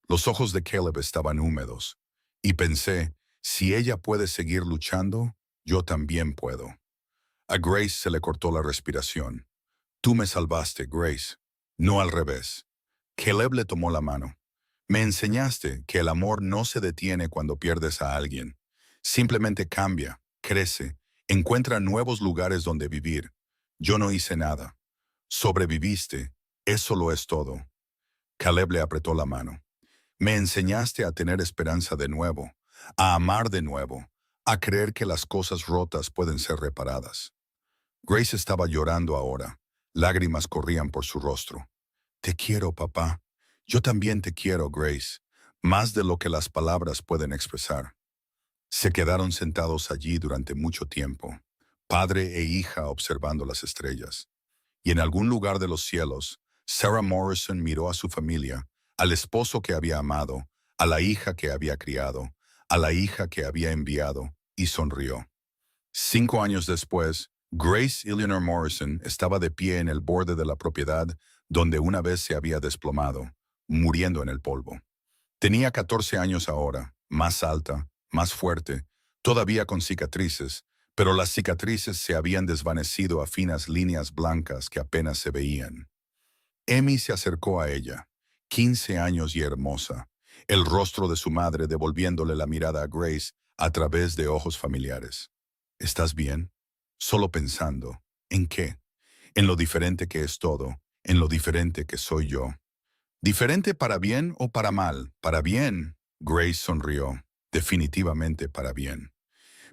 Los ojos de Caleb estaban húmedos, y pensé, si ella puede seguir luchando, yo también puedo. A Grace se le cortó la respiración. Tú me salvaste, Grace, no al revés. Caleb le tomó la mano. Me enseñaste que el amor no se detiene cuando pierdes a alguien. Simplemente cambia, crece, encuentra nuevos lugares donde vivir. Yo no hice nada. Sobreviviste, eso lo es todo. Caleb le apretó la mano. Me enseñaste a tener esperanza de nuevo, a amar de nuevo, a creer que las cosas rotas pueden ser reparadas. Grace estaba llorando ahora. Lágrimas corrían por su rostro. Te quiero, papá. Yo también te quiero, Grace, más de lo que las palabras pueden expresar. Se quedaron sentados allí durante mucho tiempo, padre e hija observando las estrellas. Y en algún lugar de los cielos, Sarah Morrison miró a su familia, al esposo que había amado, a la hija que había criado, a la hija que había enviado, y sonrió. 5 años después, Grace Eleanor Morrison estaba de pie en el borde de la propiedad donde una vez se había desplomado, muriendo en el polvo. Tenía 14 años ahora, más alta, más fuerte, todavía con cicatrices, pero las cicatrices se habían desvanecido a finas líneas blancas que apenas se veían. Emmy se acercó a ella, 15 años y hermosa, el rostro de su madre devolviéndole la mirada a Grace a través de ojos familiares. ¿Estás bien? Solo pensando. ¿En qué? En lo diferente que es todo, en lo diferente que soy yo. ¿Diferente para bien o para mal? Para bien. Grace sonrió. Definitivamente para bien.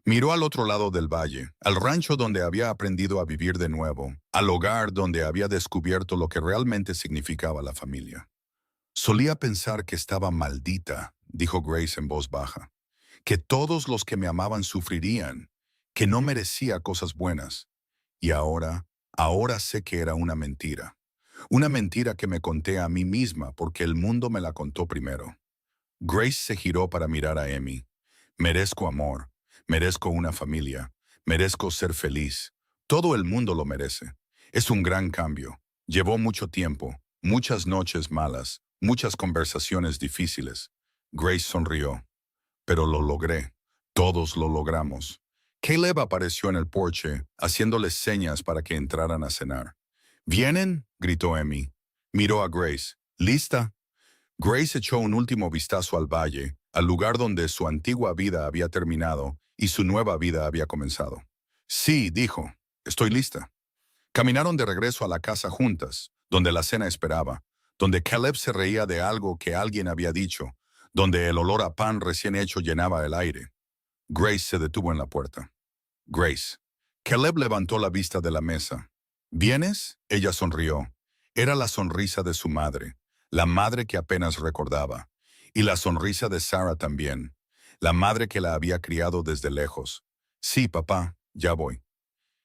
Miró al otro lado del valle, al rancho donde había aprendido a vivir de nuevo, al hogar donde había descubierto lo que realmente significaba la familia. Solía pensar que estaba maldita, dijo Grace en voz baja, que todos los que me amaban sufrirían, que no merecía cosas buenas. Y ahora sé que era una mentira. Una mentira que me conté a mí misma porque el mundo me la contó primero. Grace se giró para mirar a Emmy. Merezco amor, merezco una familia, merezco ser feliz. Todo el mundo lo merece. Es un gran cambio. Llevó mucho tiempo, muchas noches malas, muchas conversaciones difíciles. Grace sonrió. Pero lo logré. Todos lo logramos. Caleb apareció en el porche, haciéndoles señas para que entraran a cenar. ¿Vienen? Gritó Emmy. Miró a Grace. ¿Lista? Grace echó un último vistazo al valle, al lugar donde su antigua vida había terminado y su nueva vida había comenzado. Sí, dijo. Estoy lista. Caminaron de regreso a la casa juntas, donde la cena esperaba, donde Caleb se reía de algo que alguien había dicho, donde el olor a pan recién hecho llenaba el aire. Grace se detuvo en la puerta. Grace. Caleb levantó la vista de la mesa. ¿Vienes? Ella sonrió. Era la sonrisa de su madre, la madre que apenas recordaba, y la sonrisa de Sarah también, la madre que la había criado desde lejos. Sí, papá, ya voy.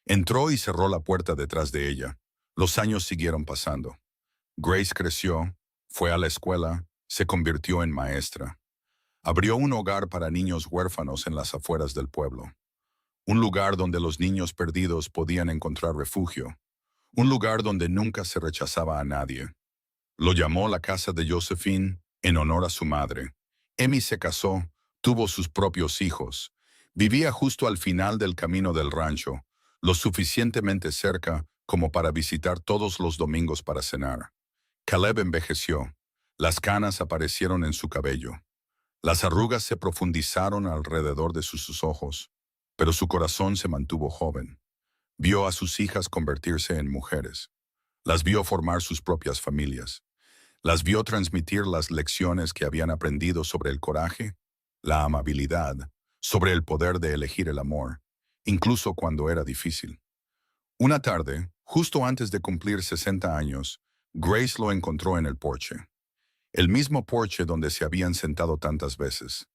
Entró y cerró la puerta detrás de ella. Los años siguieron pasando. Grace creció, fue a la escuela, se convirtió en maestra. Abrió un hogar para niños huérfanos en las afueras del pueblo. Un lugar donde los niños perdidos podían encontrar refugio. Un lugar donde nunca se rechazaba a nadie. Lo llamó la casa de Josephine en honor a su madre. Emmy se casó, tuvo sus propios hijos. Vivía justo al final del camino del rancho, lo suficientemente cerca como para visitar todos los domingos para cenar. Caleb envejeció. Las canas aparecieron en su cabello. Las arrugas se profundizaron alrededor de sus ojos. pero su corazón se mantuvo joven. Vio a sus hijas convertirse en mujeres. Las vio formar sus propias familias. Las vio transmitir las lecciones que habían aprendido sobre el coraje, la amabilidad, sobre el poder de elegir el amor, incluso cuando era difícil. Una tarde, justo antes de cumplir 60 años, Grace lo encontró en el porche. El mismo porche donde se habían sentado tantas veces,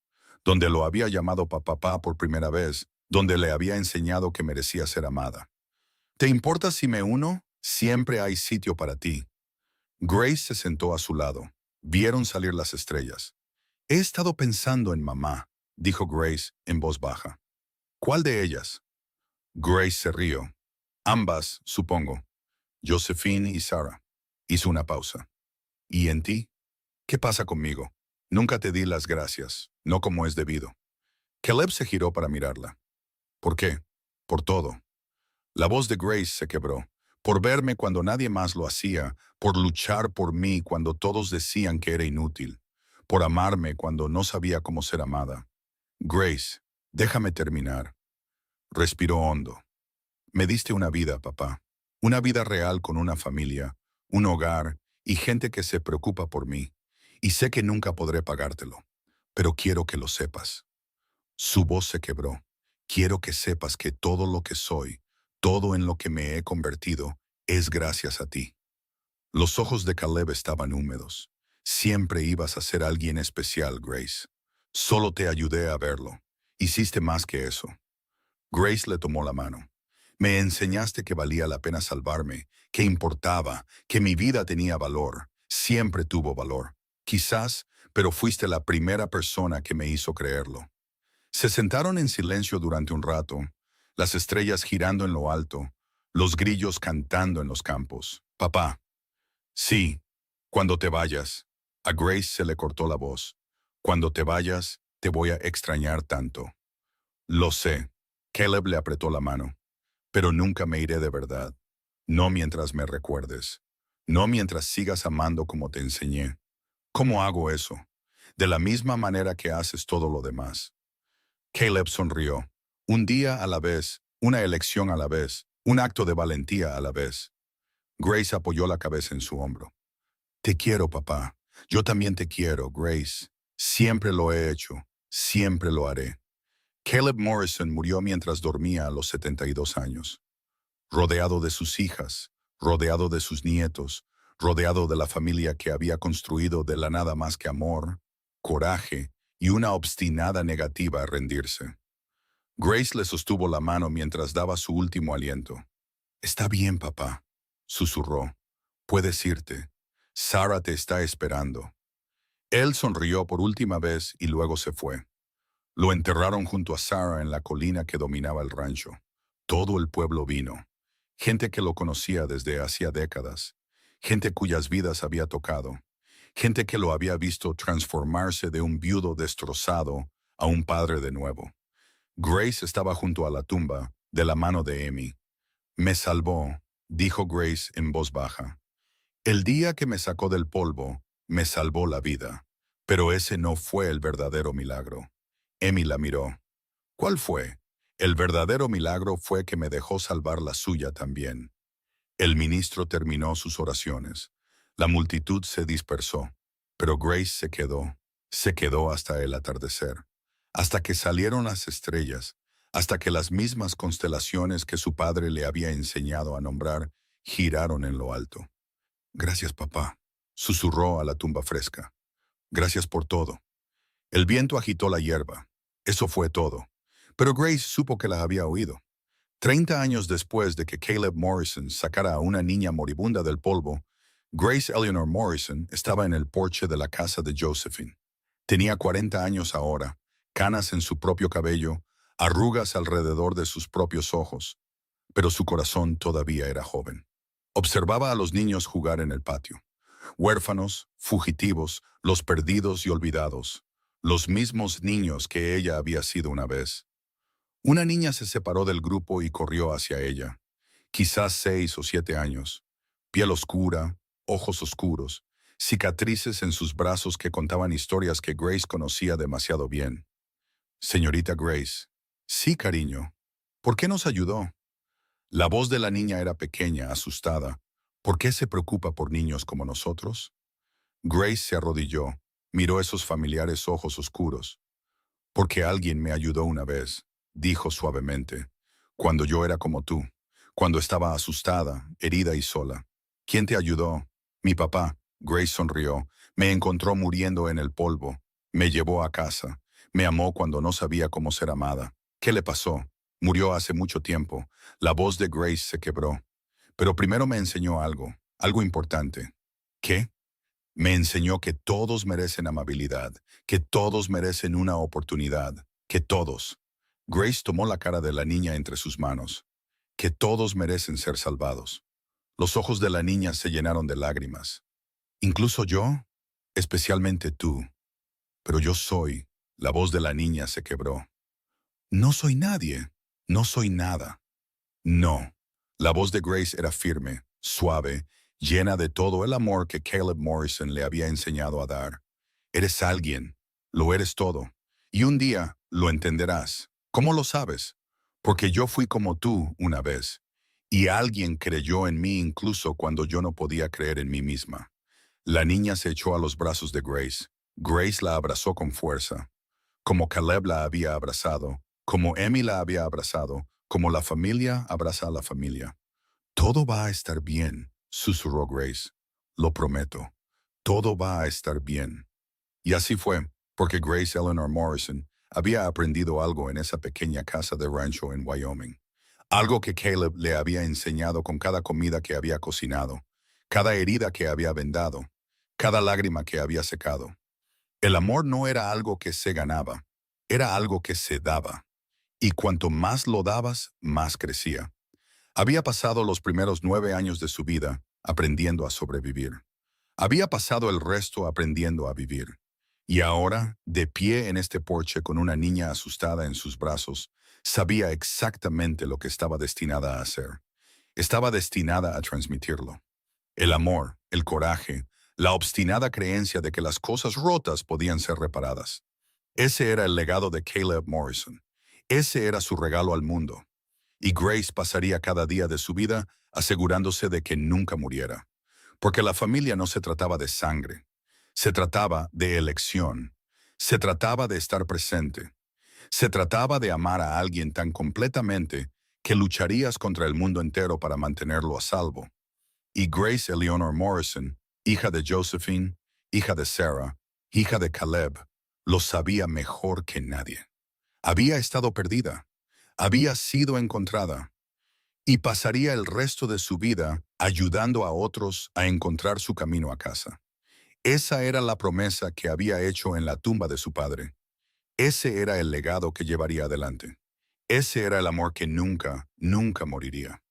donde lo había llamado papá por primera vez, donde le había enseñado que merecía ser amada. ¿Te importa si me uno? Siempre hay sitio para ti. Grace se sentó a su lado. Vieron salir las estrellas. He estado pensando en mamá, dijo Grace en voz baja. ¿Cuál de ellas? Grace se rió. Ambas, supongo. Josephine y Sarah. Hizo una pausa. ¿Y en ti? ¿Qué pasa conmigo? Nunca te di las gracias, no como es debido. Caleb se giró para mirarla. ¿Por qué? Por todo. La voz de Grace se quebró. Por verme cuando nadie más lo hacía, por luchar por mí cuando todos decían que era inútil, por amarme cuando no sabía cómo ser amada. Grace, déjame terminar. Respiró hondo. Me diste una vida, papá. Una vida real con una familia, un hogar y gente que se preocupa por mí. Y sé que nunca podré pagártelo, pero quiero que lo sepas. Su voz se quebró. Quiero que sepas que todo lo que soy, todo en lo que me he convertido, es gracias a ti. Los ojos de Caleb estaban húmedos. Siempre ibas a ser alguien especial, Grace. Solo te ayudé a verlo. Hiciste más que eso. Grace le tomó la mano. Me enseñaste que valía la pena salvarme, que importaba, que mi vida tenía valor. Siempre tuvo valor. Quizás, pero fuiste la primera persona que me hizo creerlo. Se sentaron en silencio durante un rato, las estrellas girando en lo alto, los grillos cantando en los campos. Papá. Sí, cuando te vayas. A Grace se le cortó la voz. Cuando te vayas, te voy a extrañar tanto. Lo sé. Caleb le apretó la mano. Pero nunca me iré de verdad. No mientras me recuerdes. No mientras sigas amando como te enseñé. ¿Cómo hago eso? De la misma manera que haces todo lo demás. Caleb sonrió. Un día a la vez, una elección a la vez, un acto de valentía a la vez. Grace apoyó la cabeza en su hombro. Te quiero, papá. Yo también te quiero, Grace. Siempre lo he hecho. Siempre lo haré. Caleb Morrison murió mientras dormía a los 72 años. Rodeado de sus hijas, rodeado de sus nietos, rodeado de la familia que había construido de la nada más que amor, coraje y una obstinada negativa a rendirse. Grace le sostuvo la mano mientras daba su último aliento. Está bien, papá, susurró. Puedes irte. Sarah te está esperando. Él sonrió por última vez y luego se fue. Lo enterraron junto a Sarah en la colina que dominaba el rancho. Todo el pueblo vino. Gente que lo conocía desde hacía décadas. Gente cuyas vidas había tocado. Gente que lo había visto transformarse de un viudo destrozado a un padre de nuevo. Grace estaba junto a la tumba, de la mano de Amy. Me salvó, dijo Grace en voz baja. El día que me sacó del polvo, me salvó la vida. Pero ese no fue el verdadero milagro. Amy la miró. ¿Cuál fue? El verdadero milagro fue que me dejó salvar la suya también. El ministro terminó sus oraciones. La multitud se dispersó, pero Grace se quedó hasta el atardecer, hasta que salieron las estrellas, hasta que las mismas constelaciones que su padre le había enseñado a nombrar giraron en lo alto. Gracias, papá, susurró a la tumba fresca. Gracias por todo. El viento agitó la hierba. Eso fue todo. Pero Grace supo que la había oído. 30 años después de que Caleb Morrison sacara a una niña moribunda del polvo, Grace Eleanor Morrison estaba en el porche de la casa de Josephine. Tenía 40 años ahora, canas en su propio cabello, arrugas alrededor de sus propios ojos, pero su corazón todavía era joven. Observaba a los niños jugar en el patio. Huérfanos, fugitivos, los perdidos y olvidados, los mismos niños que ella había sido una vez. Una niña se separó del grupo y corrió hacia ella. Quizás 6 o 7 años. Piel oscura, ojos oscuros, cicatrices en sus brazos que contaban historias que Grace conocía demasiado bien. Señorita Grace, Sí, cariño. ¿Por qué nos ayudó? La voz de la niña era pequeña, asustada. ¿Por qué se preocupa por niños como nosotros? Grace se arrodilló, miró esos familiares ojos oscuros. Porque alguien me ayudó una vez, dijo suavemente, cuando yo era como tú, cuando estaba asustada, herida y sola. ¿Quién te ayudó? Mi papá. Grace sonrió. Me encontró muriendo en el polvo. Me llevó a casa. Me amó cuando no sabía cómo ser amada. ¿Qué le pasó? Murió hace mucho tiempo. La voz de Grace se quebró. Pero primero me enseñó algo importante. ¿Qué? Me enseñó que todos merecen amabilidad, que todos merecen una oportunidad, que todos. Grace tomó la cara de la niña entre sus manos, que todos merecen ser salvados. Los ojos de la niña se llenaron de lágrimas. Incluso yo, especialmente tú, pero yo soy. La voz de la niña se quebró. No soy nadie, no soy nada. No. La voz de Grace era firme, suave, llena de todo el amor que Caleb Morrison le había enseñado a dar. Eres alguien, lo eres todo, y un día lo entenderás. ¿Cómo lo sabes? Porque yo fui como tú una vez, y alguien creyó en mí incluso cuando yo no podía creer en mí misma. La niña se echó a los brazos de Grace. Grace la abrazó con fuerza, como Caleb la había abrazado, como Emmy la había abrazado, como la familia abraza a la familia. Todo va a estar bien, susurró Grace. Lo prometo. Todo va a estar bien. Y así fue, porque Grace Eleanor Morrison había aprendido algo en esa pequeña casa de rancho en Wyoming. Algo que Caleb le había enseñado con cada comida que había cocinado, cada herida que había vendado, cada lágrima que había secado. El amor no era algo que se ganaba, era algo que se daba. Y cuanto más lo dabas, más crecía. Había pasado los primeros 9 años de su vida aprendiendo a sobrevivir. Había pasado el resto aprendiendo a vivir. Y ahora, de pie en este porche con una niña asustada en sus brazos, sabía exactamente lo que estaba destinada a hacer. Estaba destinada a transmitirlo. El amor, el coraje, la obstinada creencia de que las cosas rotas podían ser reparadas. Ese era el legado de Caleb Morrison. Ese era su regalo al mundo. Y Grace pasaría cada día de su vida asegurándose de que nunca muriera. Porque la familia no se trataba de sangre. Se trataba de elección. Se trataba de estar presente. Se trataba de amar a alguien tan completamente que lucharías contra el mundo entero para mantenerlo a salvo. Y Grace Eleanor Morrison, hija de Josephine, hija de Sarah, hija de Caleb, lo sabía mejor que nadie. Había estado perdida, había sido encontrada, y pasaría el resto de su vida ayudando a otros a encontrar su camino a casa. Esa era la promesa que había hecho en la tumba de su padre. Ese era el legado que llevaría adelante. Ese era el amor que nunca, nunca moriría.